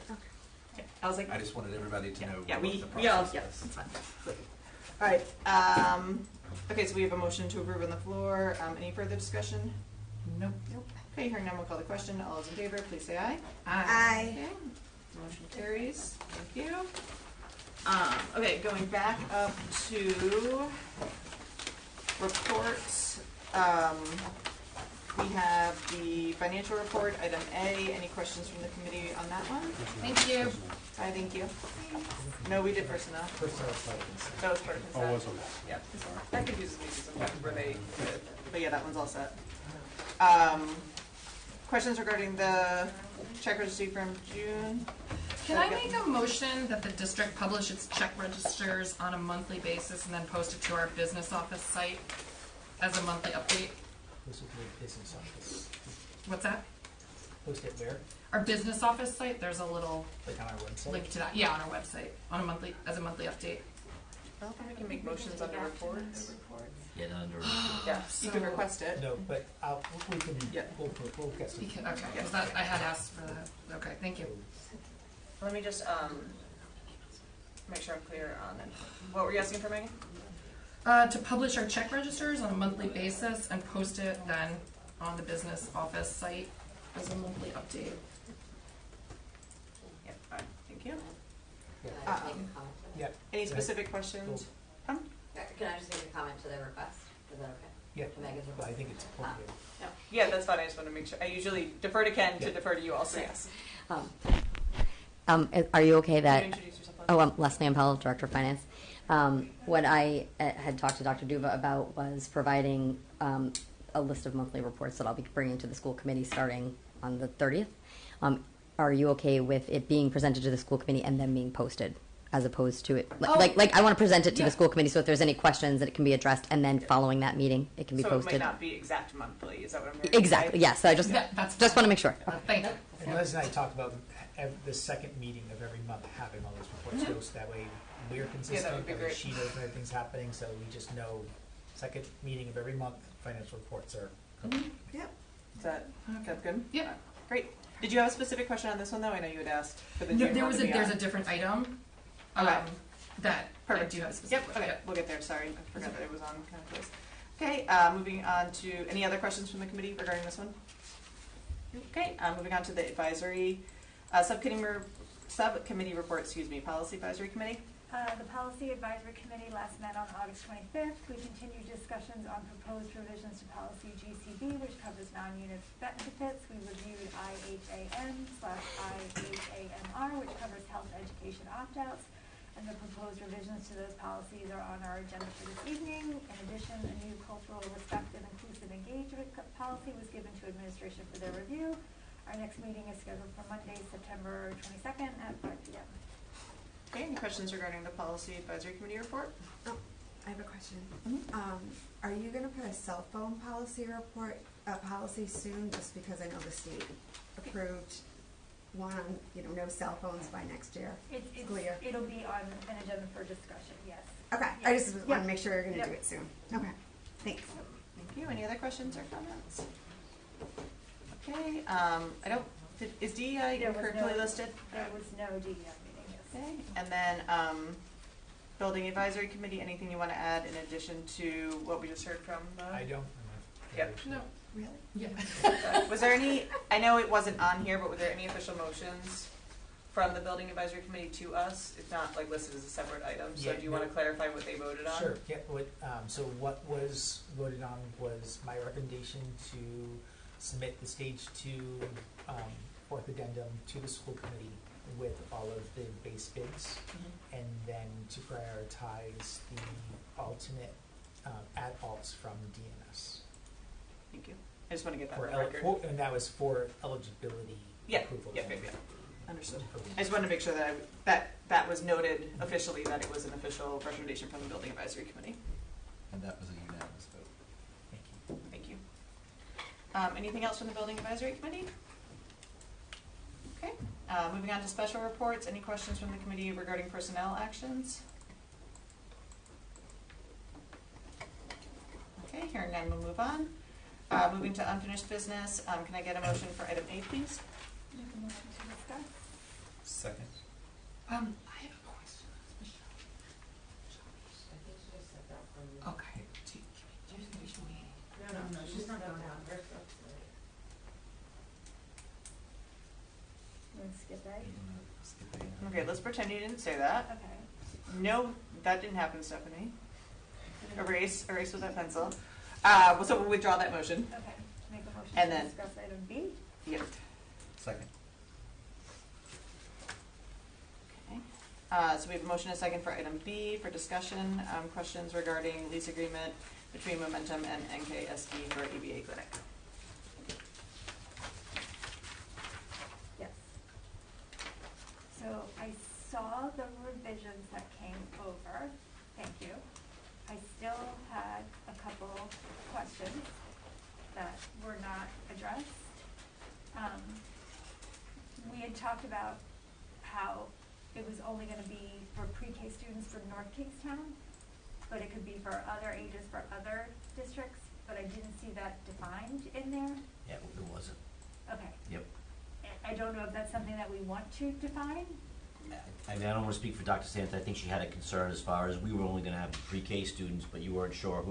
Yeah. I was like, I just wanted everybody to know yeah, what we the all, process yeah, is. it's fine. All right. Okay, so we have a motion to approve on the floor. Any further discussion? Nope. Okay, hearing none, we'll call the question. All those in favor, please say aye. Aye. Okay. Motion carries. Thank you. Okay, going back up to reports. We have the financial report, item A. Any questions from the committee on that one? Thank you. Aye, thank you. No, we did personnel. Personnel is part of consent. That was part of consent. Oh, was okay. Yeah, that confuses me sometimes where they, but yeah, that one's all set. Questions regarding the check registry from June? Can I make a motion that the district publish its check registers on a monthly basis and then post it to our business office site as a monthly update? Post it to the business office. What's that? Post it where? Our business office site, there's a little Like on our website? link to that, yeah, on our website, on a monthly, as a monthly update. I don't think we can make motions under reports. Get under. Yes, you can request it. No, but we can, Yeah. we'll get some. Okay, because that, I had asked for that, okay, thank you. Let me just, make sure I'm clear on it. What were you asking for, Megan? To publish our check registers on a monthly basis and post it then on the business office site as a monthly update. Yep, all right, thank you. Yeah. Yeah. Any specific questions? Can I just make a comment to the request? Is that okay? Yeah. To Megan's Well, I request? think it's important. Yeah, that's fine, I just want to make sure. I usually defer to Ken to Yeah. defer to you also, yes. Are you okay Can that? you introduce yourself? Leslie Ampel, Director of Finance. What I had talked to Dr. Duva about was providing a list of monthly reports that I'll be bringing to the school committee starting on the 30th. Are you okay with it being presented to the school committee and then being posted, as opposed to it? Like I want to present it to Yeah. the school committee, so if there's any questions, that it can be addressed, and then following that meeting, it can be So posted. it might not be exact monthly, is that what I'm hearing? Exactly. Yes. So I just That's just want to make sure. Thank you. And Leslie and I talked about the second meeting of every month having all those reports go, so that way we're consistent, would be every great. sheet knows when everything's happening, so we just know second meeting of every month, financial reports are. Yep. Is that good? Yeah. Great. Did you have a specific question on this one, though? I know you had asked for the. There's a different item, Okay. That Perfect. I do have a specific. Yep, okay, we'll get there, sorry, I forgot that it was on kind of close. Okay, moving on to, any other questions from the committee regarding this one? Okay, moving on to the advisory, subcommittee report, policy advisory committee. The Policy Advisory Committee last met on August 25th. We continued discussions on proposed revisions to Policy GCB, which covers non-unit benefits. We reviewed IHAN/IHAMR, which covers health education opt-outs. and the proposed revisions to those policies are on our agenda for this evening. In addition, a new cultural, respectful, inclusive engagement policy was given to administration for their review. Our next meeting is scheduled for Monday, September 22nd at 5 p.m. Okay, any questions regarding the Policy Advisory Committee report? Oh, I have a question. Mm-hmm. Are you going to put a cell phone policy policy soon? Just because I know the state approved one on, no cell phones by next year. School year. It'll be on an agenda for discussion, yes. Okay, Yes. I just want Yep. to make sure you're going to Yep. do it soon. Okay, thanks. Thank you. Any other questions or comments? Okay, is DEI There was curriculally no- listed? There was no DEI meeting, yes. Okay, and then, Building Advisory Committee, anything you want to add in addition to what we just heard from the? I don't. Yep. No. Really? Yeah. Was there any, I know it wasn't on here, but were there any official motions from the Building Advisory Committee to us? It's not like listed as a separate item, so Yeah, do you want to no. clarify what they voted on? Sure, yeah, so what was voted on was my recommendation to submit the stage 2 fourth addendum to the school committee with all of the base bids, Mhm. and then to prioritize the alternate ad-alts from DNS. Thank you. I just want to get that For on the record. and that was for eligibility approval. Yeah. Understood. I just wanted to make sure that was noted officially, that it was an official recommendation from the Building Advisory Committee. And that was a unanimous vote. Thank you. Thank you. Anything else from the Building Advisory Committee? Okay, moving on to special reports. Any questions from the committee regarding personnel actions? Okay, hearing none, we'll move on. Moving to unfinished business, can I get a motion for item A, please? Make a motion to discuss. Second. I have a question. Okay. No, she's not going out. You want to skip A? Okay, let's pretend you didn't say that. Okay. No, that didn't happen, Stephanie. Erase with that pencil. So we'll withdraw that motion. Okay, make a motion And to then- discuss item B. Yep. Second. Okay. So we have a motion and a second for item B for discussion. Questions regarding lease agreement between Momentum and NKSD for ABA clinic. Yes. So I saw the revisions that came over. Thank you. I still had a couple questions that were not addressed. We had talked about how it was only going to be for pre-K students for North Kingstown, but it could be for other ages for other districts, but I didn't see that defined in there. Yeah, it wasn't. Okay. Yep. I don't know if that's something that we want to define. I mean, I don't want to speak for Dr. Sands. I think she had a concern as far as we were only going to have pre-K students, but you weren't sure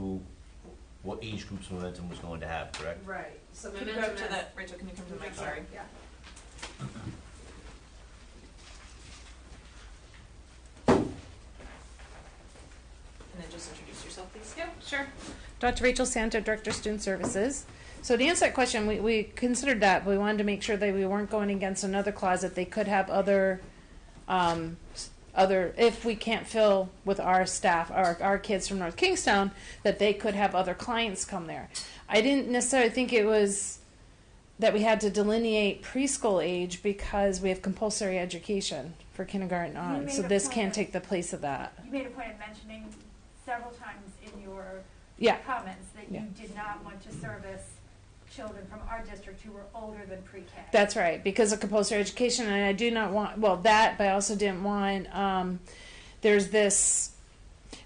what age groups Momentum was going to have, correct? Right. So can you go up to that, Rachel, can you come to the mic, sorry? Yeah. And then just introduce yourself, please. Yep, sure. Dr. Rachel Santa, Director of Student Services. So to answer that question, we considered that, but we wanted to make sure that we weren't going against another clause that they could have other, if we can't fill with our staff, our kids from North Kingstown, that they could have other clients come there. I didn't necessarily think it was that we had to delineate preschool age because we have compulsory education for kindergarten on, so this can't take the place of that. You made a point of mentioning several times in your Yeah. comments that Yeah. you did not want to service children from our district who were older than pre-K. That's right, because of compulsory education, and I do not want, well, that, but I also didn't want, there's this,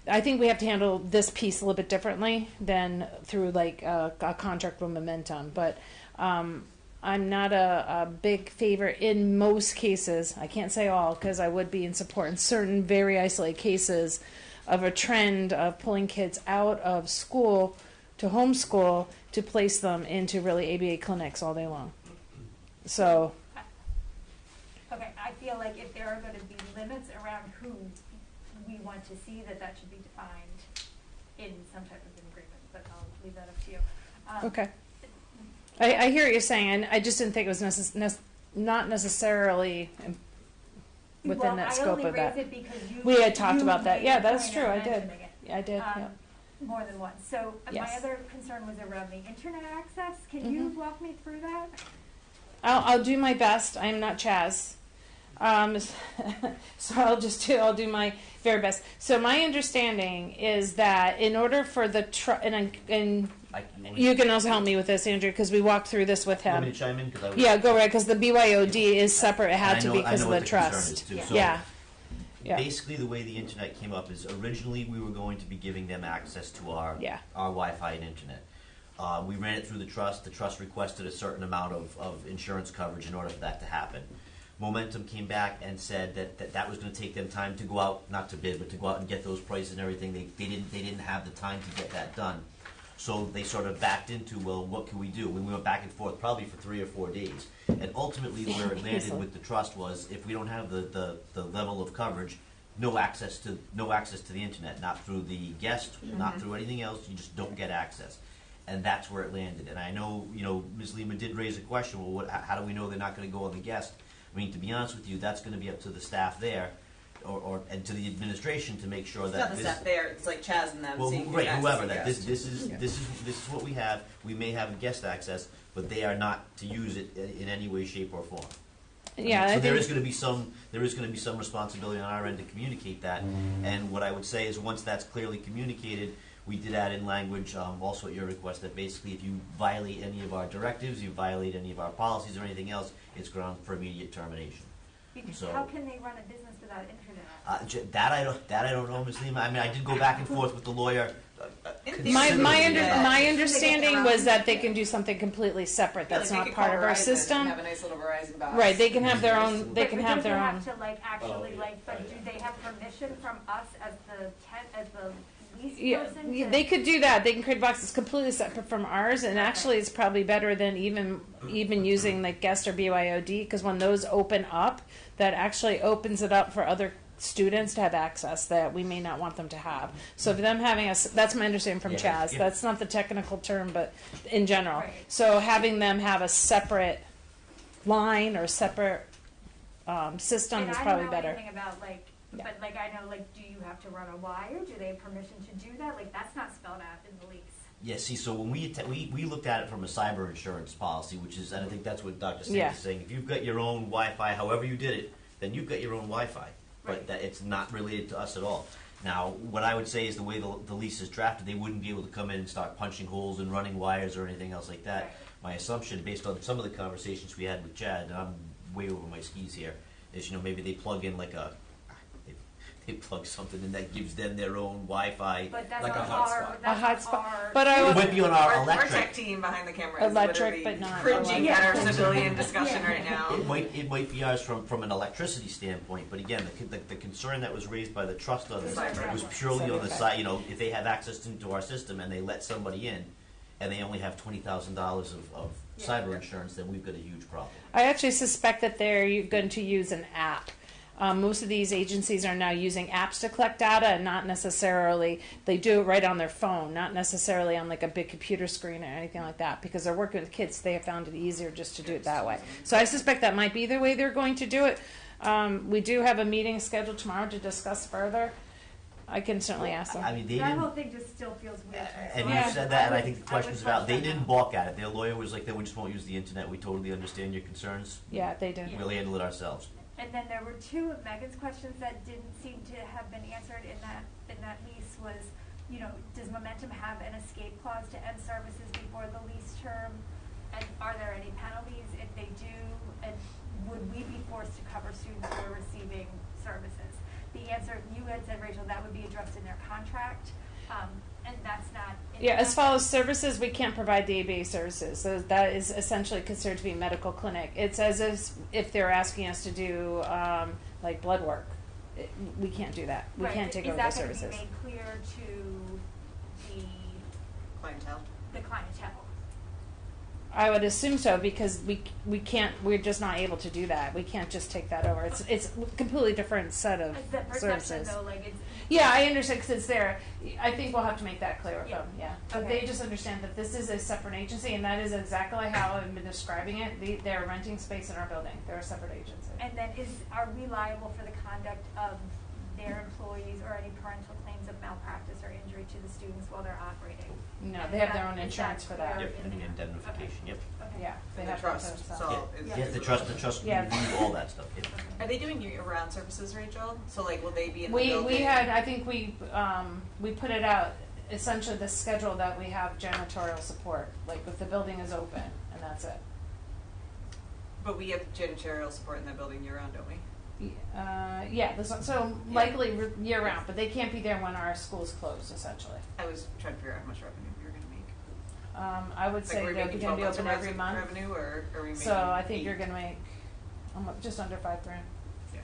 I think we have to handle this piece a little bit differently than through like a contract with Momentum, but I'm not a big favor in most cases, I can't say all, because I would be in support in certain very isolated cases of a trend of pulling kids out of school to homeschool to place them into really ABA clinics all day long. So. Okay, I feel like if there are going to be limits around who we want to see, that should be defined in some type of agreement, but I'll leave that up to you. Okay. I hear what you're saying, and I just didn't think it was not necessarily within that scope of that. I only raised it because you. We had talked about that. made Yeah, a that's point true. of I did. mentioning it. Yeah, I did. Yeah. More than once. So Yes. my other concern was around the internet access. Can you walk me through that? I'll do my best. I'm not Chaz. So I'll do my very best. So my understanding is that in order for the and you can also help me with this, Andrew, because we walked through this with You want him. me to chime in? 'Cause I was- Yeah, go right, because the BYOD is separate. It had I to know- be I because know of what the concern trust. is, too. So Yeah. Yeah. Basically, the way the internet came up is originally we were going to be giving them access to our Wi-Fi and internet. We ran it through the trust. The trust requested a certain amount of insurance coverage in order for that to happen. Momentum came back and said that was going to take them time to go out, not to bid, but to go out and get those prices and everything. They didn't have the time to get that done. So they sort of backed into, well, what can we do? We went back and forth probably for 3 or 4 days. And ultimately where it landed with the trust was if we don't have the level of coverage, no access to the internet, not through the guest, not through anything else, you just don't get access. And that's where it landed. And I know, Ms. Lima did raise a question, well, how do we know they're not going to go on the guest? I mean, to be honest with you, that's going to be up to the staff there and to the administration to make sure It's that not the staff there, it's like Chaz and them seeing who's whoever, accessing that guests. this is what we have. We may have guest access, but they are not to use it in any way, shape, or form. Yeah, So there is going to be some responsibility on our end to communicate that. And what I would say is once that's clearly communicated, we did add in language, also at your request, that basically if you violate any of our directives, you violate any of our policies or anything else, it's ground for immediate termination. Because So- how can they run a business without internet? That I don't know, Ms. Lima. I mean, I did go back and forth with the lawyer. My understanding was that they can do something completely separate. That's Like, not they could part call of our Verizon system. and have a nice little Verizon box. Right, they can have their own. They can have their own. But do they have to actually but do they have permission from us as the lease Yeah, person? they could do that. They can create boxes completely separate from ours, and actually, it's probably better than even using like guest or BYOD, because when those open up, that actually opens it up for other students to have access that we may not want them to have. So for them having that's my understanding from Chaz. Yeah. That's not the technical term, but in general. Right. So having them have a separate line or separate system And is I probably don't know better. anything about but I know do you have to run a wire? Do they have permission to do that? That's not spelled out in the lease. Yeah, see, so when we looked at it from a cyber insurance policy, which is, and I think that's what Dr. Sanders Yeah. is saying, if you've got your own Wi-Fi, however you did it, then you've got your own Wi-Fi. But that it's not related to us at all. Now, what I would say is the way the lease is drafted, they wouldn't be able to come in and start punching holes and running wires or anything else like that. Right. My assumption, based on some of the conversations we had with Chad, and I'm way over my skis here, is maybe they plug in they plug something in that gives them their own Wi-Fi, But that's like a not hotspot. A hotspot. But I It would. might be on our Our electric. tech team behind the camera is Electric, literally but not cringing electric. at our civilian discussion right now. It might be ours from an electricity standpoint, but again, the concern that was raised by the trust on this Cyber. was purely on the side. If they have access into our system and they let somebody in, and they only have $20,000 of cyber insurance, then we've got a huge problem. I actually suspect that they're going to use an app. Most of these agencies are now using apps to collect data, and not necessarily, they do it right on their phone, not necessarily on like a big computer screen or anything like that, because they're working with kids. They have found it easier just to do it that way. So I suspect that might be the way they're going to do it. We do have a meeting scheduled tomorrow to discuss further. I can certainly ask them. I mean, they That didn't. whole thing just still feels weird to me. And So you said that, and I would- think the I question would is about. touch They that didn't now. balk at it. Their lawyer was like, "We just won't use the internet. We totally understand your concerns. Yeah, they did. We'll handle it ourselves." And then there were two of Megan's questions that didn't seem to have been answered in that lease was, does Momentum have an escape clause to end services before the lease term? And are there any penalties if they do? And would we be forced to cover students who are receiving services? The answer, you had said, Rachel, that would be addressed in their contract, and that's not. Yeah, as far as services, we can't provide the ABA services. So that is essentially considered to be a medical clinic. It's as if they're asking us to do like blood work. We can't do that. We can't take over those services. Is that going to be made clear to Clientele. the clientele? I would assume so, because we can't, we're just not able to do that. We can't just take that over. It's a completely different set of It's that perception services. though, like it's. Yeah, I understand, because it's there. I think we'll have to make that clear with Yeah. them, yeah. But Okay. they just understand that this is a separate agency, and that is exactly how I've been describing it. They're renting space in our building. They're a separate agency. And then are we liable for the conduct of their employees or any parental claims of malpractice or injury to the students while they're operating? No, they have their own Is insurance for that. clear Yep, in and there? indemnification, yep. Okay. Yeah, they And the have trust, themselves. so Yeah, is- yes, the trust Yeah. review, all that stuff, yep. Are they doing year-round services, Rachel? So like, will they be in the We building? had, I think we put it out, essentially the schedule that we have janitorial support, like if the building is open, and that's it. But we have janitorial support in that building year-round, don't we? Yeah, so likely year round, but they can't be there when our school's closed, essentially. I was trying to figure out how much revenue we were gonna make. I would Like, say we're they're making gonna be 12 months open of every month. revenue, or are we making? So I think 8? you're gonna make just under $5,000. Yeah.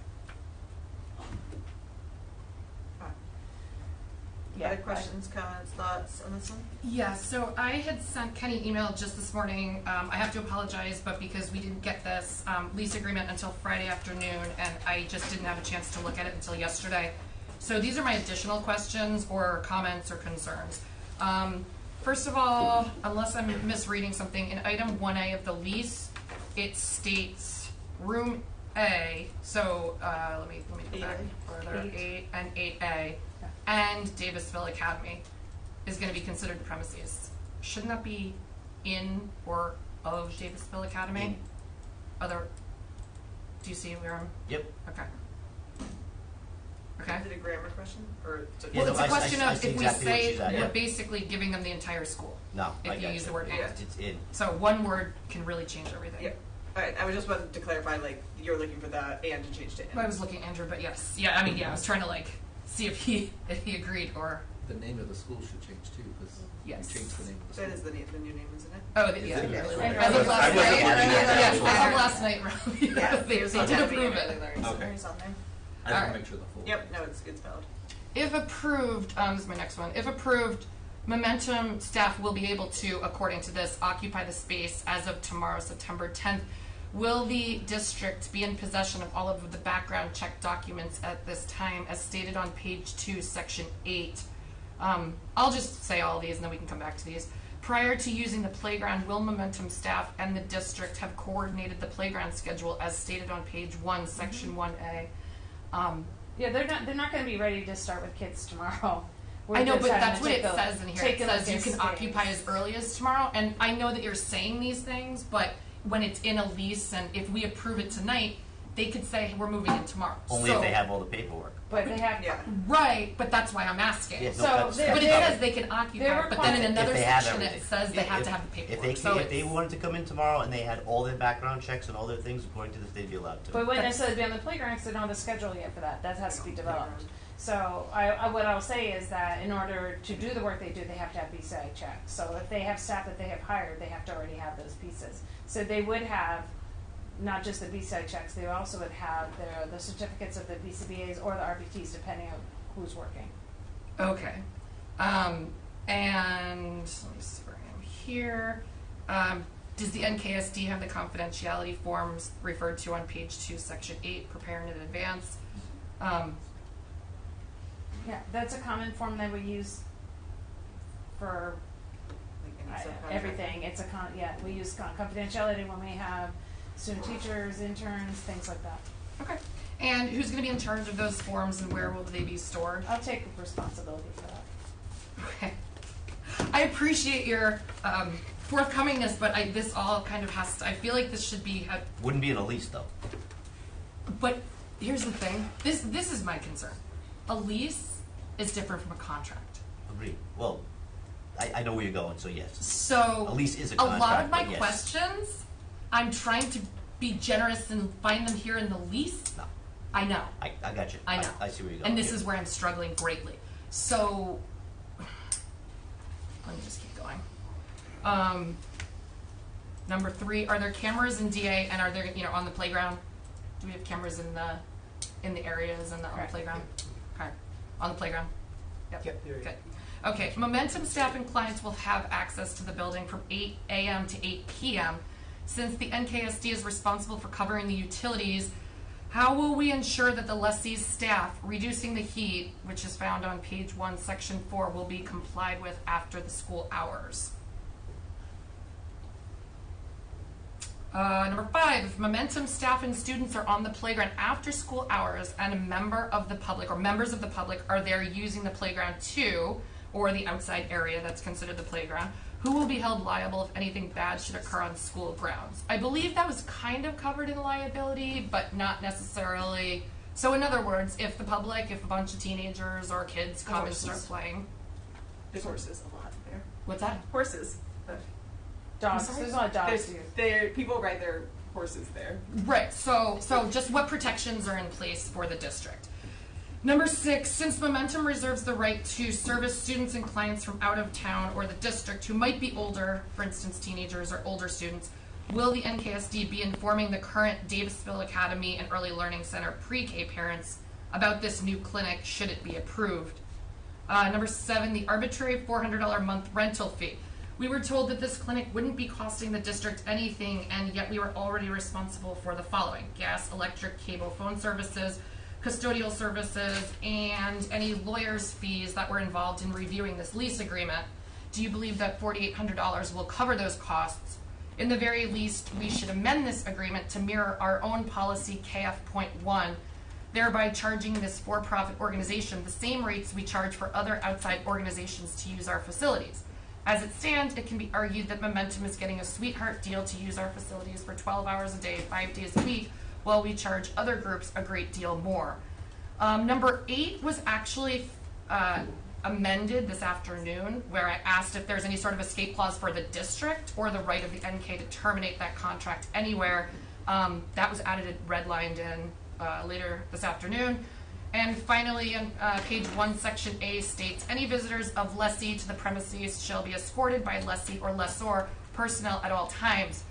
Yeah, Other questions, comments, thoughts on this one? Yeah, so I had sent Kenny email just this morning. I have to apologize, but because we didn't get this lease agreement until Friday afternoon, and I just didn't have a chance to look at it until yesterday. So these are my additional questions or comments or concerns. First of all, unless I'm misreading something, in item 1A of the lease, it states room A, so let me go back further, 8 and 8A, and Davisville Academy is going to be considered premises. Shouldn't that be in or of Davisville Academy? Do you see where I'm? Yep. Okay. Okay. Is it a grammar question, or? Well, it's a question I of see if we exactly what say she's at, we're yeah. basically giving them the entire school. No, I If you got use you. the word Yeah. It's in. So one word can really change everything. Yeah. All right. I was just wanted to clarify, like, you're looking for that and to change to in. I was looking at Andrew, but yes. Yeah, I mean, yeah, I was trying to like see if he agreed or. The name of the school should change too, because Yes. we changed the name of the school. That is the new name, isn't it? Oh, Is yeah. it really? As of last I wasn't night. looking at that. Yeah, I was as of looking last night, really. Yeah. They did approve it. Okay. It's on there. I just All want right. to make sure the full. Yep. No, it's valid. If approved, this is my next one. If approved, Momentum staff will be able to, according to this, occupy the space as of tomorrow, September 10th. Will the district be in possession of all of the background check documents at this time, as stated on page 2, section 8? I'll just say all these and then we can come back to these. Prior to using the playground, will Momentum staff and the district have coordinated the playground schedule as stated on page 1, section 1A? Yeah, they're not going to be ready to start with kids tomorrow. We're I know, just but having that's to what take it a- says in here. take It a says look you at can space. occupy as early as tomorrow, and I know that you're saying these things, but when it's in a lease and if we approve it tonight, they could say we're moving in tomorrow. Only So- if they have all the paperwork. But they have, Yeah. Right, but that's why I'm asking. Yeah, no, So that's- they're- But it that's says they can they're occupy, but then in If another they have section it everything. says they have If- to have the paperwork. If So they it's- wanted to come in tomorrow and they had all their background checks and all their things, according to this, they'd be allowed to. but wouldn't necessarily be on the playground because they don't have a schedule yet for that. That has to be developed. So what I'll say is that in order to do the work they do, they have to have BCI checks. So if they have staff that they have hired, they have to already have those pieces. So they would have not just the BCI checks, they also would have the certificates of the BCBAs or the RBTs, depending on who's working. Okay. And let me see where I am here. Does the NKSD have the confidentiality forms referred to on page 2, section 8, preparing in advance? Yeah, that's a common form that we use for Like any subcontract? everything. It's we use confidentiality when we have student teachers, interns, things like that. Okay. And who's going to be in charge of those forms and where will they be stored? I'll take responsibility for that. Okay. I appreciate your forthcomingness, but this all kind of has to, I feel like this should be, Wouldn't be in a lease though. but here's the thing. This is my concern. A lease is different from a contract. Agreed. Well, I know where you're going, so yes. So A lease is a a lot contract, of my but yes. questions, I'm trying to be generous and find them here in the lease. No. I know. I got you. I know. I see where you're going. And this yeah. is where I'm struggling greatly. So, let me just keep going. Number 3, are there cameras in DA and are there, on the playground? Do we have cameras in the areas and on the playground? Okay. On the playground? Yep. Yep, there you Good. Okay, Momentum staff and clients will have access to the building from 8 a.m. to 8 p.m. Since the NKSD is responsible for covering the utilities, how will we ensure that the lessee's staff reducing the heat, which is found on page 1, section 4, will be complied with after the school hours? Number 5, if Momentum staff and students are on the playground after school hours and a member of the public or members of the public are there using the playground too, or the outside area that's considered the playground, who will be held liable if anything bad should occur on school grounds? I believe that was kind of covered in liability, but not necessarily. So in other words, if the public, if a bunch of teenagers or kids come and start playing. There's horses a lot there. What's that? Horses. Dogs. There's a lot of dogs. People ride their horses there. Right. So just what protections are in place for the district? Number 6, since Momentum reserves the right to service students and clients from out of town or the district who might be older, for instance, teenagers or older students, will the NKSD be informing the current Davisville Academy and Early Learning Center pre-K parents about this new clinic should it be approved? Number 7, the arbitrary $400 a month rental fee. We were told that this clinic wouldn't be costing the district anything, and yet we were already responsible for the following: gas, electric, cable, phone services, custodial services, and any lawyer's fees that were involved in reviewing this lease agreement. Do you believe that $4,800 will cover those costs? In the very least, we should amend this agreement to mirror our own policy KF.1, thereby charging this for-profit organization the same rates we charge for other outside organizations to use our facilities. As it stands, it can be argued that Momentum is getting a sweetheart deal to use our facilities for 12 hours a day, 5 days a week, while we charge other groups a great deal more. Number 8 was actually amended this afternoon, where I asked if there's any sort of escape clause for the district or the right of the NK to terminate that contract anywhere. That was added, redlined in later this afternoon. And finally, on page 1, section A states, any visitors of lessee to the premises shall be escorted by lessee or lessor personnel at all times.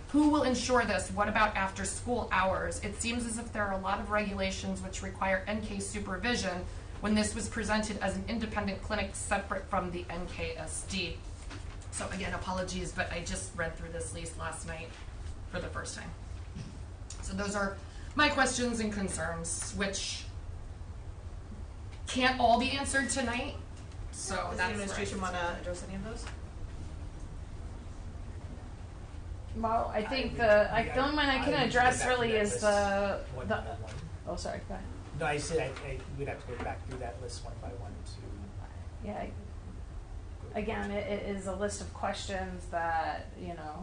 Who will ensure this? What about after school hours? It seems as if there are a lot of regulations which require NK supervision when this was presented as an independent clinic separate from the NKSD. So again, apologies, but I just read through this lease last night for the first time. So those are my questions and concerns, which can't all be answered tonight. So Does the administration want to address any of those? Well, I think the only one I can address really is the. Oh, sorry. Go ahead. No, I said we'd have to go back through that list one by one to. Yeah. Again, it is a list of questions that,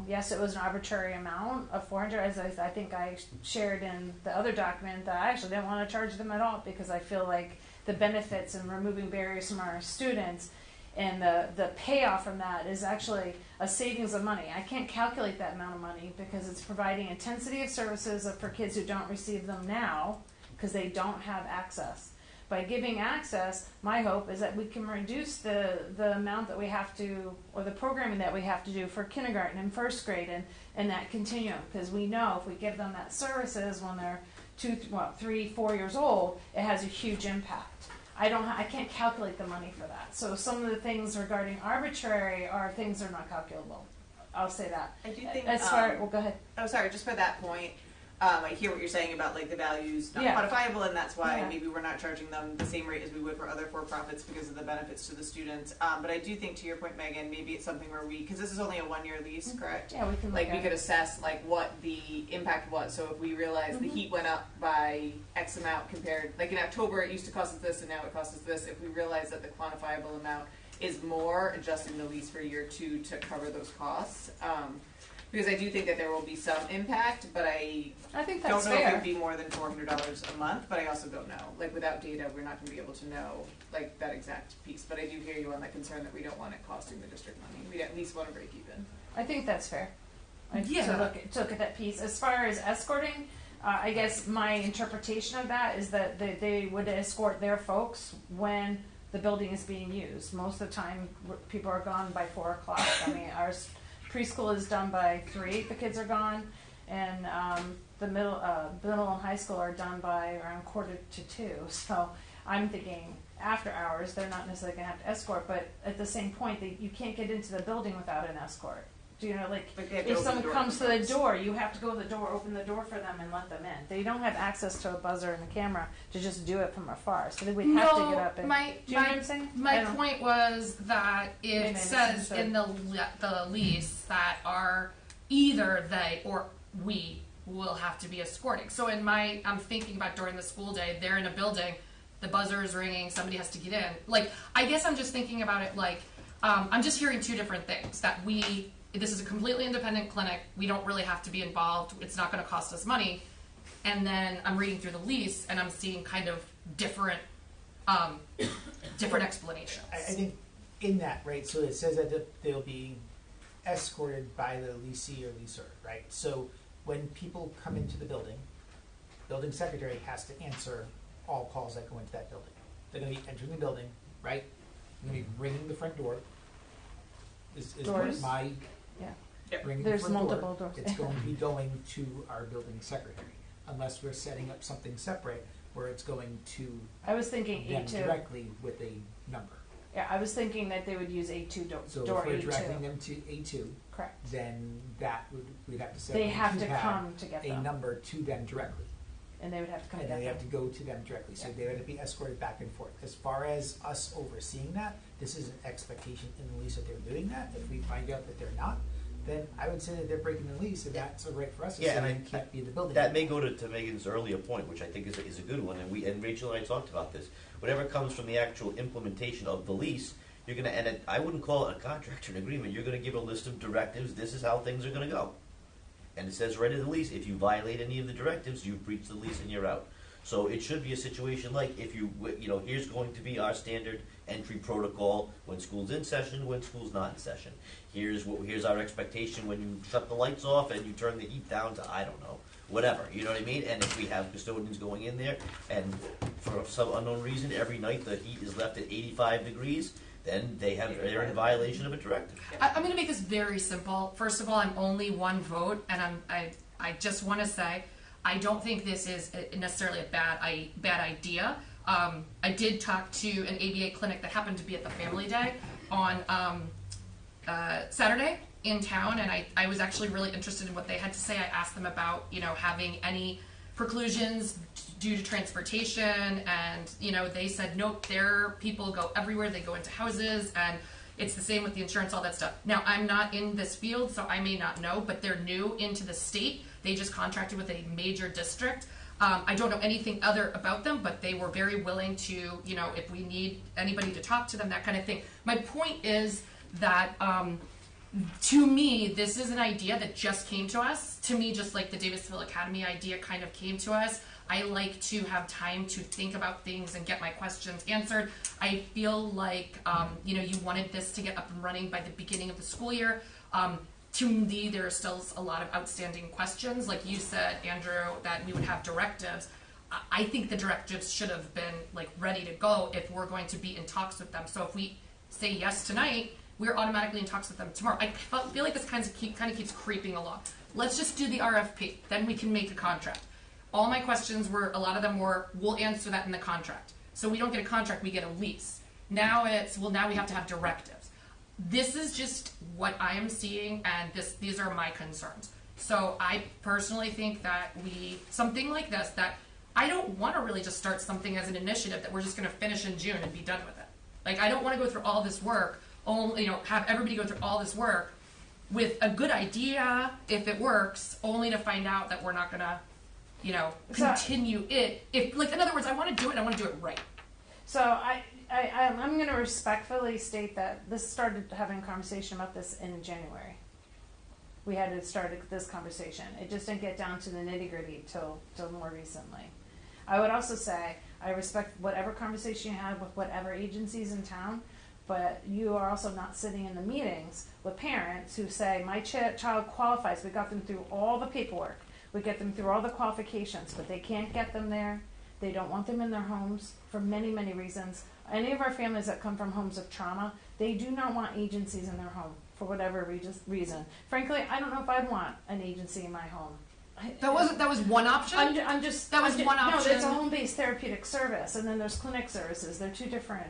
yes, it was an arbitrary amount of 400, as I think I shared in the other document, that I actually didn't want to charge them at all because I feel like the benefits and removing barriers from our students and the payoff from that is actually a savings of money. I can't calculate that amount of money because it's providing intensity of services for kids who don't receive them now because they don't have access. By giving access, my hope is that we can reduce the amount that we have to, or the programming that we have to do for kindergarten and first grade and that continuum. Because we know if we give them that services when they're 3, 4 years old, it has a huge impact. I can't calculate the money for that. So some of the things regarding arbitrary are things that are not calculable. I'll say that. I do think. Go ahead. Oh, sorry. Just for that point, I hear what you're saying about like the values not quantifiable, and that's why maybe we're not charging them the same rate as we would for other for-profits because of the benefits to the students. But I do think, to your point, Megan, maybe it's something where because this is only a 1-year lease, correct? Yeah, we can. We could assess what the impact was. So if we realize the heat went up by X amount compared, like in October it used to cost us this and now it costs us this. If we realize that the quantifiable amount is more, adjusting the lease for year 2 to cover those costs. Because I do think that there will be some impact, but I think don't that's know if it fair. would be more than $400 a month, but I also don't know. Like, without data, we're not going to be able to know, like, that exact piece. But I do hear you on that concern that we don't want it costing the district money. We at least want to break even. I think that's fair. To look at that piece. As far as escorting, I guess my interpretation of that is that they would escort their folks when the building is being used. Most of the time, people are gone by 4 o'clock. I mean, ours preschool is done by 3. The kids are gone, and the middle and high school are done by around 1:45 to 2. So I'm thinking after hours, they're not necessarily gonna have to escort, but at the same point, you can't get into the building without an escort. Do you know, like, But they have to if open the someone door comes for to the folks. door, you have to go to the door, open the door for them and let them in. They don't have access to a buzzer and a camera to just do it from afar, so they would have to get up and, do you know what I'm saying? I My don't- point was that Maybe it I says misunderstood. in the lease that are either they or we will have to be escorting. So I'm thinking about during the school day, they're in a building, the buzzer is ringing, somebody has to get in. Like, I guess I'm just thinking about it like, I'm just hearing two different things. That this is a completely independent clinic, we don't really have to be involved, it's not gonna cost us money. And then I'm reading through the lease and I'm seeing kind of different explanations. I think in that, right, so it says that they'll be escorted by the leasee or leaser, right? So when people come into the building secretary has to answer all calls that go into that building. They're gonna be entering the building, right? They're gonna be ringing the front door. Is Doors. my Yeah. ringing There's the front multiple door. doors. It's going to be going to our building secretary, unless we're setting up something separate where it's going to I was thinking them A2. directly with a number. Yeah, I was thinking that they would use A2 So door if we're A2. directing them to A2, Correct. then we'd have to set They them have to have come to get a them. number to them directly. And they would have to come And get then they them. have to go to them directly, so they would be escorted back and forth. As far as us overseeing that, this is an expectation in the lease that they're doing that. If we find out that they're not, then I would say that they're breaking the lease, and that's a right for us to Yeah, say and they can't be in the building. that may go to Megan's earlier point, which I think is a good one, and Rachel and I talked about this. Whatever comes from the actual implementation of the lease, you're gonna, and I wouldn't call it a contract or an agreement, you're gonna give a list of directives, this is how things are gonna go. And it says right in the lease, if you violate any of the directives, you've breached the lease and you're out. So it should be a situation like, if here's going to be our standard entry protocol when school's in session, when school's not in session. Here's our expectation when you shut the lights off and you turn the heat down to, I don't know, whatever, you know what I mean? And if we have custodians going in there and for some unknown reason, every night the heat is left at 85 degrees, then they're in violation of a directive. I'm going to make this very simple. First of all, I'm only one vote, and I just want to say I don't think this is necessarily a bad idea. I did talk to an ABA clinic that happened to be at the Family Day on Saturday in town, and I was actually really interested in what they had to say. I asked them about having any preclusions due to transportation, and they said nope, their people go everywhere, they go into houses, and it's the same with the insurance, all that stuff. Now, I'm not in this field, so I may not know, but they're new into the state. They just contracted with a major district. I don't know anything other about them, but they were very willing to, if we need anybody to talk to them, that kind of thing. My point is that to me, this is an idea that just came to us. To me, just like the Davisville Academy idea kind of came to us. I like to have time to think about things and get my questions answered. I feel like, you wanted this to get up and running by the beginning of the school year. To me, there are still a lot of outstanding questions. Like you said, Andrew, that we would have directives. I think the directives should have been ready to go if we're going to be in talks with them. So if we say yes tonight, we're automatically in talks with them tomorrow. I feel like this kind of keeps creeping along. Let's just do the RFP, then we can make a contract. All my questions were, a lot of them were, we'll answer that in the contract. So we don't get a contract, we get a lease. Now now we have to have directives. This is just what I am seeing, and these are my concerns. So I personally think that something like this, that I don't want to really just start something as an initiative that we're just going to finish in June and be done with it. I don't want to go through all this work, have everybody go through all this work with a good idea, if it works, only to find out that we're not going to continue it. In other words, I want to do it, and I want to do it right. So I'm going to respectfully state that this started having a conversation about this in January. We had to start this conversation. It just didn't get down to the nitty gritty till more recently. I would also say I respect whatever conversation you have with whatever agencies in town, but you are also not sitting in the meetings with parents who say, my child qualifies. We got them through all the paperwork. We get them through all the qualifications, but they can't get them there. They don't want them in their homes for many, many reasons. Any of our families that come from homes of trauma, they do not want agencies in their home for whatever reason. Frankly, I don't know if I'd want an agency in my home. That was one option? I'm just. That was one No, option. it's a home-based therapeutic service, and then there's clinic services. They're two different.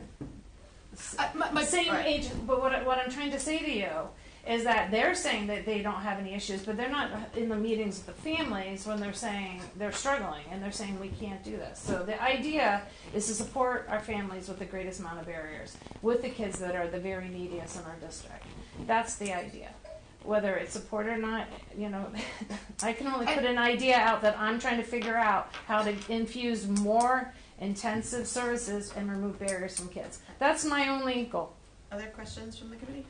Same right. agent, but what I'm trying to say to you is that they're saying that they don't have any issues, but they're not in the meetings with the families when they're saying they're struggling and they're saying we can't do this. So the idea is to support our families with the greatest amount of barriers, with the kids that are the very neediest in our district. That's the idea. Whether it's supported or not, I can only put an idea out that I'm trying to figure out how to infuse more intensive services and remove barriers from kids. That's my only goal. Other questions from the committee?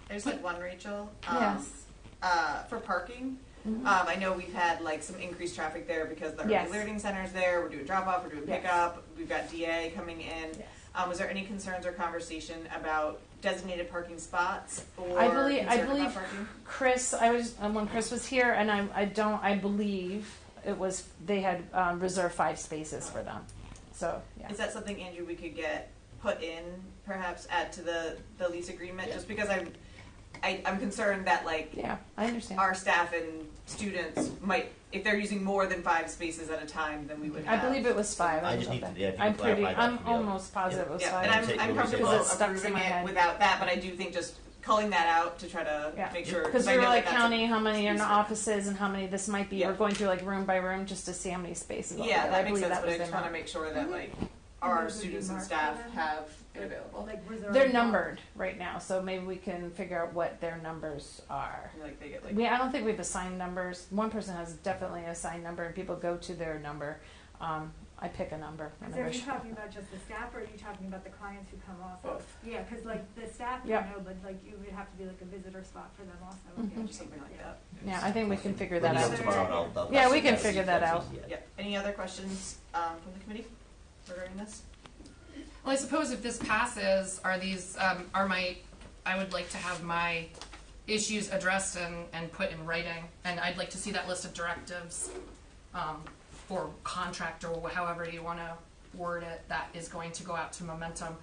There's like one, Rachel. Yes. For parking, Mhm. I know we've had like some increased traffic there because the Yes. early learning center's there. We're doing drop off. We're doing Yes. pickup. We've got DA coming in. Yes. Was there any concerns or conversation about designated parking spots or I concern believe about parking? Chris. When Chris was here, and I believe it was they had reserved 5 spaces for them. So yeah. Is that something, Andrew, we could get put in, perhaps add to the lease agreement? Just because I'm concerned that I understand. our staff and students might, if they're using more than 5 spaces at a time, then we would I have. believe it was 5. I just need to, yeah, if you can clarify that I'm for me. almost positive it was Yeah, 5. and I'm comfortable Because it stuck in approving my it head. without that, but I do think just culling that out to try to make sure. Because I we were know like that that's counting a how many in piece the of it. offices and how many this might be. Yeah. We're going through like room by room just to see how many spaces. Yeah, altogether. that I makes believe sense, that but I was just the want to amount. make sure that our students and staff have it available. They're numbered right now, so maybe we can figure out what their numbers are. They get I don't think we have assigned numbers. One person has definitely an assigned number, and people go to their number. I pick a number. So are you talking about just the staff, or are you talking about the clients who come off? Both. Yeah, because like the staff, Yep. I know, but like it would have to be like a visitor spot for them also. Mhm. Just something like that. Yeah, I think we can figure Let that me know out. tomorrow and I'll Yeah, we can pass figure the that out. details. Yeah. Any other questions from the committee regarding this? Well, I suppose if this passes, are these, I would like to have my issues addressed and put in writing, and I'd like to see that list of directives, or contract, or however you want to word it, that is going to go out to Momentum,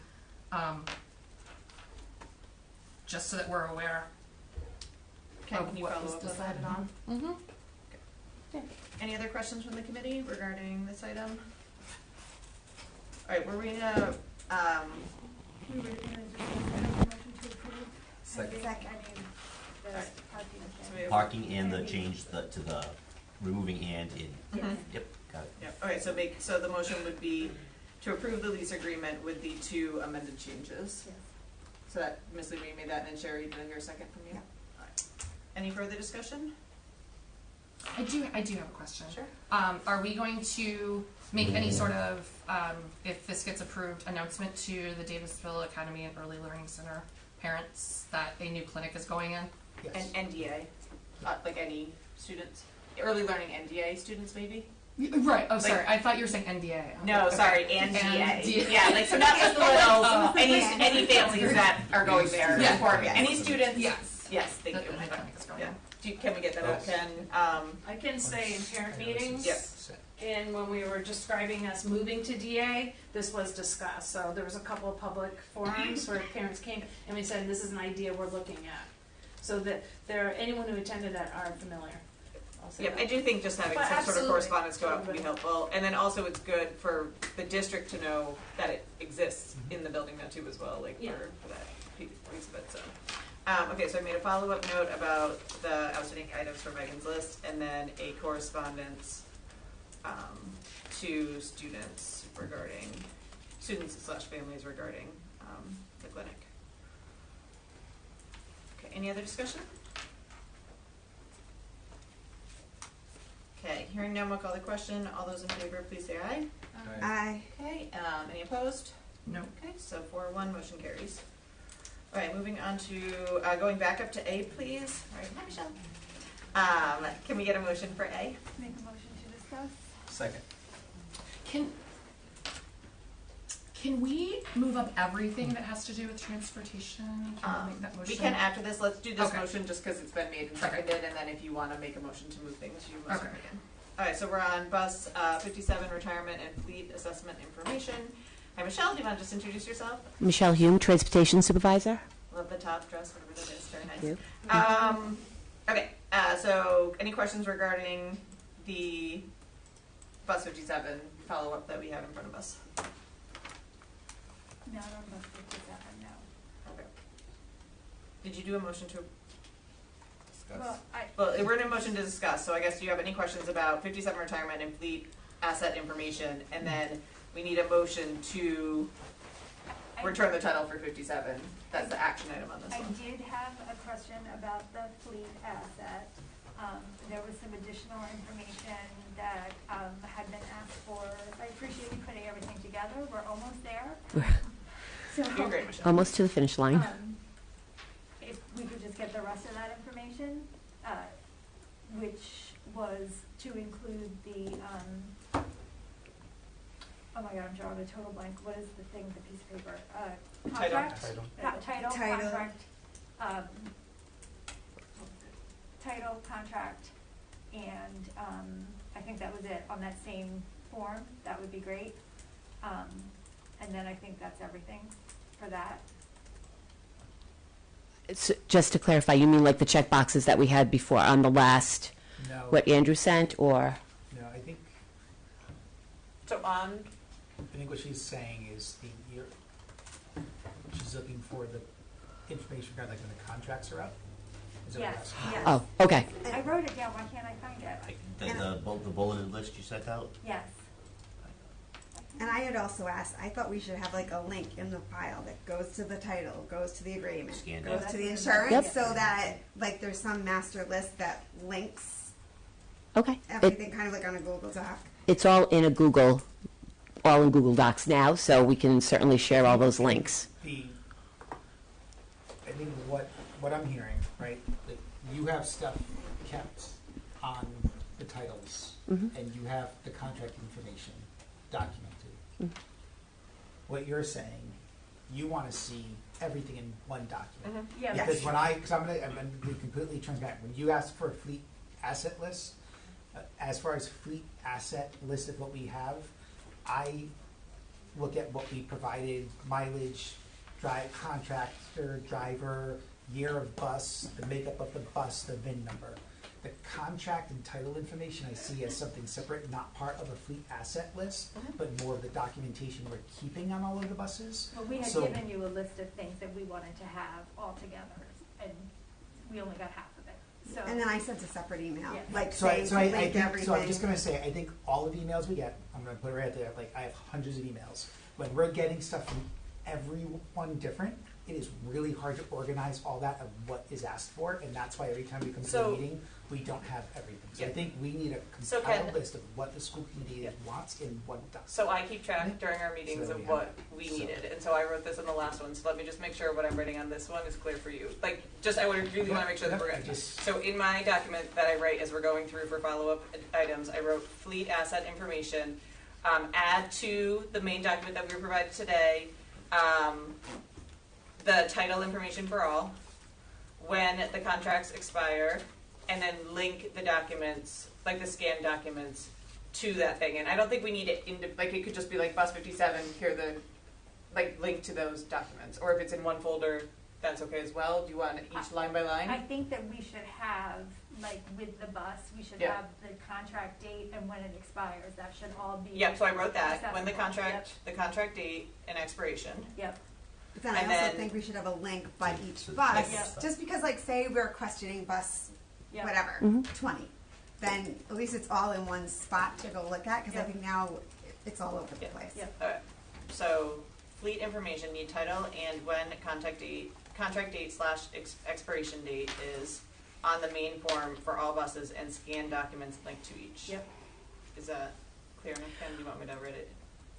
just so that we're aware Can of you what follow was up on decided that? on. Mm-hmm. Any other questions from the committee regarding this item? All right, we're going to, We were gonna just make a motion to approve. Second. I mean, the Alright. parking. So we have- Parking and the change to the removing and in. Mhm. Yep, got it. Yep. Okay, so the motion would be to approve the lease agreement with the 2 amended changes. Yes. So that, Ms. Lee, you made that, and then Sherry, did I hear a second from you? Yeah. All right. Any further discussion? I do have a question. Sure. Are we going to make any sort of, if this gets approved, announcement to the Davisville Academy and Early Learning Center parents that a new clinic is going in? And NDA, like any students, early learning NDA students maybe? Right, oh, Like- sorry, I thought you were saying NDA. No, Okay. sorry, and And DA. DA. Yeah, like, so not just the littles, Oh. any families that are going there. Yeah. Or any students. Yes. Yes, thank That you. the clinic is going Yeah. in. Can we get that out, Ken? I can say in parent meetings. Yep. And when we were describing us moving to DA, this was discussed. So there was a couple of public forums where parents came and we said, this is an idea we're looking at. So that anyone who attended that are familiar. I'll say Yep, that. I do think just having But some sort of absolutely. correspondence go out would be helpful. And then also it's good for the district to know that it exists in the building now too as well, like Yeah. for that piece of it, so. Okay, so I made a follow-up note about the outstanding items for Megan's list, and then a correspondence to students / families regarding the clinic. Okay, any other discussion? Okay, hearing none, we'll call the question. All those in favor, please say aye. Aye. Okay, any opposed? No. Okay, so 4-1, motion carries. All right, moving on to, going back up to A, please. All right, hi, Michelle. Can we get a motion for A? Make a motion to discuss. Second. Can we move up everything that has to do with transportation? Can we make that motion? We can after this. Let's do this Okay. motion just because it's been made and Okay. seconded, and then if you want to make a motion to move things, you most Okay. certainly can. All right, so we're on bus 57, retirement and fleet assessment information. Hi, Michelle. Do you want to just introduce yourself? Michelle Hume, Transportation Supervisor. Love the top dress, whatever that is. Very nice. Thank you. Okay, so any questions regarding the bus 57 follow-up that we have in front of us? Not on bus 57, no. Okay. Did you do a motion to discuss? Well, Well, we're in a motion to discuss, so I guess do you have any questions about 57 retirement and fleet asset information? And then we need a motion to return the title for 57. That's the action item on this I one. did have a question about the fleet asset. There was some additional information that had been asked for. I appreciate you putting everything together. We're almost there. You're great, Michelle. Almost to the finish line. If we could just get the rest of that information, which was to include the, oh my God, I'm drawing a total blank. What is the thing, the piece of paper? Contract? Title, contract, title, contract, and I think that was it on that same form. That would be great. And then I think that's everything for that. So just to clarify, you mean like the check boxes that we had before on the last, No. what Andrew sent, or? No, I think So on, I think what she's saying is she's looking for the information regarding like when the contracts are up. Is that what Yes, you're yes. Oh, okay. I wrote it down. Why can't I find it? The bulleted list you sent out? Yes. And I had also asked, I thought we should have like a link in the file that goes to the title, goes to the agreement, Scanned goes in. to the insurance, Yep. so that like there's some master list that links Okay. everything kind of like on a Google Doc. It's all in a Google, all in Google Docs now, so we can certainly share all those links. I think what I'm hearing, right, like you have stuff kept on the titles, Mhm. and you have the contract information documented. Mhm. What you're saying, you want to see everything in one document. Yeah. Because because I'm gonna be completely transparent. When you ask for a fleet asset list, as far as fleet asset list of what we have, I look at what we provided, mileage, contractor, driver, year of bus, the makeup of the bus, the VIN number. The contract and title information I see as something separate, not part of a fleet asset list, but more of the documentation we're keeping on all of the buses. Well, we had So- given you a list of things that we wanted to have all together, and we only got half of it. So. And then I sent a separate email, Yeah. like So I saying to link think, everything. so I'm just gonna say, I think all of the emails we get, I'm gonna put it right there, like I have hundreds of emails. When we're getting stuff from everyone different, it is really hard to organize all that of what is asked for, and that's why every time we come to So- a meeting, we don't have everything. So I Yeah. think we need a So compiled Ken- list of what the school committee wants in one document. so I keep track during our meetings So of we what have- we so- needed, and so I wrote this in the last one, so let me just make sure what I'm writing on this one is clear for you. Like, just, I would really wanna make sure that we're I good. just- So in my document that I write as we're going through for follow-up items, I wrote fleet asset information, add to the main document that we were provided today, the title information for all, when the contracts expire, and then link the documents, like the scanned documents, to that thing. And I don't think we need it like it could just be like bus 57, here the, like, link to those documents. Or if it's in one folder, that's okay as well. Do you want each line by line? I think that we should have, like, with the bus, we should Yeah. have the contract date and when it expires. That should all be. Yep, so I wrote that, when the accessible. contract, the contract date and expiration. Yep. But then I And also then- think we should have a link by each bus, Yep. just because like say we're questioning bus, Yep. whatever, Mhm. 20, then at least it's all in one spot to go look at, because I Yep. think now it's all over the Yep. place. Yep. Okay, so fleet information, need title and when contract date / expiration date is on the main form for all buses and scan documents linked to each. Yep. Is that clear enough, Ken? Do you want me to read it?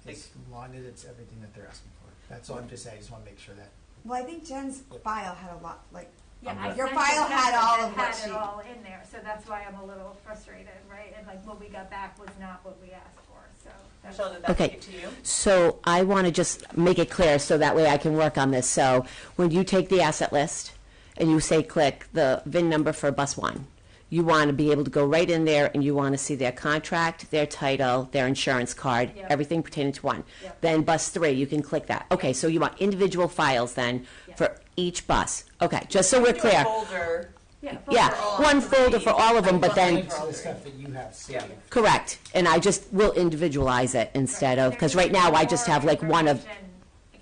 Like, As long as it's everything that they're asking for. That's all I'm just saying, I just wanna make sure that. Well, I think Jen's file had a lot, like, Yeah, I your sent file the had template all that of what had she. it all in there, so that's why I'm a little frustrated, right? And like what we got back was not what we asked for, so. that's- Michelle, did that Okay. make it to you? So I want to just make it clear so that way I can work on this. So when you take the asset list and you say click the VIN number for bus 1, you want to be able to go right in there and you want to see their contract, their title, their insurance card, Yep. everything pertaining to one. Yep. Then bus 3, you can click that. Okay, so you want individual files then Yep. for each bus. Okay, just so we're Do a clear. folder Yeah, one folder for all of them, but then, Links to the stuff that you have saved. correct. And I just will individualize it instead of, because right now I just have like one of,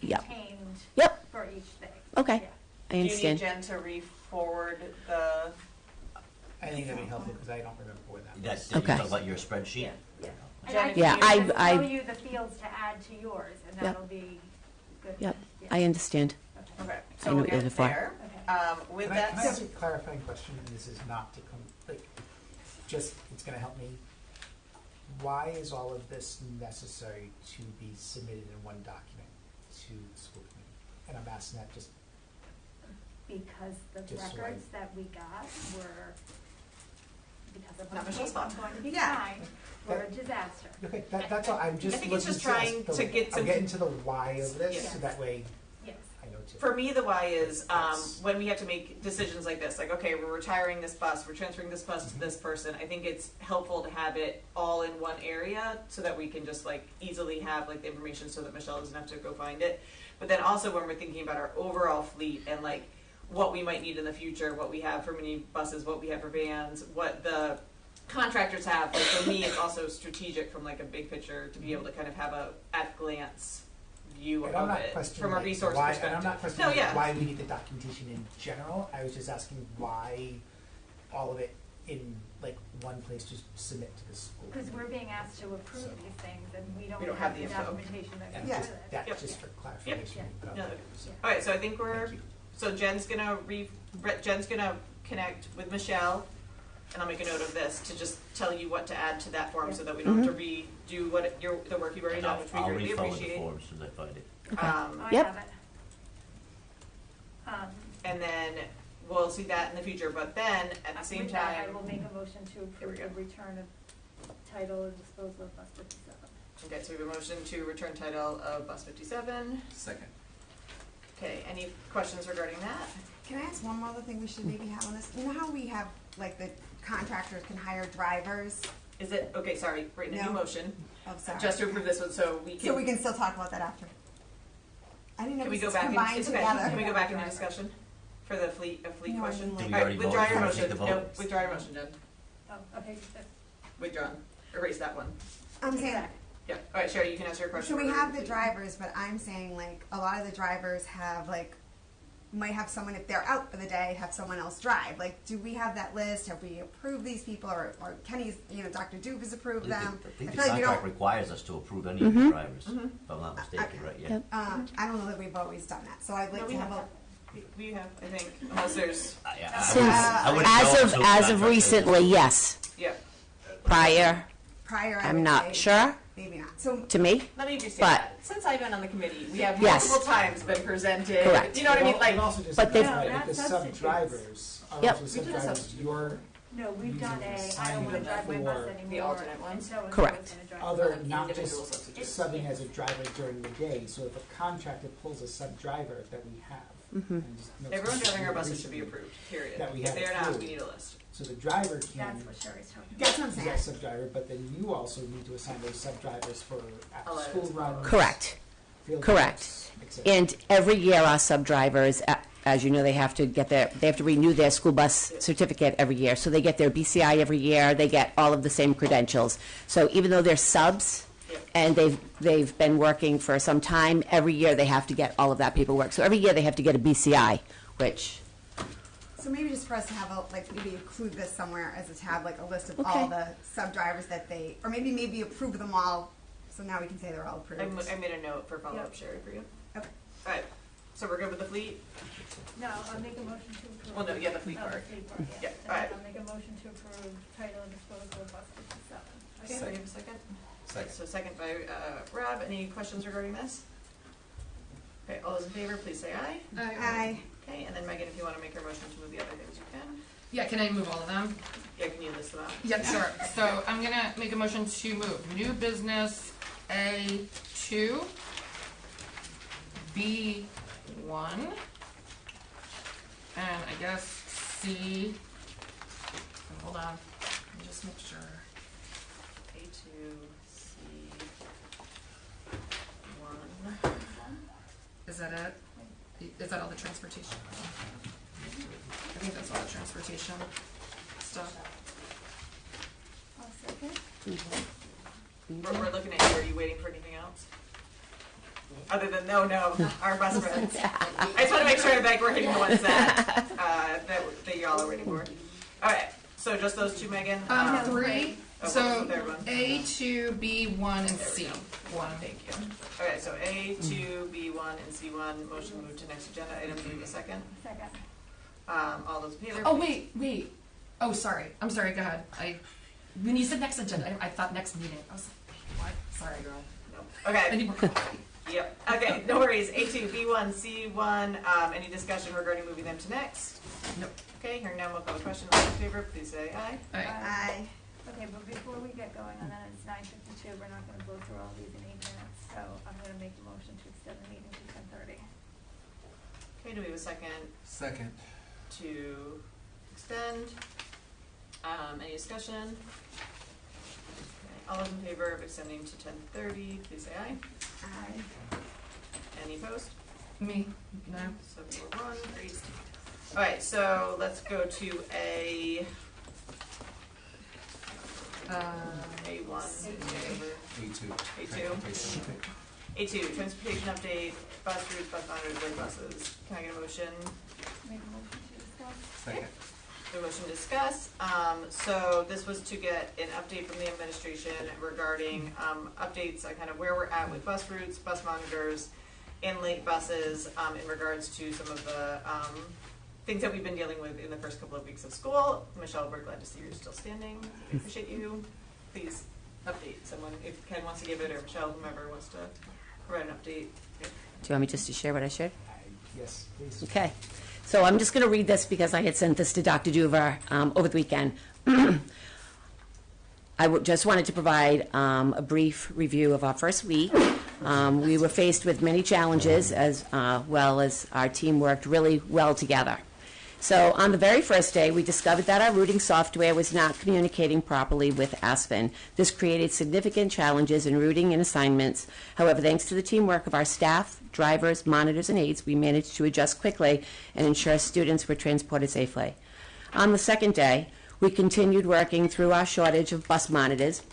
yep. Yep, For each thing. okay, I Do you need understand. Jen to re-forward the? I think that'd be helpful because I don't remember what that was. That's, Okay. you talk about your spreadsheet? And I Yeah, can I- show you the fields to add to yours, and Yep. that'll be good. Yep, Yeah. I understand. Okay, I so know we'll what you're get looking for. there. With Can that, I ask a clarifying question, and this is not to come, like, just, it's gonna help me. Why is all of this necessary to be submitted in one document to the school committee? And I'm asking that just, Because the Just so records that we got were, because of Not what Michelle's I'm fault. going to be Yeah. signed, were a disaster. okay, that's all, I'm just I think looking it's just trying to get some. I'm getting to the why of this, Yes. so that way Yes. I know too. For me, the why is when we have to make decisions like this, like, okay, we're retiring this bus, we're transferring this bus to this person. I think it's helpful to have it all in one area so that we can just like easily have like the information so that Michelle doesn't have to go find it. But then also when we're thinking about our overall fleet and like what we might need in the future, what we have for mini buses, what we have for vans, what the contractors have. Like for me, it's also strategic from like a big picture to be able to kind of have a at glance view And I'm of not it questioning from a like, resource why, perspective. And I'm not questioning No, yeah. why we need the documentation in general. I was just asking why all of it in like one place to submit to the school. Because we're being asked to approve these things, and we don't don't have have the the info. documentation that And goes just, with it. that Yep. just for clarification. Yep. but No, okay. okay. All right, so I think we're, so Jen's gonna connect with Michelle, and I'll make a note of this to just tell you what to add to that form so that we don't have to redo the work you've already done, which we I'll greatly re-forward the appreciate. form as soon as I find it. I Yep. have it. And then we'll see that in the future, but then at the same With that, time. I will make a motion to Here we approve go. the return of title and disposal of bus 57. Okay, so we have a motion to return title of bus 57. Second. Okay, any questions regarding that? Can I ask one more other thing we should maybe have on this? You know how we have, like, the contractors can hire drivers? Is it, okay, sorry, written a new No. motion, Oh, sorry. just to approve this one, so we can. So we can still talk about that after? I didn't know Can we this go was back combined it's okay. together. Can we go back into discussion for the fleet, a fleet No, I question? mean, like- Did we All right, already withdraw vote? your Can we take motion, the no, vote? withdraw your motion, Jen, Oh, okay. withdrawn, erase that one. I'm saying, Yeah, all right, Sherry, you can answer your question. so we for have the fleet. drivers, but I'm saying, like, a lot of the drivers have, like, might have someone, if they're out for the day, have someone else drive. Like, do we have that list? Have we approved these people? Or Kenny's, Dr. Duke has approved I them? think the feel like we contract don't, requires us to approve any of the drivers, if I'm not mistaken, right? Yeah. Yep. I don't know that we've always done that. So I'd No, like we to have have. a, We have, I think, unless there's, Yeah, I Since, wouldn't- I wouldn't know as until of the contract recently, is- yes. yeah. Prior, prior, I I'm would not say, sure, maybe not. So to me. Let me restate But- that. Since I've been on the committee, we have Yes. multiple times been presented. Correct. You know what I mean? And Like, also just but they- like, No, the that's sub-drivers are Yep. also We did a sub-drivers. substitute. Your No, we've Using done the I don't assignment want to drive my bus for anymore. the alternate ones? And so Correct. gonna drive other, the bus. not individual just substitutes. subbing as a driver during the day. So if a contractor pulls a sub-driver that we have, and just notes everyone driving our recently buses should be approved, period. that we If have they're not, approved. we need a list. So the driver can That's what Sherry's talking about. that's what I'm use that saying. sub-driver, but then you also need to assign those sub-drivers for after-school Allowed. runs. Correct. field Correct. trips, et cetera. And every year, our sub-drivers, as you know, they have to renew their school bus certificate every year. So they get their BCI every year, they get all of the same credentials. So even though they're subs, and they've been working for some time, every year they have to get all of that paperwork. So every year they have to get a BCI, which, So maybe just for us to have a, like, maybe include this somewhere as a tab, like a list of Okay. all the sub-drivers that they, or maybe approve them all, so now we can say they're all approved. I made a note for follow-up, Sherry, for you. Okay. All right, so we're good with the fleet? No, I'll make a motion to approve. Well, no, yeah, the fleet Oh, part. the fleet part, Yeah, And all right. then I'll make a motion to approve title and disposal of bus 57. Okay, we have a second? Second. So second by Rob. Any questions regarding this? Okay, all those in favor, please say aye. Aye. Okay, and then Megan, if you want to make your motion to move the other things, you can. Yeah, can I move all of them? Yeah, can you list them out? Yep, sure. So I'm gonna make a motion to move new business A2, B1, and I guess C. Hold on, let me just make sure. A2, C1. Is that it? Is that all the transportation? I think that's all the transportation stuff. I'll second. We're looking at you. Are you waiting for anything else? Other than no, our bus routes. I just want to make sure that we're hitting the ones that y'all are waiting for. All right. So just those two, Megan. Three. Oh, So what's the third one? A, 2, B1, and C1. Thank you. Okay, so A, 2, B1, and C1. Motion moved to next agenda item. Do we have a second? Second. All those in favor? Oh, wait. Oh, sorry. I'm sorry. Go ahead. When you said next agenda, I thought next meeting. I was like, what? Sorry, girl. No. Okay. I need more coffee. Yep. Okay, no worries. A2, B1, C1. Any discussion regarding moving them to next? Nope. Okay, hearing none, we'll call the question. All in favor, please say aye. Aye. Okay, but before we get going on that, it's 9:52. We're not going to go through all these in 8 minutes, so I'm going to make a motion to extend the meeting to 10:30. Okay, do we have a second? Second. To extend. Any discussion? Okay, all those in favor of extending to 10:30, please say aye. Aye. Any opposed? Me? No. So 4-1, great. All right, so let's go to A1. A2, transportation update, bus routes, bus monitors, road buses. Can I get a motion? Make a motion to discuss. Second. The motion to discuss. So this was to get an update from the administration regarding updates on kind of where we're at with bus routes, bus monitors, and late buses in regards to some of the things that we've been dealing with in the first couple of weeks of school. Michelle, we're glad to see you're still standing. I appreciate you. Please update someone if Ken wants to give it, or Michelle, whomever wants to provide an update. Do you want me just to share what I shared? Yes, please. Okay. So I'm just going to read this because I had sent this to Dr. Duvar over the weekend. Just wanted to provide a brief review of our first week. We were faced with many challenges as well as our team worked really well together. So on the very first day, we discovered that our routing software was not communicating properly with Aspen. This created significant challenges in routing and assignments. However, thanks to the teamwork of our staff, drivers, monitors, and aides, we managed to adjust quickly and ensure students were transported safely. On the second day, we continued working through our shortage of bus monitors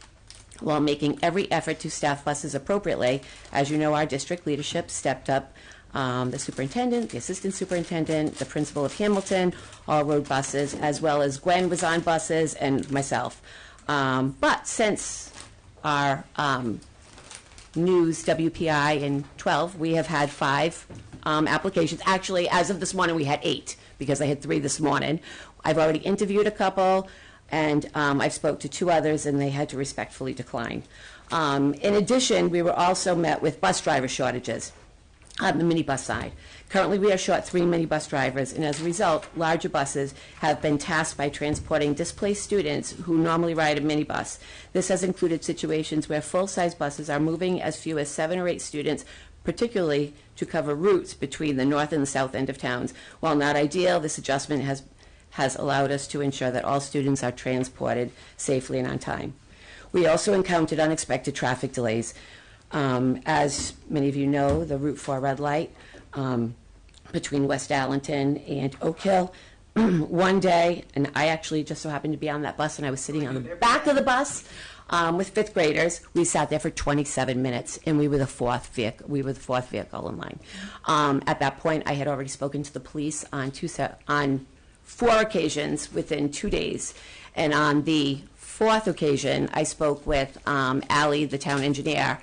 while making every effort to staff buses appropriately. As you know, our district leadership stepped up. The superintendent, the assistant superintendent, the principal of Hamilton, all rode buses, as well as Gwen was on buses and myself. But since our news WPI in 12, we have had 5 applications. Actually, as of this morning, we had 8 because I had 3 this morning. I've already interviewed a couple, and I've spoke to 2 others, and they had to respectfully decline. In addition, we were also met with bus driver shortages on the minibus side. Currently, we are short 3 minibus drivers, and as a result, larger buses have been tasked by transporting displaced students who normally ride a minibus. This has included situations where full-size buses are moving as few as 7 or 8 students, particularly to cover routes between the north and the south end of towns. While not ideal, this adjustment has allowed us to ensure that all students are transported safely and on time. We also encountered unexpected traffic delays. As many of you know, the Route 4 red light between West Allenton and Oak Hill, one day, and I actually just so happened to be on that bus, and I was sitting on the back of the bus with 5th graders. We sat there for 27 minutes, and we were the fourth vehicle in line. At that point, I had already spoken to the police on 4 occasions within 2 days, and on the 4th occasion, I spoke with Allie, the town engineer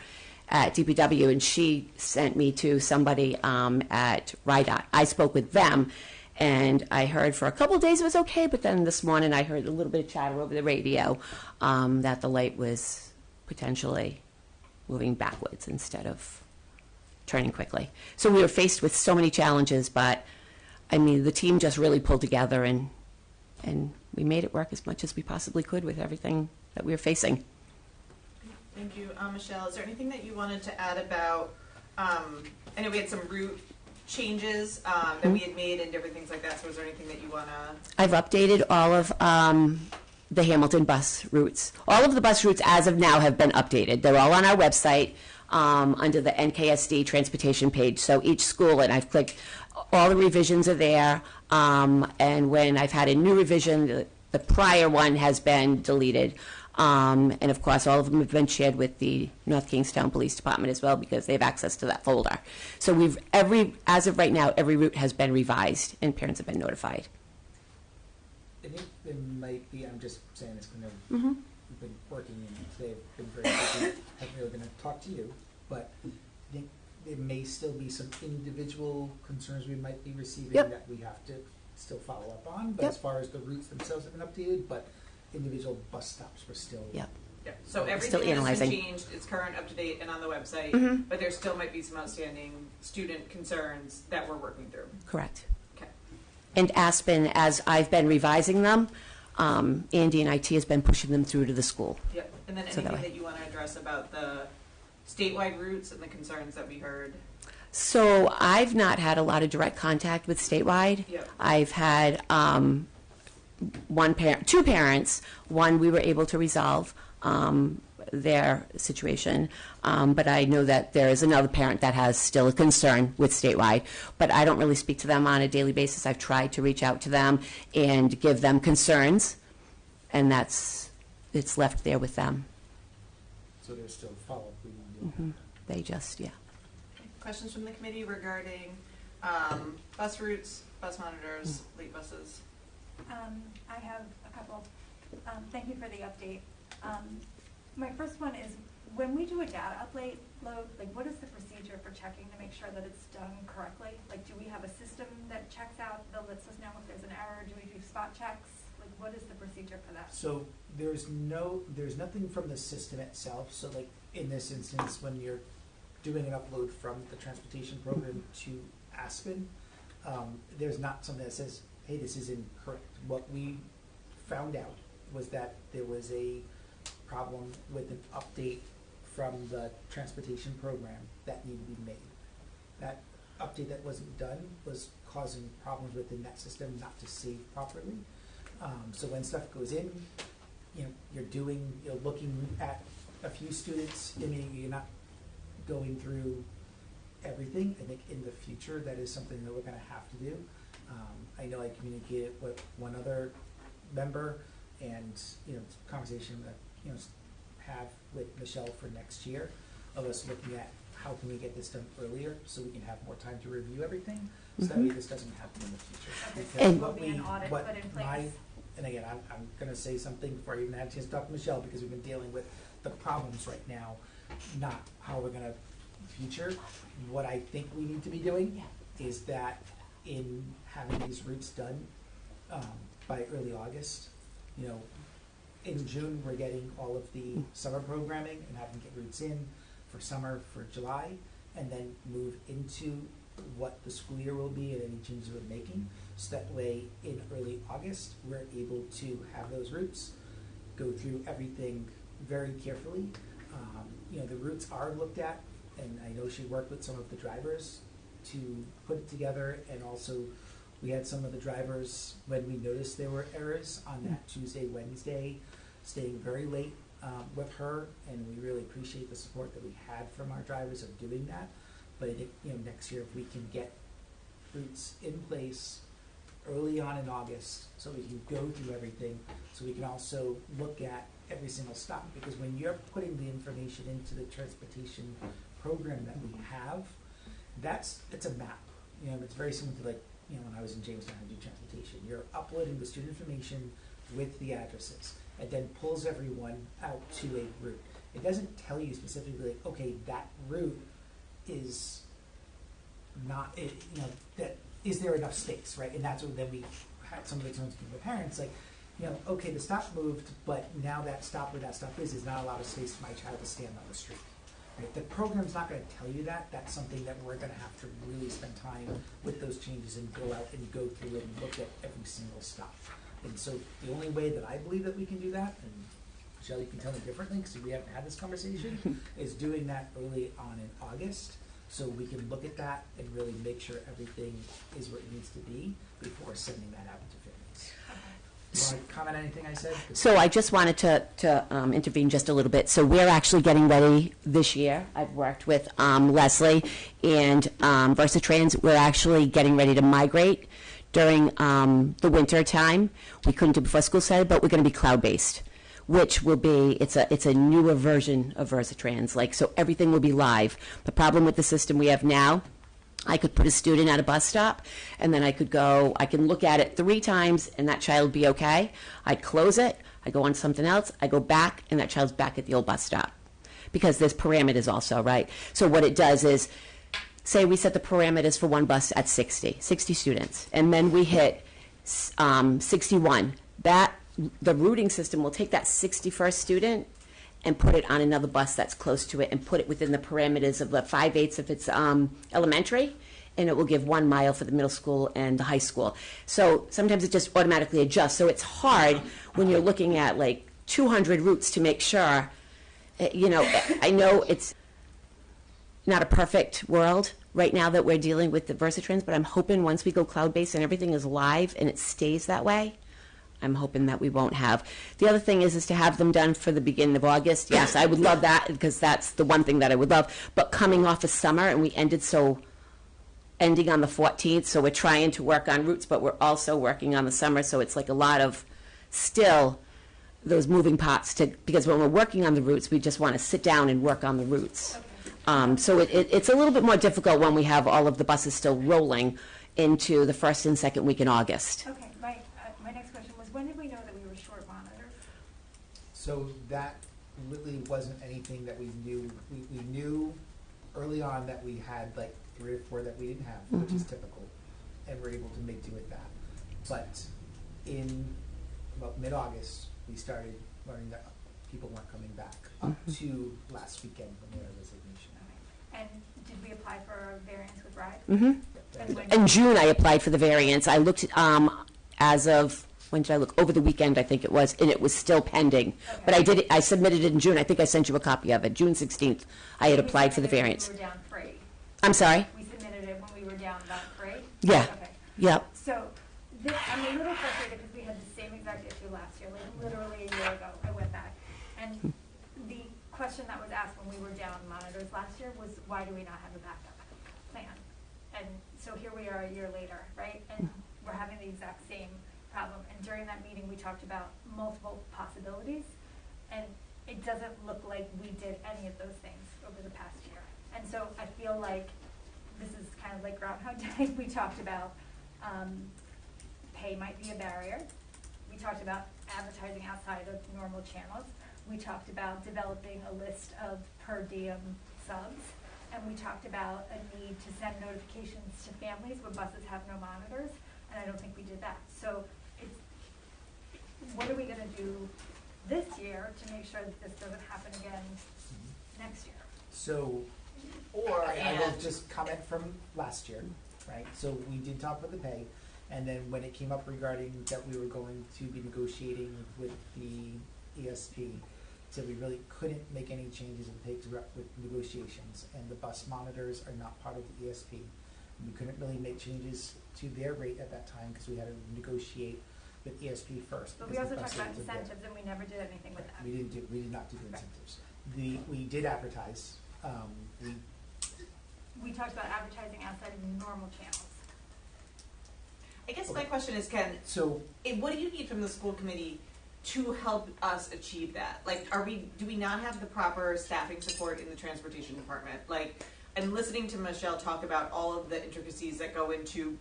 at DPW, and she sent me to somebody at RIDOT. I spoke with them, and I heard for a couple of days it was okay, but then this morning I heard a little bit of chatter over the radio that the light was potentially moving backwards instead of turning quickly. So we were faced with so many challenges, but I mean, the team just really pulled together, and we made it work as much as we possibly could with everything that we were facing. Thank you. Michelle, is there anything that you wanted to add about, I know we had some route changes that we had made and different things like that, so is there anything that you want to? I've updated all of the Hamilton bus routes. All of the bus routes as of now have been updated. They're all on our website under the NKSD transportation page. So each school, and I've clicked all the revisions are there, and when I've had a new revision, the prior one has been deleted. And of course, all of them have been shared with the North Kingstown Police Department as well, because they have access to that folder. So as of right now, every route has been revised and parents have been notified. I think it might be, I'm just saying this because Mhm. we've been working and they've been very busy. I'm really going to talk to you, but I think there may still be some individual concerns we might be receiving that we have to still follow up on. But as far as the routes themselves have been updated, but individual bus stops were still. Yeah, so Still everything has analyzing. been changed, it's current, up to date, and on the website, Mhm. but there still might be some outstanding student concerns that we're working through. Correct. Okay. And Aspen, as I've been revising them, Andy and IT has been pushing them through to the school. Yep, and then So that anything way. that you want to address about the statewide routes and the concerns that we heard? So I've not had a lot of direct contact with statewide. Yep. I've had two parents. One we were able to resolve their situation, but I know that there is another parent that has still a concern with statewide. But I don't really speak to them on a daily basis. I've tried to reach out to them and give them concerns, and it's left there with them. So there's still follow-up we need to do. They just, Questions from the committee regarding bus routes, bus monitors, late buses? I have a couple. Thank you for the update. My first one is, when we do a data upload, like, what is the procedure for checking to make sure that it's done correctly? Like, do we have a system that checks out, that lets us know if there's an error? Do we do spot checks? Like, what is the procedure for that? So there's nothing from the system itself. So like in this instance, when you're doing an upload from the transportation program to Aspen, there's not something that says, hey, this is incorrect. What we found out was that there was a problem with an update from the transportation program that needed to be made. That update that wasn't done was causing problems with the net system not to save properly. So when stuff goes in, you're looking at a few students. I mean, you're not going through everything. I think in the future that is something that we're going to have to do. I know I communicated with one other member, and conversation that have with Michelle for next year of us looking at how can we get this done earlier so we can have more time to review everything, so that way this doesn't happen in the future. Okay, Because so there'll be an audit put in place. And again, I'm going to say something before I even had a chance to talk to Michelle, because we've been dealing with the problems right now, not how we're going to future. What I think we need to be doing is that in having these routes done by early August, in June we're getting all of the summer programming and having get routes in for summer for July, and then move into what the school year will be and any changes we're making. So that way, in early August, we're able to have those routes, go through everything very carefully. The routes are looked at, and I know she worked with some of the drivers to put it together, and also we had some of the drivers, when we noticed there were errors on that Tuesday, Wednesday, staying very late with her, and we really appreciate the support that we had from our drivers of doing that. But I think, next year if we can get routes in place early on in August, so we can go through everything, so we can also look at every single stop, because when you're putting the information into the transportation program that we have, it's a map. It's very similar to when I was in Jamestown and do transportation. You're uploading the student information with the addresses, and then pulls everyone out to a route. It doesn't tell you specifically, okay, that route is not, that is there enough space, right? And that's what then we had some of the concerns with the parents, okay, the stop moved, but now that stop where that stop is not a lot of space for my child to stand on the street. Right? The program's not going to tell you that. That's something that we're going to have to really spend time with those changes and go out and go through it and look at every single stop. And so the only way that I believe that we can do that, and Michelle, you can tell me differently because we haven't had this conversation, is doing that early on in August, so we can look at that and really make sure everything is where it needs to be before sending that out to families. Want to comment on anything I said? So I just wanted to intervene just a little bit. So we're actually getting ready this year. I've worked with Leslie and Versatrans. We're actually getting ready to migrate during the winter time. We couldn't do before school started, but we're going to be cloud-based, which will be, it's a newer version of Versatrans. Like, so everything will be live. The problem with the system we have now, I could put a student at a bus stop, and then I can look at it 3 times, and that child would be okay. I'd close it, I go on something else, I go back, and that child's back at the old bus stop. Because there's parameters also, right? So what it does is, say we set the parameters for one bus at 60 students, and then we hit 61. The routing system will take that 61st student and put it on another bus that's close to it and put it within the parameters of the 5/8 if it's elementary, and it will give 1 mile for the middle school and the high school. So sometimes it just automatically adjusts. So it's hard when you're looking at like 200 routes to make sure, I know it's not a perfect world right now that we're dealing with the Versatrans, but I'm hoping once we go cloud-based and everything is live and it stays that way, I'm hoping that we won't have. The other thing is to have them done for the beginning of August. Yes, I would love that because that's the one thing that I would love. But coming off of summer, and we ending on the 14th, so we're trying to work on routes, but we're also working on the summer, so it's like a lot of still those moving parts because when we're working on the routes, we just want to sit down and work on the routes. So it's a little bit more difficult when we have all of the buses still rolling into the first and second week in August. Okay, my next question was, when did we know that we were short monitors? So that really wasn't anything that we knew. We knew early on that we had like 3 or 4 that we didn't have, which is typical, and we're able to make do with that. But in about mid-August, we started learning that people weren't coming back up to last weekend when they had a resignation. And did we apply for a variance with RIDE? Mm-hmm. In June, I applied for the variance. I looked as of, when did I look? Over the weekend, I think it was, and it was still pending. Okay. But I submitted it in June. I think I sent you a copy of it. June 16th, I had applied for the variance. We were down 3. I'm sorry? We submitted it when we were down about 3? Yeah. Okay. Yep. So I'm a little frustrated because we had the same exact issue last year, like literally a year ago. I went back. And the question that was asked when we were down monitors last year was, why do we not have a backup plan? And so here we are a year later, right? And we're having the exact same problem. And during that meeting, we talked about multiple possibilities. And it doesn't look like we did any of those things over the past year. And so I feel like this is kind of like Groundhog Day. We talked about pay might be a barrier. We talked about advertising outside of normal channels. We talked about developing a list of per diem subs. And we talked about a need to send notifications to families when buses have no monitors. And I don't think we did that. So what are we going to do this year to make sure that this doesn't happen again next year? So, I will just comment from last year, right? So we did talk about the pay, and then when it came up regarding that we were going to be negotiating with the ESP, so we really couldn't make any changes in pay with negotiations, and the bus monitors are not part of the ESP. We couldn't really make changes to their rate at that time because we had to negotiate with ESP first. But we also talked about incentives, and we never did anything with that. We did not do the incentives. We did advertise. We talked about advertising outside of normal channels. I guess my question is, Ken, what do you need from the school committee to help us achieve that? Like, do we not have the proper staffing support in the transportation department? Like, I'm listening to Michelle talk about all of the intricacies that go into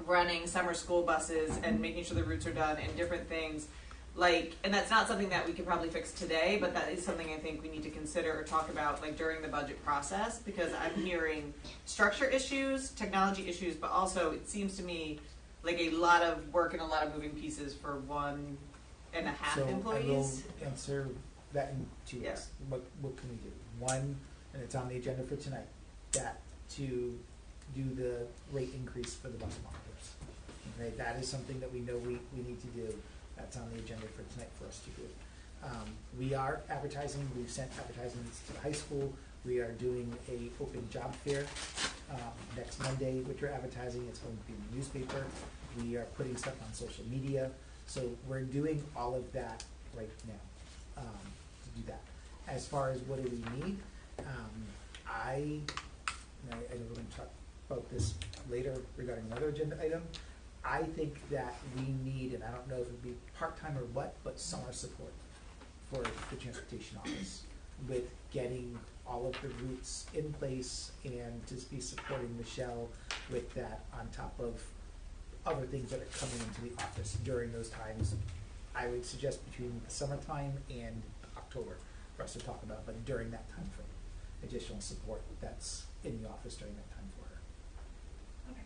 running summer school buses and making sure the routes are done and different things. Like, and that's not something that we could probably fix today, but that is something I think we need to consider or talk about like during the budget process, because I'm hearing structure issues, technology issues, but also it seems to me like a lot of work and a lot of moving pieces for 1.5 employees. I will answer that in 2 ways. What can we do? One, and it's on the agenda for tonight, that to do the rate increase for the bus monitors. Okay, that is something that we know we need to do. That's on the agenda for tonight for us to do. We are advertising. We've sent advertisements to the high school. We are doing a open job fair next Monday, which we're advertising. It's going to be in the newspaper. We are putting stuff on social media. So we're doing all of that right now to do that. As far as what do we need, I know we're going to talk about this later regarding another agenda item. I think that we need, and I don't know if it would be part-time or what, but summer support for the transportation office with getting all of the routes in place and just be supporting Michelle with that on top of other things that are coming into the office during those times. I would suggest between the summertime and October for us to talk about, but during that time frame, additional support that's in the office during that time for her. Okay.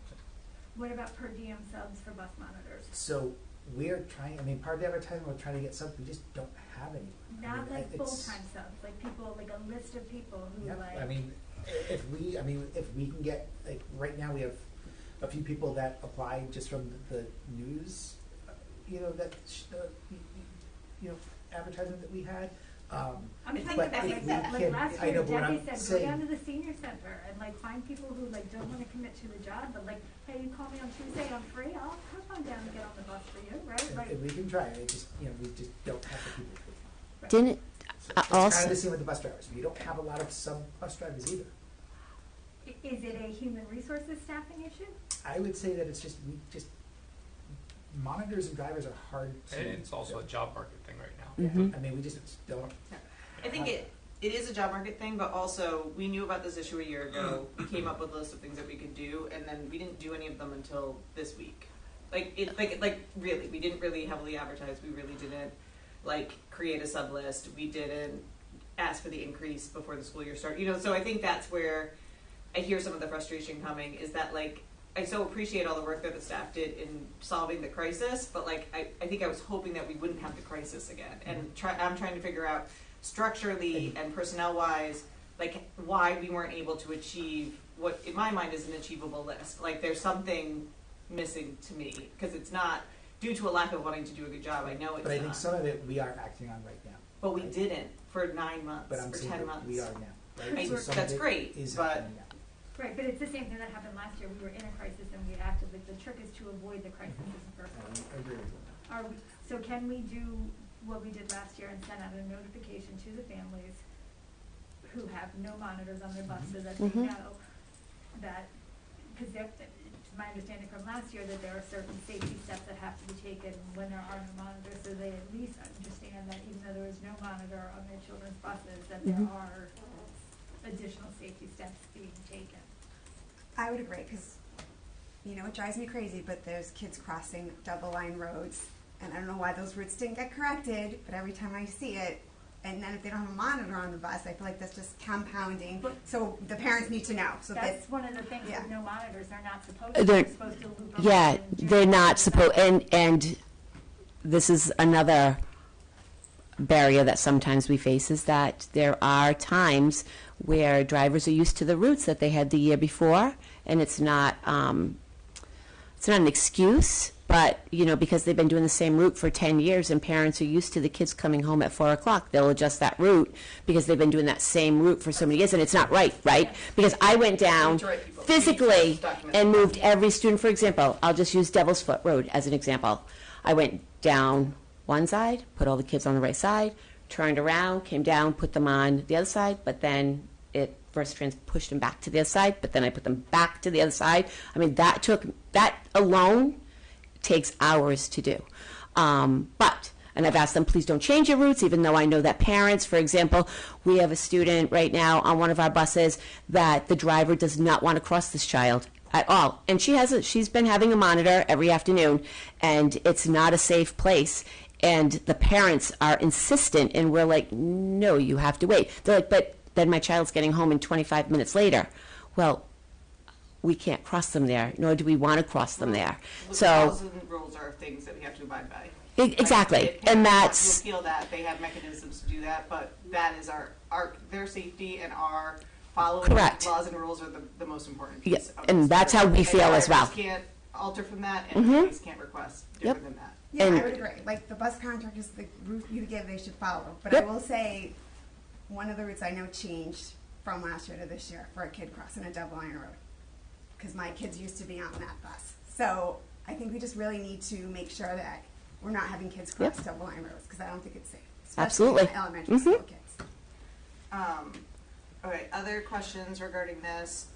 What about per diem subs for bus monitors? So we're trying, I mean, part of the advertising, we're trying to get subs, we just don't have anyone. Not like full-time subs, like people, like a list of people who like. I mean, if we can get, like, right now we have a few people that applied just from the news, advertisement that we had. I'm thinking about like that. Like last year, Debbie said, go down to the senior center and like find people who like don't want to commit to the job, but like, hey, you call me on Tuesday, I'm free. I'll come down and get on the bus for you, right? Like, we can try. We just don't have the people. Right. Didn't so it's also kind of the same with the bus drivers. We don't have a lot of sub bus drivers either. Is it a human resources staffing issue? I would say that it's just monitors and drivers are hard to. And it's also a job market thing right now. Mm-hmm. I mean, we just don't. I think it is a job market thing, but also we knew about this issue a year ago. We came up with a list of things that we could do, and then we didn't do any of them until this week. Really, we didn't really heavily advertise. We really didn't create a sub list. We didn't ask for the increase before the school year started. So I think that's where I hear some of the frustration coming. Is that I so appreciate all the work that the staff did in solving the crisis, but I think I was hoping that we wouldn't have the crisis again. And I'm trying to figure out structurally and personnel-wise, why we weren't able to achieve what, in my mind, is an achievable list. There's something missing to me, because it's not due to a lack of wanting to do a good job. I know it's not. But I think some of it we are acting on right now. But we didn't for 9 months but I'm or saying 10 that months. we are now. Right? So That's great, but... Right, but it's the same thing that happened last year. We were in a crisis and we acted. The trick is to avoid the crisis in the first place. I agree with that. So can we do what we did last year and send out a notification to the families who have no monitors on their bus so that they know that, because it's my understanding from last year that there are certain safety steps that have to be taken when there are no monitors, so they at least understand that even though there is no monitor on their children's buses, that there are additional safety steps being taken. I would agree, because it drives me crazy, but there's kids crossing double line roads, and I don't know why those routes didn't get corrected, but every time I see it, and then if they don't have a monitor on the bus, I feel like that's just compounding. But so the parents need to know. So that's one of the things with no monitors. They're not supposed to. They're supposed to loop them. Yeah, they're not supposed, and this is another barrier that sometimes we face, is that there are times where drivers are used to the routes that they had the year before, and it's not an excuse, but because they've been doing the same route for 10 years and parents are used to the kids coming home at 4 o'clock, they'll adjust that route because they've been doing that same route for so many years, and it's not right? Because I went down physically and moved every student. For example, I'll just use Devil's Foot Road as an example. I went down one side, put all the kids on the right side, turned around, came down, put them on the other side, but then it first pushed them back to the other side, but then I put them back to the other side. I mean, that alone takes hours to do. And I've asked them, please don't change your routes, even though I know that parents, for example, we have a student right now on one of our buses that the driver does not want to cross this child at all. And she's been having a monitor every afternoon, and it's not a safe place. And the parents are insistent, and we're like, no, you have to wait. They're like, but then my child's getting home in 25 minutes later. Well, we can't cross them there, nor do we want to cross them there. So laws and rules are things that we have to abide by. Exactly, and that's... To appeal that, they have mechanisms to do that, but that is their safety and our following laws and rules are the most important piece. Yeah, and that's how we feel as well. Can't alter from that, and families can't request different than that. Yeah, I would agree. The bus contract is the route you give, they should follow. But I will say, one of the routes I know changed from last year to this year for a kid crossing a double line road, because my kids used to be on that bus. So I think we just really need to make sure that we're not having kids cross Yep. double line roads, because I don't think it's safe. especially Absolutely. for elementary school Mhm. kids. All right, other questions regarding this?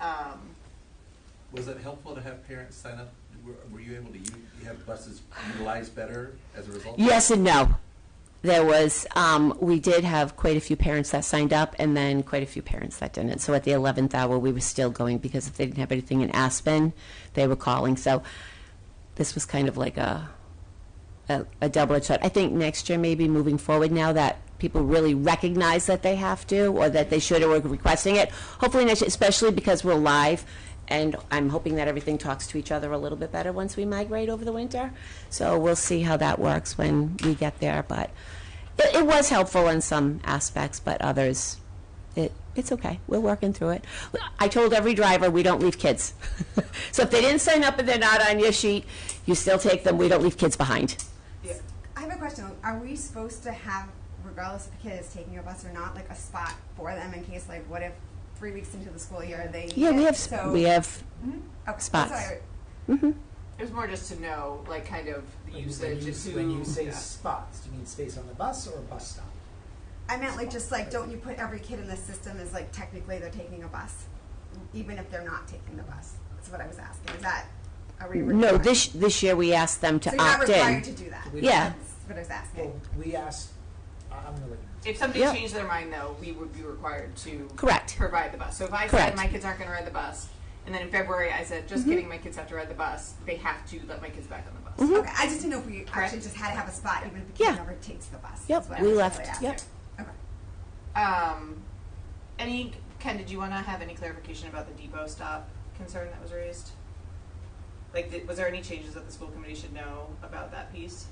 Was it helpful to have parents sign up? Were you able to have buses utilized better as a result? Yes and no. There was, we did have quite a few parents that signed up and then quite a few parents that didn't. So at the 11th hour, we were still going because if they didn't have anything in Aspen, they were calling. So this was kind of like a double-edged sword. I think next year, maybe moving forward now that people really recognize that they have to or that they should or are requesting it, hopefully next year, especially because we're live, and I'm hoping that everything talks to each other a little bit better once we migrate over the winter. So we'll see how that works when we get there. But it was helpful in some aspects, but others, it's okay. We're working through it. I told every driver we don't leave kids. So if they didn't sign up and they're not on your sheet, you still take them. We don't leave kids behind. I have a question. Are we supposed to have, regardless if the kid is taking a bus or not, like a spot for them in case, like, what if 3 weeks into the school year they need Yeah, we it? have So, we have okay, spots. sorry. Mm-hmm. It was more just to know, like, kind of the usage and who. When you say yeah. spots, do you mean space on the bus or a bus stop? I meant like just like, don't you put every kid in the system as like technically they're taking a bus, even if they're not taking the bus? That's what I was asking. Is that, are we No, required? this year we asked them to So you're not opt required in. to do that? Yeah. That's what I was asking. Well, we asked, I'm going to let you. If somebody Yep. changed their mind, though, we would be required to Correct. provide the bus. So if I Correct. said my kids aren't going to ride the bus, and then in February I said, just Mhm. kidding, my kids have to ride the bus, they have to let my kids back on the bus. Mhm. Okay, I just didn't know if we actually just had to have a spot even if the kid Yeah. never takes the bus. Yep, That's what I we was left. really asking. Yep. Okay. Ken, did you want to have any clarification about the depot stop concern that was raised? Like, was there any changes that the school committee should know about that piece?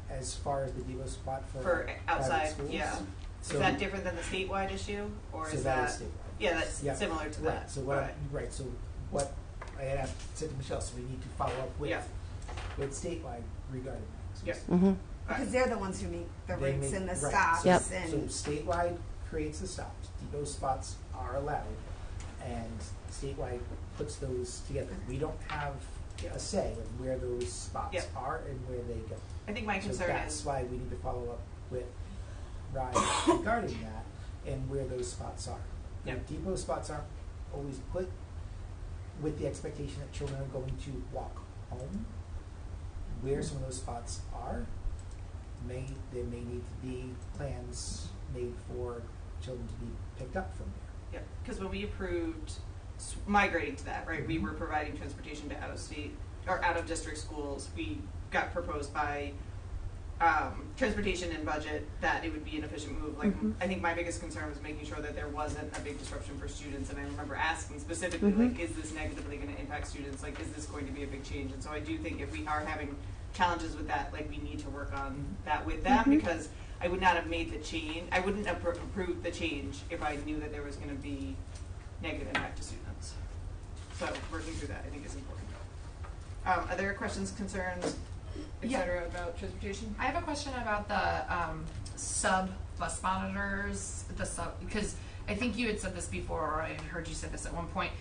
As far as the depot spot for For outside, private schools? yeah. So Is that different than the statewide issue, or So is that that? is statewide. Yeah, that's Yeah. similar to Right, that. so what, Right. right, so what I had said to Michelle, so we need to follow up with, Yeah. with statewide regarding that. Yeah. Mm-hmm. Because they're the ones who make the They rates make- and the right, stops so- Yep. So and. statewide creates the stops, those spots are allowed, and statewide puts those together. We don't have a say in where those spots Yep. are and where they go. I think my So concern that's is, why we need to follow up with RIDE regarding that and where those spots are. The Yep. depot spots aren't always put with the expectation that children are going to walk home. Where some of those spots are, there may need to be plans made for children to be picked up from there. yeah, because when we approved migrating to that, right, we were providing transportation to out-of-state or out-of-district schools. We got proposed by transportation and budget that it would be an efficient move. Like, Mhm. I think my biggest concern was making sure that there wasn't a big disruption for students. And I remember asking specifically, Mhm. like, is this negatively going to impact students? Like, is this going to be a big change? And so I do think if we are having challenges with that, like, we need to work on that with them Mhm. because I would not have made the change. I wouldn't have approved the change if I knew that there was going to be negative impact to students. So working through that, I think, is important. Other questions, concerns, et cetera, about transportation? I have a question about the sub bus monitors, because I think you had said this before, or I had heard you say this at one point.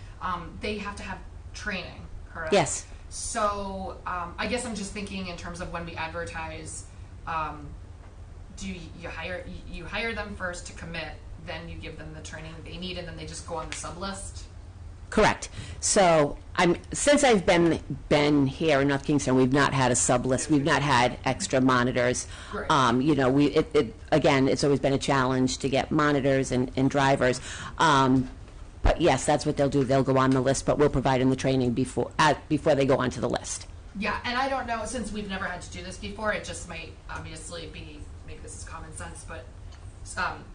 They have to have training, correct? Yes. So I guess I'm just thinking in terms of when we advertise, do you hire them first to commit, then you give them the training they need, and then they just go on the sub list? Correct. So since I've been here in North Kingston, we've not had a sub list. We've not had extra monitors. Right. You know, again, it's always been a challenge to get monitors and drivers. But yes, that's what they'll do. They'll go on the list, but we'll provide them the training before they go onto the list. Yeah, and I don't know, since we've never had to do this before, it just might obviously be, maybe this is common sense, but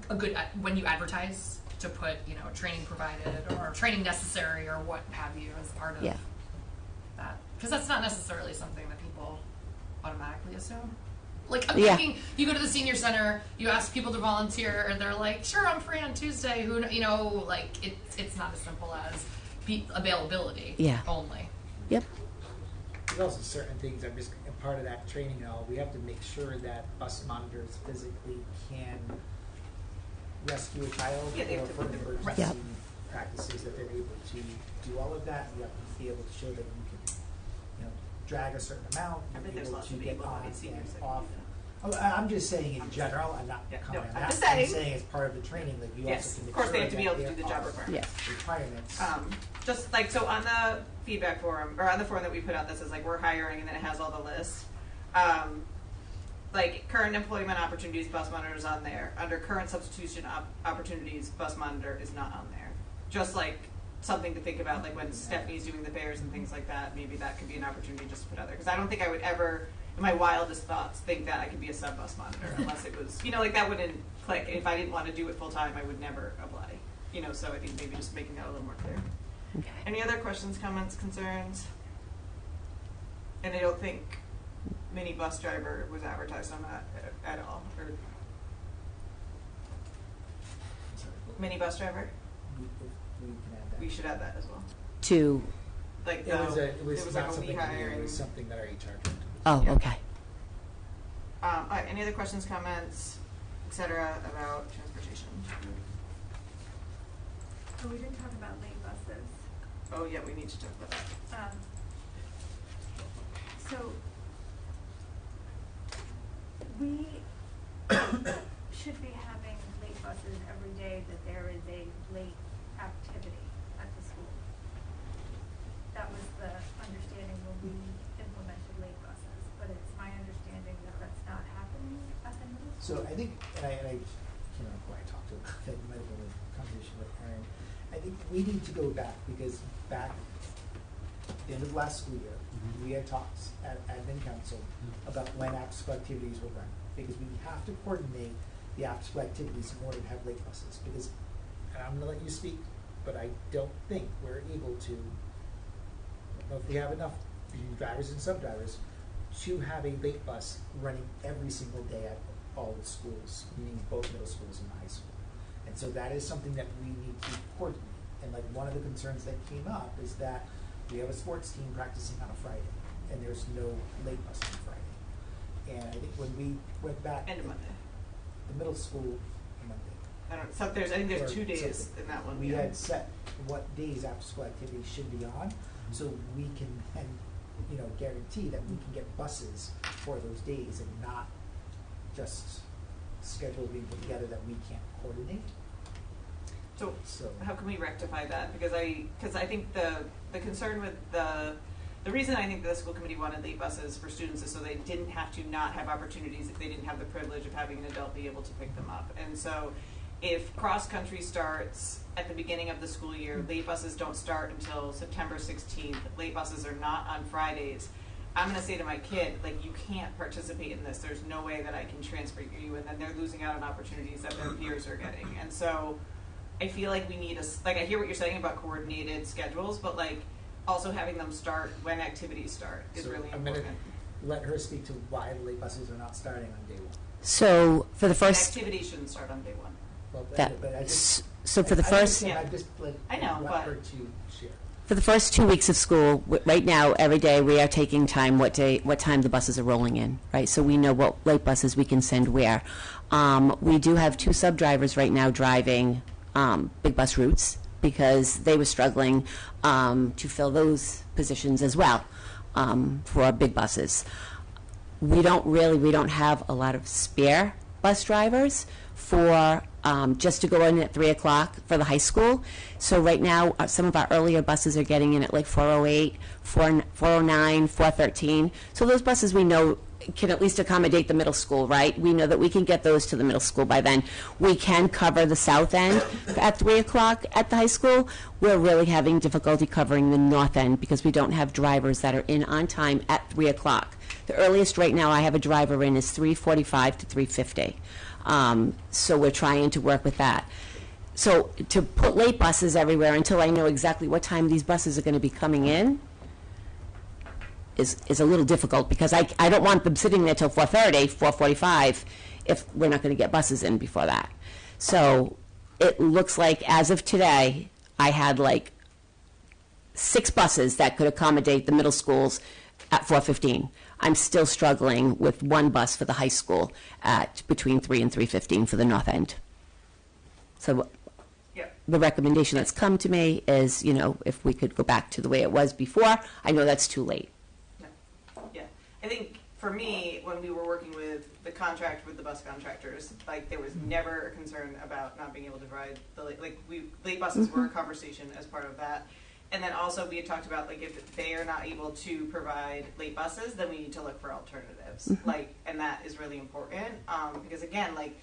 a good, when you advertise, to put, training provided or training necessary or what have you as part of that. Because that's not necessarily something that people automatically assume. Like, I'm thinking, you go to the senior center, you ask people to volunteer, and they're like, sure, I'm free on Tuesday. It's not as simple as availability only. Yep. There's also certain things, and part of that training and all, we have to make sure that bus monitors physically can rescue a child or for emergency practices, that they're able to do all of that. You have to be able to show that you can, drag a certain amount, I bet you're there's able lots to of get people on having seniors and that off. can do I'm just saying in general, I'm not Yeah, commenting no, on I'm that. just I'm saying. saying as part of the training, like you Yes, also can of course they have to be ensure able to that do the there job are requirements. requirements. Just like, so on the feedback form, or on the form that we put out that says like we're hiring and then it has all the lists. Like current employment opportunities, bus monitor is on there. Under current substitution opportunities, bus monitor is not on there. Just like something to think about, like when Stephanie's doing the fairs and things like that, maybe that could be an opportunity just to put out there. Because I don't think I would ever, in my wildest thoughts, think that I could be a sub bus monitor unless it was, you know, like that wouldn't click. If I didn't want to do it full time, I would never apply. You know, so I think maybe just making that a little more clear. Okay. Any other questions, comments, concerns? And I don't think mini bus driver was advertised on that at all. Or mini bus driver? We can add that. We should add that as well. To, Like It was it was not like a something we new, hiring. it was something that our HR director. oh, okay. All right, any other questions, comments, etc. about transportation? Oh, we didn't talk about late buses. Oh yeah, we need to talk about that. So we should be having late buses every day that there is a late activity at the school. That was the understanding when we implemented late buses, but it's my understanding that that's not happening at the middle school. So I think, and I can't remember who I talked to, I think it might have been a conversation with Aaron. I think we need to go back, because back at the end of last school year, we had talks at admin council about when after-school activities were run, because we have to coordinate the after-school activities in order to have late buses, because, and I'm gonna let you speak, but I don't think we're able to, I don't know if we have enough drivers and sub-drivers to have a late bus running every single day at all the schools, meaning both middle schools and high school. And so that is something that we need to coordinate. And like one of the concerns that came up is that we have a sports team practicing on a Friday, and there's no late bus on Friday. And I think when we went back, And Monday. the middle school Monday. I don't. So there's. I think there's or 2 days something. in that one. We yeah. had set what days after school activities should be on, so we can then, you know, guarantee that we can get buses for those days and not just schedule being put together that we can't coordinate. So, So how can we rectify that? Because I think the concern with the reason I think the school committee wanted late buses for students is so they didn't have to not have opportunities if they didn't have the privilege of having an adult be able to pick them up. And so if cross country starts at the beginning of the school year, late buses don't start until September 16th, late buses are not on Fridays, I'm going to say to my kid, like, you can't participate in this. There's no way that I can transfer you, and then they're losing out on opportunities that their peers are getting. And so I feel like we need I hear what you're saying about coordinated schedules, but like also having them start when activities start is So really I'm important. gonna let her speak to why the late buses are not starting on day one. So for the first, Activities shouldn't start on day one. Well, That- but I just, so for the I first, understand, I just like I know, want but- her to share. for the first 2 weeks of school, right now, every day, we are taking time, what time the buses are rolling in, right? So we know what late buses we can send where. We do have 2 sub-drivers right now driving big bus routes, because they were struggling to fill those positions as well for big buses. We don't have a lot of spare bus drivers for just to go in at 3 o'clock for the high school. So right now, some of our earlier buses are getting in at like 4:08, 4:09, 4:13. So those buses we know can at least accommodate the middle school, right? We know that we can get those to the middle school by then. We can cover the south end at 3 o'clock at the high school. We're really having difficulty covering the north end because we don't have drivers that are in on time at 3 o'clock. The earliest right now I have a driver in is 3:45 to 3:50. So we're trying to work with that. So to put late buses everywhere until I know exactly what time these buses are going to be coming in is a little difficult, because I don't want them sitting there till 4:30, 4:45 if we're not going to get buses in before that. So it looks like as of today, I had like 6 buses that could accommodate the middle schools at 4:15. I'm still struggling with 1 bus for the high school at between 3 and 3:15 for the north end. So the recommendation that's come to me is, if we could go back to the way it was before. I know that's too late. I think for me, when we were working with the contract with the bus contractors, like there was never a concern about not being able to ride the late buses were a conversation as part of that. And then also we had talked about like if they are not able to provide late buses, then we need to look for alternatives. Like, and that is really important because again, like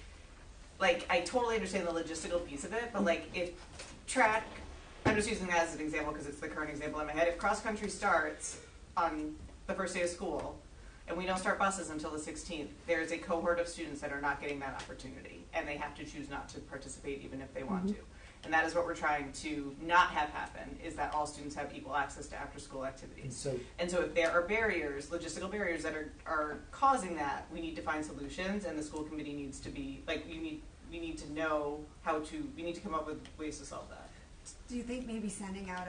I totally understand the logistical piece of it, but like if track, I'm just using that as an example because it's the current example in my head. If cross country starts on the first day of school and we don't start buses until the 16th, there is a cohort of students that are not getting that opportunity and they have to choose not to participate even if they want to. And that is what we're trying to not have happen, is that all students have equal access to after-school activities. And so if there are barriers, logistical barriers that are causing that, we need to find solutions, and the school committee needs to be, like, we need to know how to, we need to come up with ways to solve that. Do you think maybe sending out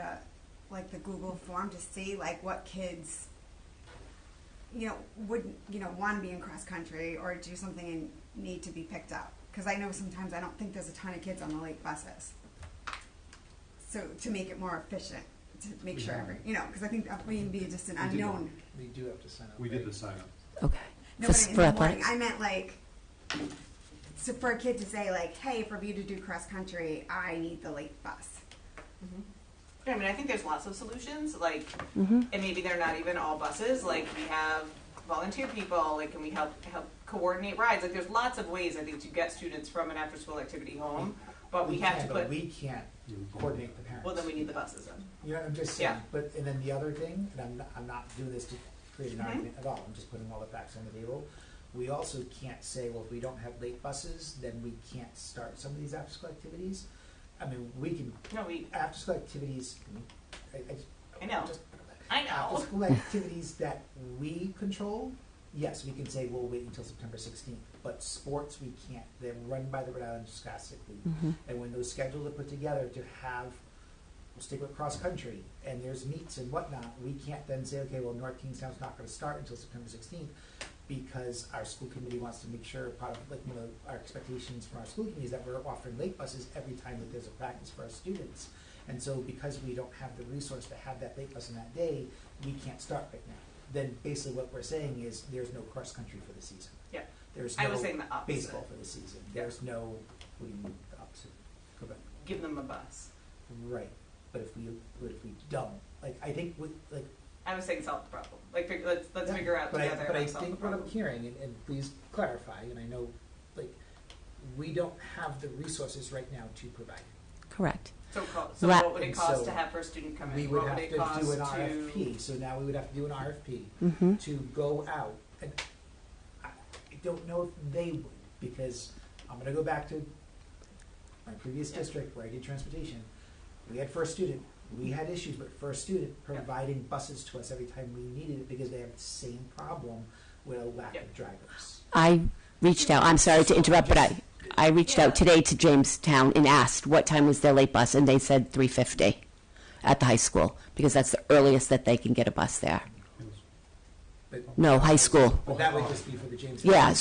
the Google form to see, like, what kids, would, want to be in cross-country or do something and need to be picked up? Because I know sometimes I don't think there's a ton of kids on the late buses. So to make it more efficient, to make sure because I think that may be just an unknown. We do have to sign up. We did the sign up. Okay. No, but in the morning, I meant so for a kid to say hey, for me to do cross country, I need the late bus. I mean, I think there's lots of solutions, and maybe they're not even all buses. Like we have volunteer people, and we help coordinate rides. Like there's lots of ways I think to get students from an after-school activity home, but we have to put. We can't coordinate the parents. Well, then we need the buses then. You know what I'm just saying? But and then the other thing, and I'm not doing this to create an argument at all. I'm just putting all the facts on the table. We also can't say, well, if we don't have late buses, then we can't start some of these after-school activities. I mean, we can. No, after-school activities. I know. After-school activities that we control. Yes, we can say we'll wait until September 16th, but sports we can't. They're run by the Rhode Island Scholastic League, and when those schedules are put together to have, we'll stick with cross country, and there's meets and whatnot, we can't then say, okay, well, North Kingstown's not going to start until September 16th because our school committee wants to make sure part of our expectations from our school committee is that we're offering late buses every time that there's a practice for our students, and so because we don't have the resource to have that late bus on that day, we can't start right now. Then basically what we're saying is there's no cross country for the season. Yeah. There's no I was saying the opposite. Baseball for the season. There's no, what do you mean the opposite? Go back. Give them a bus. Right. But if we don't, I think I was saying solve the problem. Let's figure out together. But I think what I'm hearing, and please clarify, and I know, we don't have the resources right now to provide. Correct. So what would it cost to have first student come in? We would have to do an RFP. So now we would have to do an RFP to go out. And I don't know if they would, because I'm going to go back to my previous district where I did transportation. We had first student. We had issues with first student providing buses to us every time we needed it because they have the same problem with a lack of drivers. I reached out. I'm sorry to interrupt, but I reached out today to Jamestown and asked what time was their late bus, and they said 3:50 at the high school because that's the earliest that they can get a bus there. No, high school. But that would just be for the Jamestown. Yeah,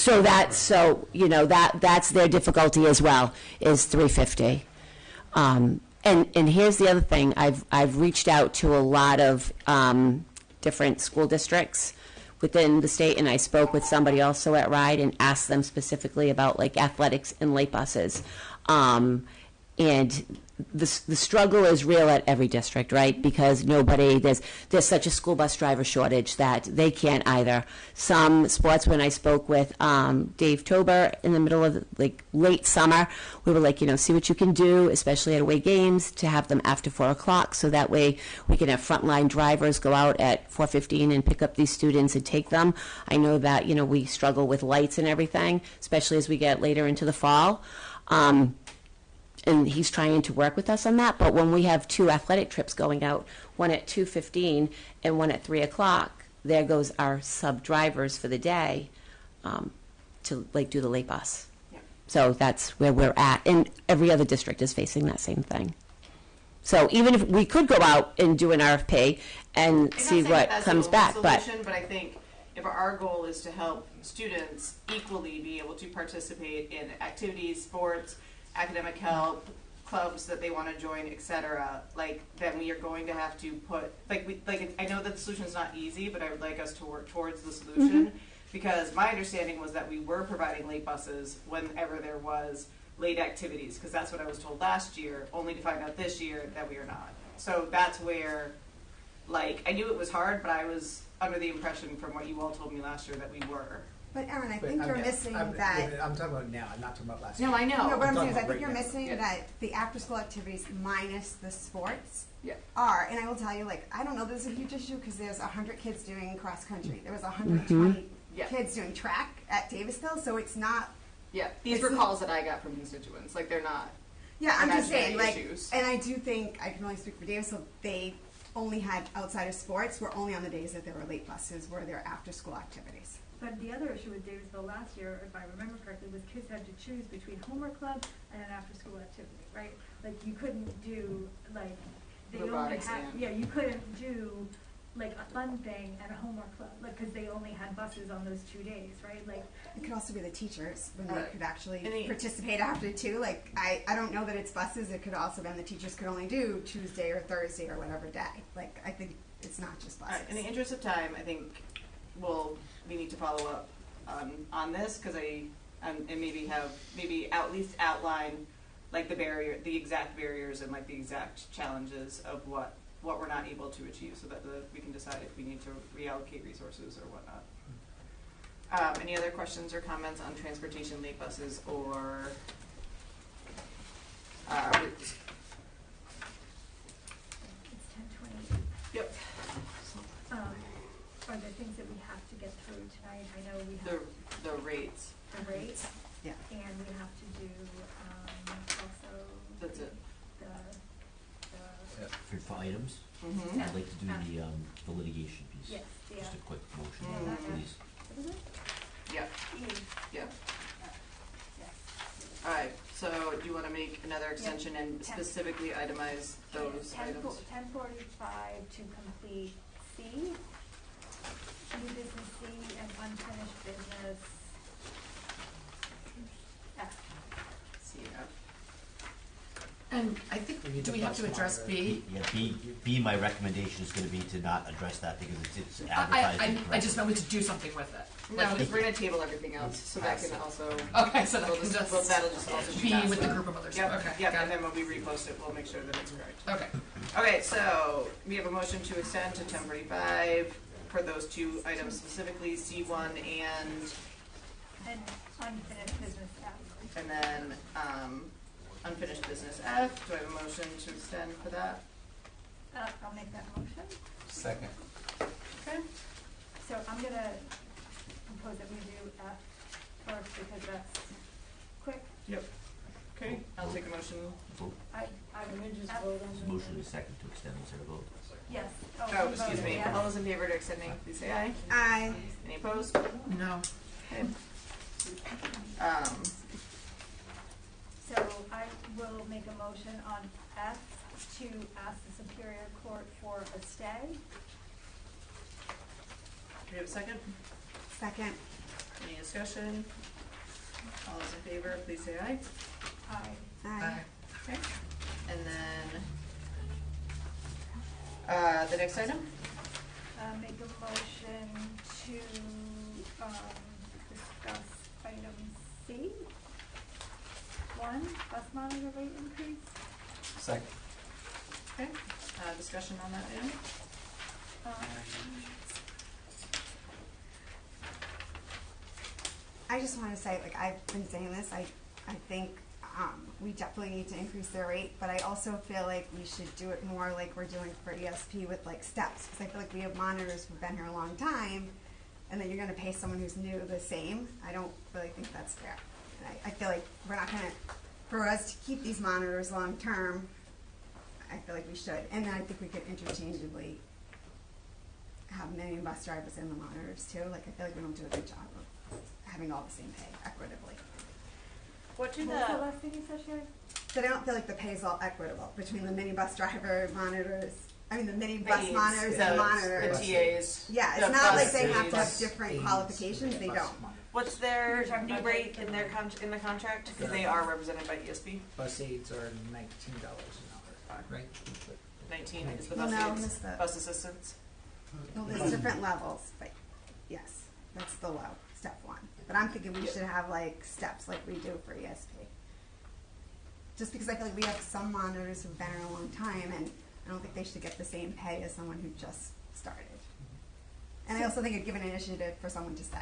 that's their difficulty as well, is 3:50. And here's the other thing. I've reached out to a lot of different school districts within the state, and I spoke with somebody also at RIDE and asked them specifically about athletics and late buses. And the struggle is real at every district, right? Because there's such a school bus driver shortage that they can't either. Some sports, when I spoke with Dave Tober in the middle of late summer, we were see what you can do, especially at away games, to have them after 4 o'clock, so that way we can have frontline drivers go out at 4:15 and pick up these students and take them. I know that we struggle with lights and everything, especially as we get later into the fall. And he's trying to work with us on that. But when we have 2 athletic trips going out, one at 2:15 and one at 3 o'clock, there goes our sub-drivers for the day to do the late bus. Yeah. So that's where we're at. And every other district is facing that same thing. So even if we could go out and do an RFP and see what comes back. But I think if our goal is to help students equally be able to participate in activities, sports, academic help, clubs that they want to join, etc., like, then we are going to have to put, I know that the solution is not easy, but I would like us to work towards the solution, because my understanding was that we were providing late buses whenever there was late activities, because that's what I was told last year, only to find out this year that we are not. So that's where, I knew it was hard, but I was under the impression from what you all told me last year that we were. But Erin, I think you're missing that. I'm talking about now. I'm not talking about last year. No, I know. No, what I'm saying is I right think you're now. missing that the after-school activities minus the sports Yeah. are, and I will tell you, I don't know, this is a huge issue because there's 100 kids doing cross country. There was 120 kids doing track at Davisville, so it's not. Yeah, these were calls that I got from constituents. They're not. Yeah, I'm just saying, imaginary issues. and I do think, I can only speak for Davisville, they only had outside of sports, were only on the days that there were late buses, were there after-school activities. But the other issue with Davisville last year, if I remember correctly, was kids had to choose between homework club and an after-school activity, right? You couldn't do, they Robotics only had, and- yeah, you couldn't do, a fun thing and a homework club, because they only had buses on those 2 days, right? It could also be the teachers, when they Right. could actually And participate after too. I don't know that it's buses, it could also been the teachers could only do Tuesday or Thursday or whatever day. I think it's not just buses. In the interest of time, I think we need to follow up on this, because and maybe at least outline the exact barriers and the exact challenges of what we're not able to achieve, so that we can decide if we need to reallocate resources or whatnot. Any other questions or comments on transportation, late buses, or routes? It's 10:28. Yep. Are there things that we have to get through tonight? I know we have The rates. the rates. Yeah. And we have to do, also. That's it. For items, Mhm. I'd like to do the litigation piece. Yes, Just a quick motion, Mhm. please. What is it? Yep. E. Yep. Yes. All right, so do you want to make another extension and Ten. specifically itemize those items? 10:45 to complete C, new business C, and unfinished business F. CF. And I think, do we have to address B? Yeah, B, my recommendation is gonna be to not address that because it's advertised. I just meant we to do something with it. No, because we're going to table everything else, so that can also. Okay, so that'll just also be passed. with the group of others. Yep, Okay, yep, got and it. then when we repost it, we'll make sure that it's correct. Okay. Okay, so we have a motion to extend to 10:45 for those two items specifically, C1 And unfinished business F. and then unfinished business F. Do I have a motion to extend for that? I'll make that motion. Second. Okay. So I'm gonna propose that we do F first because that's quick. Yep. Okay, I'll take a motion. Vote. I would just vote on Motion is second to extend instead of vote. Yes. Oh, excuse me. Yes. All those in favor to extending, please say aye. Aye. Any opposed? No. Okay. So I will make a motion on F to ask the Superior Court for a stay. Do we have a second? Second. Any discussion? All those in favor, please say aye. Aye. Aye. Okay. And then, the next item? Make a motion to discuss item C. 1, bus monitor rate increase. Second. Okay, discussion on that item? I just want to say, I've been saying this, I think we definitely need to increase their rate, but I also feel like we should do it more like we're doing for ESP with steps, because I feel like we have monitors who've been here a long time, and then you're going to pay someone who's new the same. I don't really think that's fair. And I feel like we're not going to, for us to keep these monitors long term, I feel like we should. And then I think we could interchangeably have many bus drivers in the monitors too. I feel like we don't do a good job of having all the same pay equitably. What was the last thing you said, Sherry? But I don't feel like the pay is all equitable between the minibus driver monitors. I mean, the minibus Aides, monitors and monitors. The TAs. Yeah, it's the not bus like they have to have aides. different qualifications. They don't. What's their You're talking new about rate the- in their in the contract? Because they are represented by ESB. Bus aides are $19 an hour, right? 19 is the Well, bus no, aides, missed that. bus assistants. Well, there's different levels, but yes, that's the low, step one. But I'm thinking we should have like steps like we do for ESP. Just because I feel like we have some monitors who've been here a long time, and I don't think they should get the same pay as someone who just started. And I also think it'd give an initiative for someone to stay.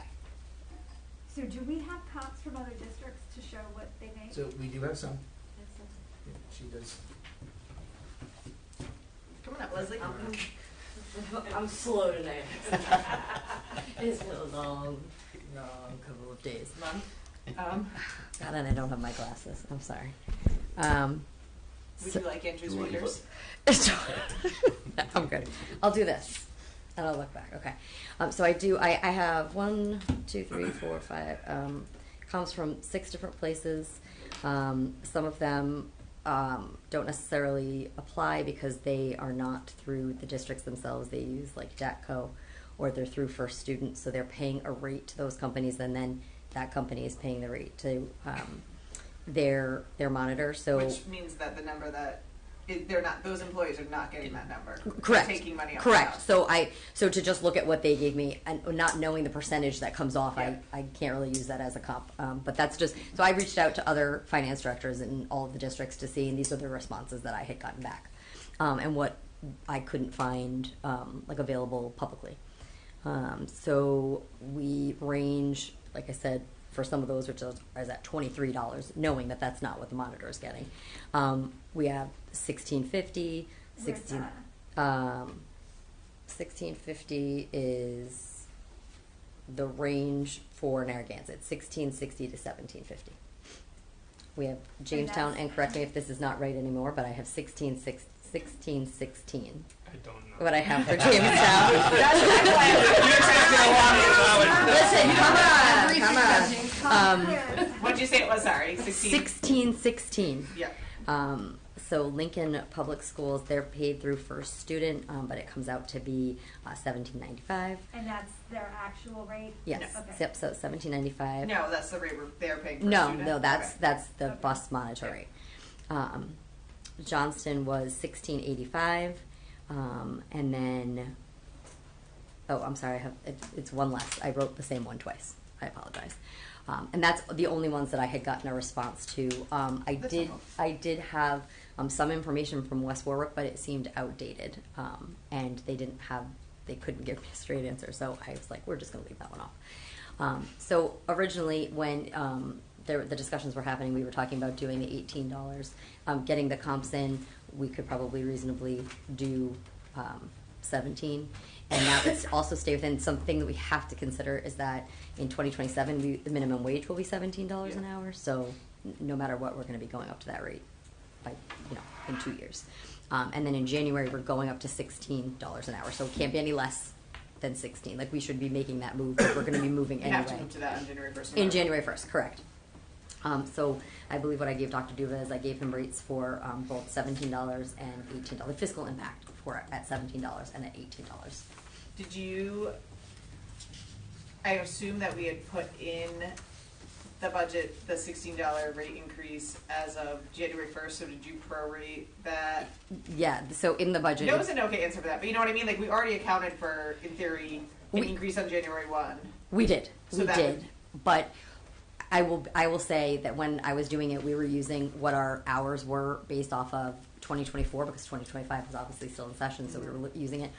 So do we have comps from other districts to show what they make? So we do have some. Yeah, she does. Come on up, Leslie. I'm slow today. It's been a long couple of days. Month. God, and I don't have my glasses. I'm sorry. Would you like Andrew's wonders? I'm good. I'll do this, and I'll look back. Okay. So I have 1, 2, 3, 4, 5. Comes from 6 different places. Some of them don't necessarily apply because they are not through the districts themselves. They use like DATCO, or they're through First Student, so they're paying a rate to those companies, and then that company is paying the rate to their monitor. So Which means that the number that they're not; those employees are not getting that number. correct. They're taking money off. Correct. So to just look at what they gave me and not knowing the percentage that comes off, I can't really use that as a comp. But that's just so I reached out to other finance directors in all of the districts to see, and these are the responses that I had gotten back, and what I couldn't find like available publicly. So we range, like I said, for some of those, which is at $23, knowing that that's not what the monitor is getting. We have $16.50. $16.50 is the range for Narragansett. $16.60 to $17.50. We have Jamestown, and correct me if this is not right anymore, but I have $16.16. I don't know. What I have for Jamestown. Listen, come on. What'd you say it was? Sorry, 16. Yeah. So Lincoln Public Schools, they're paid through First Student, but it comes out to be $17.95. And that's their actual rate? Yes. No. Okay. Yep. So $17.95. No, that's the rate they're paying for student. No, that's Okay. the bus monitor rate. Johnston was $16.85, and then I'm sorry, it's one less. I wrote the same one twice. I apologize. And that's the only ones that I had gotten a response to. I did have some information from West Warwick, but it seemed outdated, and they couldn't give me a straight answer. So I was like, we're just going to leave that one off. So originally, when the discussions were happening, we were talking about doing the $18, getting the comps in. We could probably reasonably do 17, and that would also stay within something that we have to consider is that in 2027 the minimum wage will be $17 an hour. So no matter what, we're going to be going up to that rate by in 2 years, and then in January we're going up to $16 an hour. So it can't be any less than 16. Like we should be making that move, but we're going to be moving You anyway. have to move to that on January 1st. In January 1st, correct. So I believe what I gave Dr. Duva is I gave him rates for both $17 and $18. The fiscal impact for at $17 and at $18. Did you? I assume that we had put in the budget the $16 rate increase as of January 1st. So did you prorate that? Yeah. So in the budget, No is an okay answer for that, but you know what I mean. Like we already accounted for, in theory, an increase on January 1. We did. So We that did. would- But I will say that when I was doing it, we were using what our hours were based off of 2024 because 2025 was obviously still in session, so we were using it.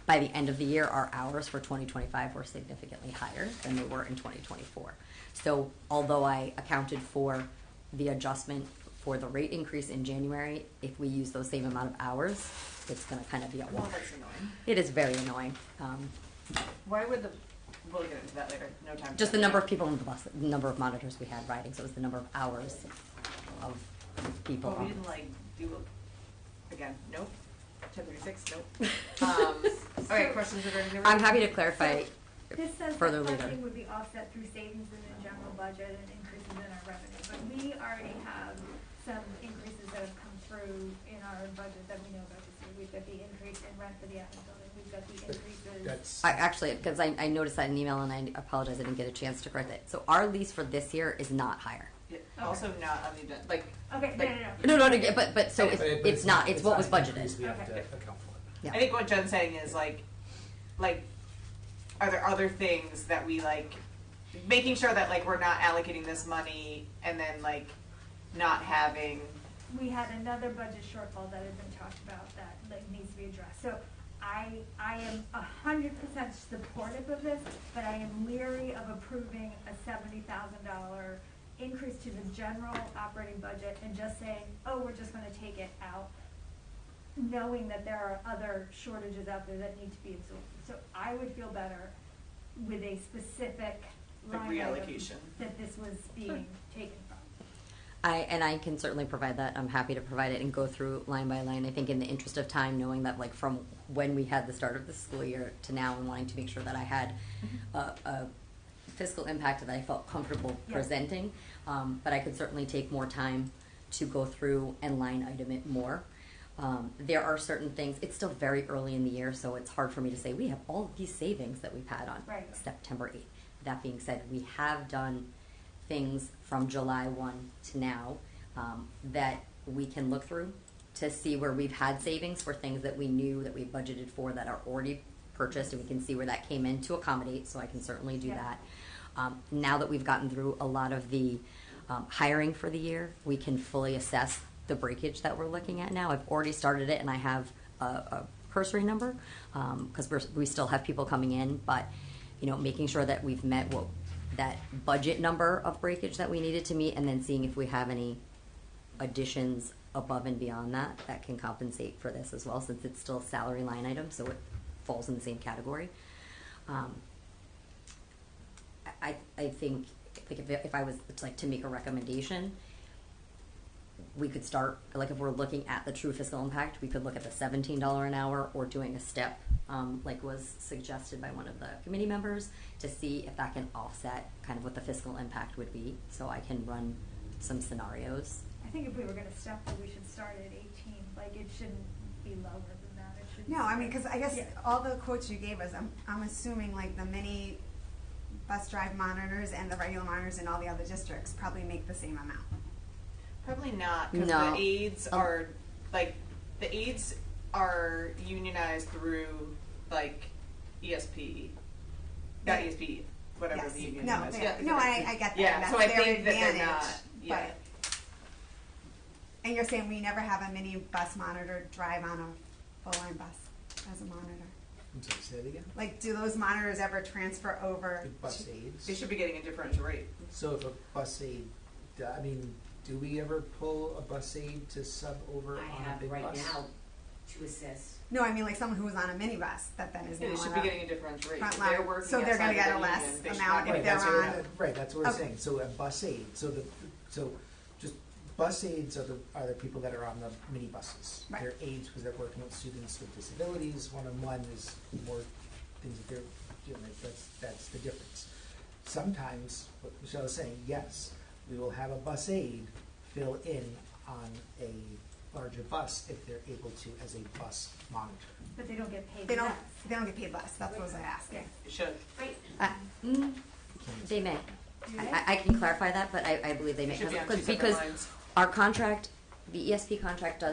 By the end of the year, our hours for 2025 were significantly higher than they were in 2024. So although I accounted for the adjustment for the rate increase in January, if we use those same amount of hours, it's going to kind of be a wash. That's annoying. It is very annoying. Why would the? We'll get into that later. No time. Just the number of people in the bus, the number of monitors we had riding, so it was the number of hours of people. Well, we on. didn't do again. Nope. 1036. Nope. All right. Questions regarding the I'm happy to clarify This says further that later. funding would be offset through savings in the general budget and increases in our revenue, but we already have some increases that have come through in our budget that we know about this year. we've got the increase in rent for the admin building, we've got the increases. That's, Actually, because I noticed that in email and I apologize, I didn't get a chance to correct it. So our lease for this year is not higher. Yeah, also not on the, like. Okay, like, No, but so it's not, it's what was not an budgeted. increase. We have to Okay. account for it. Yeah. I think what Jen's saying is like, are there other things that we like, making sure that like we're not allocating this money and then like not having. We had another budget shortfall that had been talked about that like needs to be addressed. So I am 100% supportive of this, but I am leery of approving a $70,000 increase to the general operating budget and just saying, oh, we're just gonna take it out, knowing that there are other shortages out there that need to be absorbed. So I would feel better with a specific Like line item reallocation. that this was being taken from. I can certainly provide that. I'm happy to provide it and go through line by line. I think in the interest of time, knowing that like from when we had the start of the school year to now and wanting to make sure that I had a fiscal impact that I felt comfortable Yeah. presenting, but I could certainly take more time to go through and line item it more. There are certain things, it's still very early in the year, so it's hard for me to say we have all of these savings that we've had on Right. September 8th. That being said, we have done things from July 1 to now that we can look through to see where we've had savings for things that we knew that we budgeted for that are already purchased, and we can see where that came in to accommodate, so I can certainly do Yeah. that. Now that we've gotten through a lot of the hiring for the year, we can fully assess the breakage that we're looking at now. I've already started it, and I have a cursory number because we still have people coming in, but making sure that we've met that budget number of breakage that we needed to meet, and then seeing if we have any additions above and beyond that can compensate for this as well, since it's still a salary line item, so it falls in the same category. I think like if I was like to make a recommendation, we could start, like if we're looking at the true fiscal impact, we could look at the $17 an hour or doing a step, like was suggested by one of the committee members, to see if that can offset kind of what the fiscal impact would be. So I can run some scenarios. I think if we were gonna step that we should start at 18, like it shouldn't be lower than that, it should be. No, I mean, because I guess Yeah. all the quotes you gave us, I'm assuming like the mini bus drive monitors and the regular monitors in all the other districts probably make the same amount. Probably not, because No. the aides are, like, the aides are unionized through, like, ESP, not Yeah. ESP, whatever Yes. the union No, is. no, I get that. Yeah, That's so I their think that they're advantage, not, yeah. but- And you're saying we never have a mini bus monitor drive on a full-line bus as a monitor? I'm sorry, say it again. Like, do those monitors ever transfer over? The bus aids. They should be getting a differential rate. So if a bus aid, I mean, do we ever pull a bus aid to sub over I on a have big right bus? now to assist. No, I mean like someone who was on a minibus that then is Yeah, now they should on be a getting a differential rate. front If they're line. working So they're gonna outside get of a the less union, they should amount not if get they're That's on. what right, that's what we're Okay. saying. So a bus aid, so just bus aids are the people that are on the minibuses. Right. They're aides because they're working with students with disabilities. One-on-one is more things that they're doing. That's the difference. Sometimes, what Michelle is saying, yes, we will have a bus aid fill in on a larger bus if they're able to as a bus monitor. But they don't get paid They don't. less. They don't get paid less. That's what I was asking. It should. They may. Do they? I can clarify that, but I believe they may. It should be on two separate Because lines. our contract, the ESP contract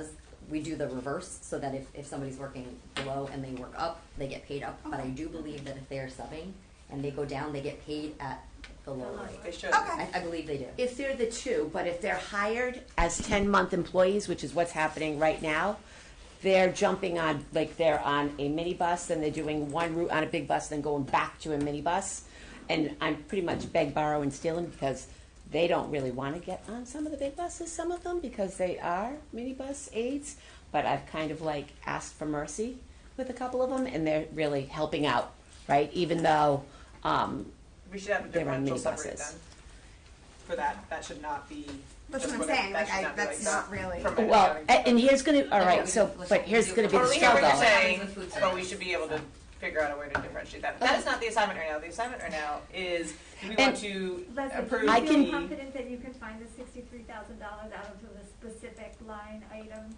we do the reverse, so that if somebody's working below and they work up, they get paid up. But I do believe that if they are subbing and they go down, they get paid at the low rate. They should. Okay. I believe they do. If they're the two, but if they're hired as 10-month employees, which is what's happening right now, they're jumping on, like they're on a minibus and they're doing one route on a big bus, then going back to a minibus. And I'm pretty much beg, borrow, and stealing because they don't really want to get on some of the big buses, some of them, because they are minibus aides. But I've kind of like asked for mercy with a couple of them, and they're really helping out, right? Even though We should have a they're on differential separate minibuses. then. For that, that should not be. That's just what I'm whatever- saying. that Like, should not be that's that. not really. From an Well, accounting and here's gonna, all right, so, but here's gonna be the Totally hear what you're struggle. saying, but we should be able to figure out a way to differentiate that. That is not the assignment right now. The assignment right now is, do we want to Leslie, approve do I you can- feel confident that you can find the $63,000 out of a specific line item?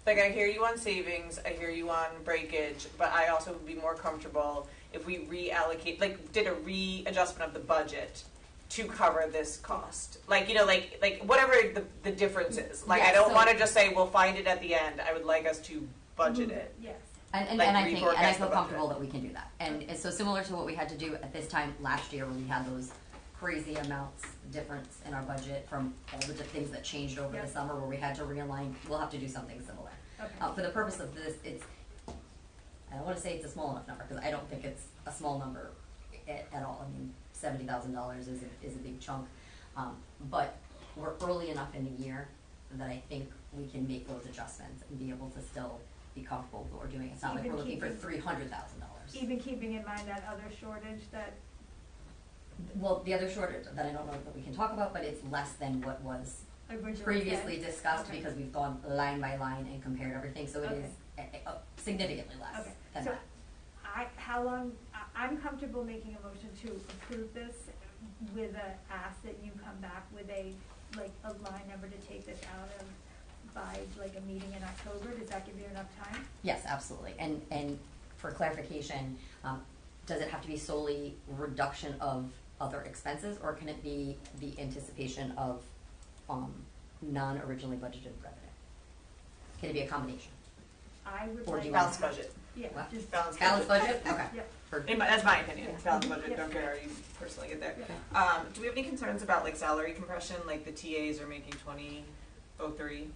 like, I hear you on savings, I hear you on breakage, but I also would be more comfortable if we reallocate, like, did a readjustment of the budget to cover this cost. Like, you know, like whatever the difference is. Like, I don't want to just say, we'll find it at the end. I would like us to budget it. Yes. And I feel comfortable that we can do that. And so similar to what we had to do at this time last year when we had those crazy amounts difference in our budget from all the things that changed over the summer where we had to realign, we'll have to do something similar. Okay. For the purpose of this, I don't want to say it's a small enough number because I don't think it's a small number at all. I mean, $70,000 is a big chunk. But we're early enough in the year that I think we can make those adjustments and be able to still be comfortable with what we're doing. It's not like we're looking for $300,000. Even keeping in mind that other shortage that. Well, the other shortage that I don't know that we can talk about, but it's less than what was previously discussed because we've gone line by line and compared everything, so it is significantly less than so that. I'm comfortable making a motion to approve this with a ask that you come back with a line number to take this out of by like a meeting in October. Does that give you enough time? Yes, absolutely. And for clarification, does it have to be solely reduction of other expenses, or can it be the anticipation of non-originally budgeted revenue? Can it be a combination? I would or like do you balanced budget. Yeah, what? just Balanced budget. Okay. Yep. That's my opinion. Balanced budget. Don't care how you personally get there. Do we have any concerns about like salary compression? Like the TAs are making $20.03,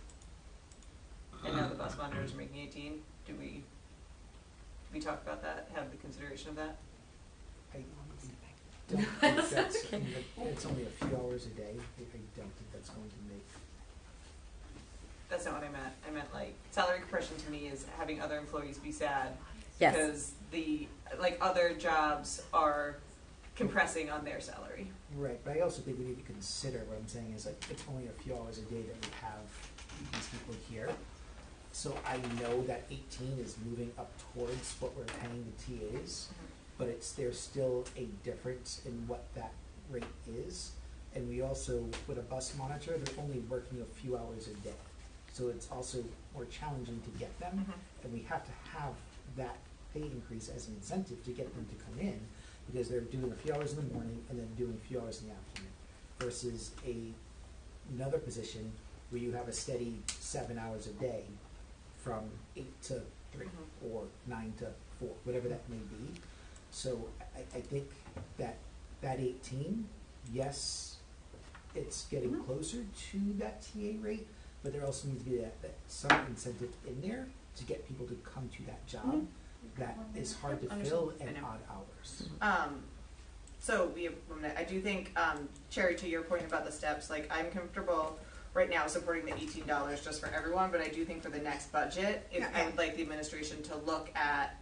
and now the bus monitors are making 18. Do we talk about that? Have the consideration of that? I don't think that's, it's only a few hours a day. I don't think that's going to make. That's not what I meant. I meant like salary compression to me is having other employees be sad Yes. because the other jobs are compressing on their salary. Right, but I also think we need to consider what I'm saying is like it's only a few hours a day that we have these people here. So I know that 18 is moving up towards what we're paying the TAs, but there's still a difference in what that rate is. And we also, with a bus monitor, they're only working a few hours a day. So it's also more challenging to get them, and we have to have that pay increase as an incentive to get them to come in, because they're doing a few hours in the morning and then doing a few hours in the afternoon, versus another position where you have a steady 7 hours a day from 8 to 3 or 9 to 4, whatever that may be. So I think that 18, yes, it's getting closer to that TA rate, but there also needs to be that some incentive in there to get people to come to that job that is hard to fill at odd hours. So I do think, Cherry, to your point about the steps, like I'm comfortable right now supporting the $18 just for everyone, but I do think for the next budget, I would like the administration to look at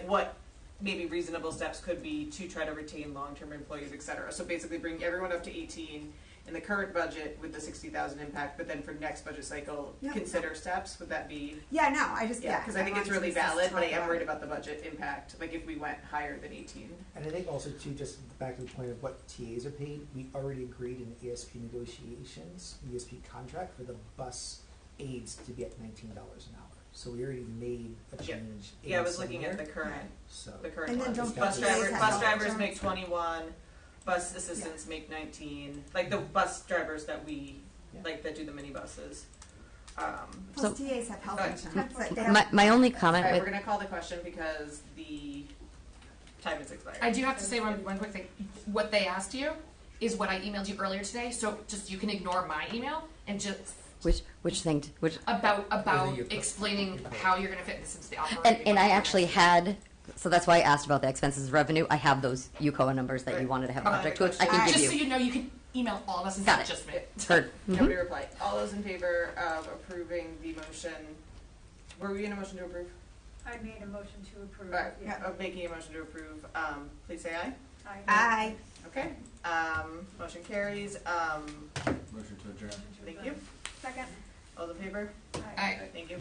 what maybe reasonable steps could be to try to retain long-term employees, et cetera. So basically bring everyone up to 18 in the current budget with the 60,000 impact, but then for next budget cycle, consider steps. Would that be? Yeah, no, I just, because I think it's really valid, but I am worried about the budget impact, like if we went higher than 18. And I think also too, just back to the point of what TAs are paid, we already agreed in the ESP negotiations, ESP contract for the bus aides to be at $19 an hour. So we already made a change. Yeah, I was looking at the current, And then one. don't Bus forget drivers make 21. Bus assistants make 19. Like the bus drivers that we that do the minibuses. Plus TAs have health insurance. Like they My only comment. All right, we're gonna call the question because the time is expired. I do have to say one quick thing. What they asked you is what I emailed you earlier today. So just you can ignore my email and just Which thing? about explaining how you're going to fit this into the operating. And I actually had, so that's why I asked about the expenses revenue. I have those UCOA numbers that you wanted to have object to, which I can give you. Just so you know, you can email all of us instead of just me. Heard. Nobody replied. All those in favor of approving the motion? Were we in a motion to approve? I made a motion to approve. All right, of making a motion to approve, please say aye. Aye. Okay. Motion carries. Motion to adjourn. Thank you. Second. All those in favor? Aye. Thank you.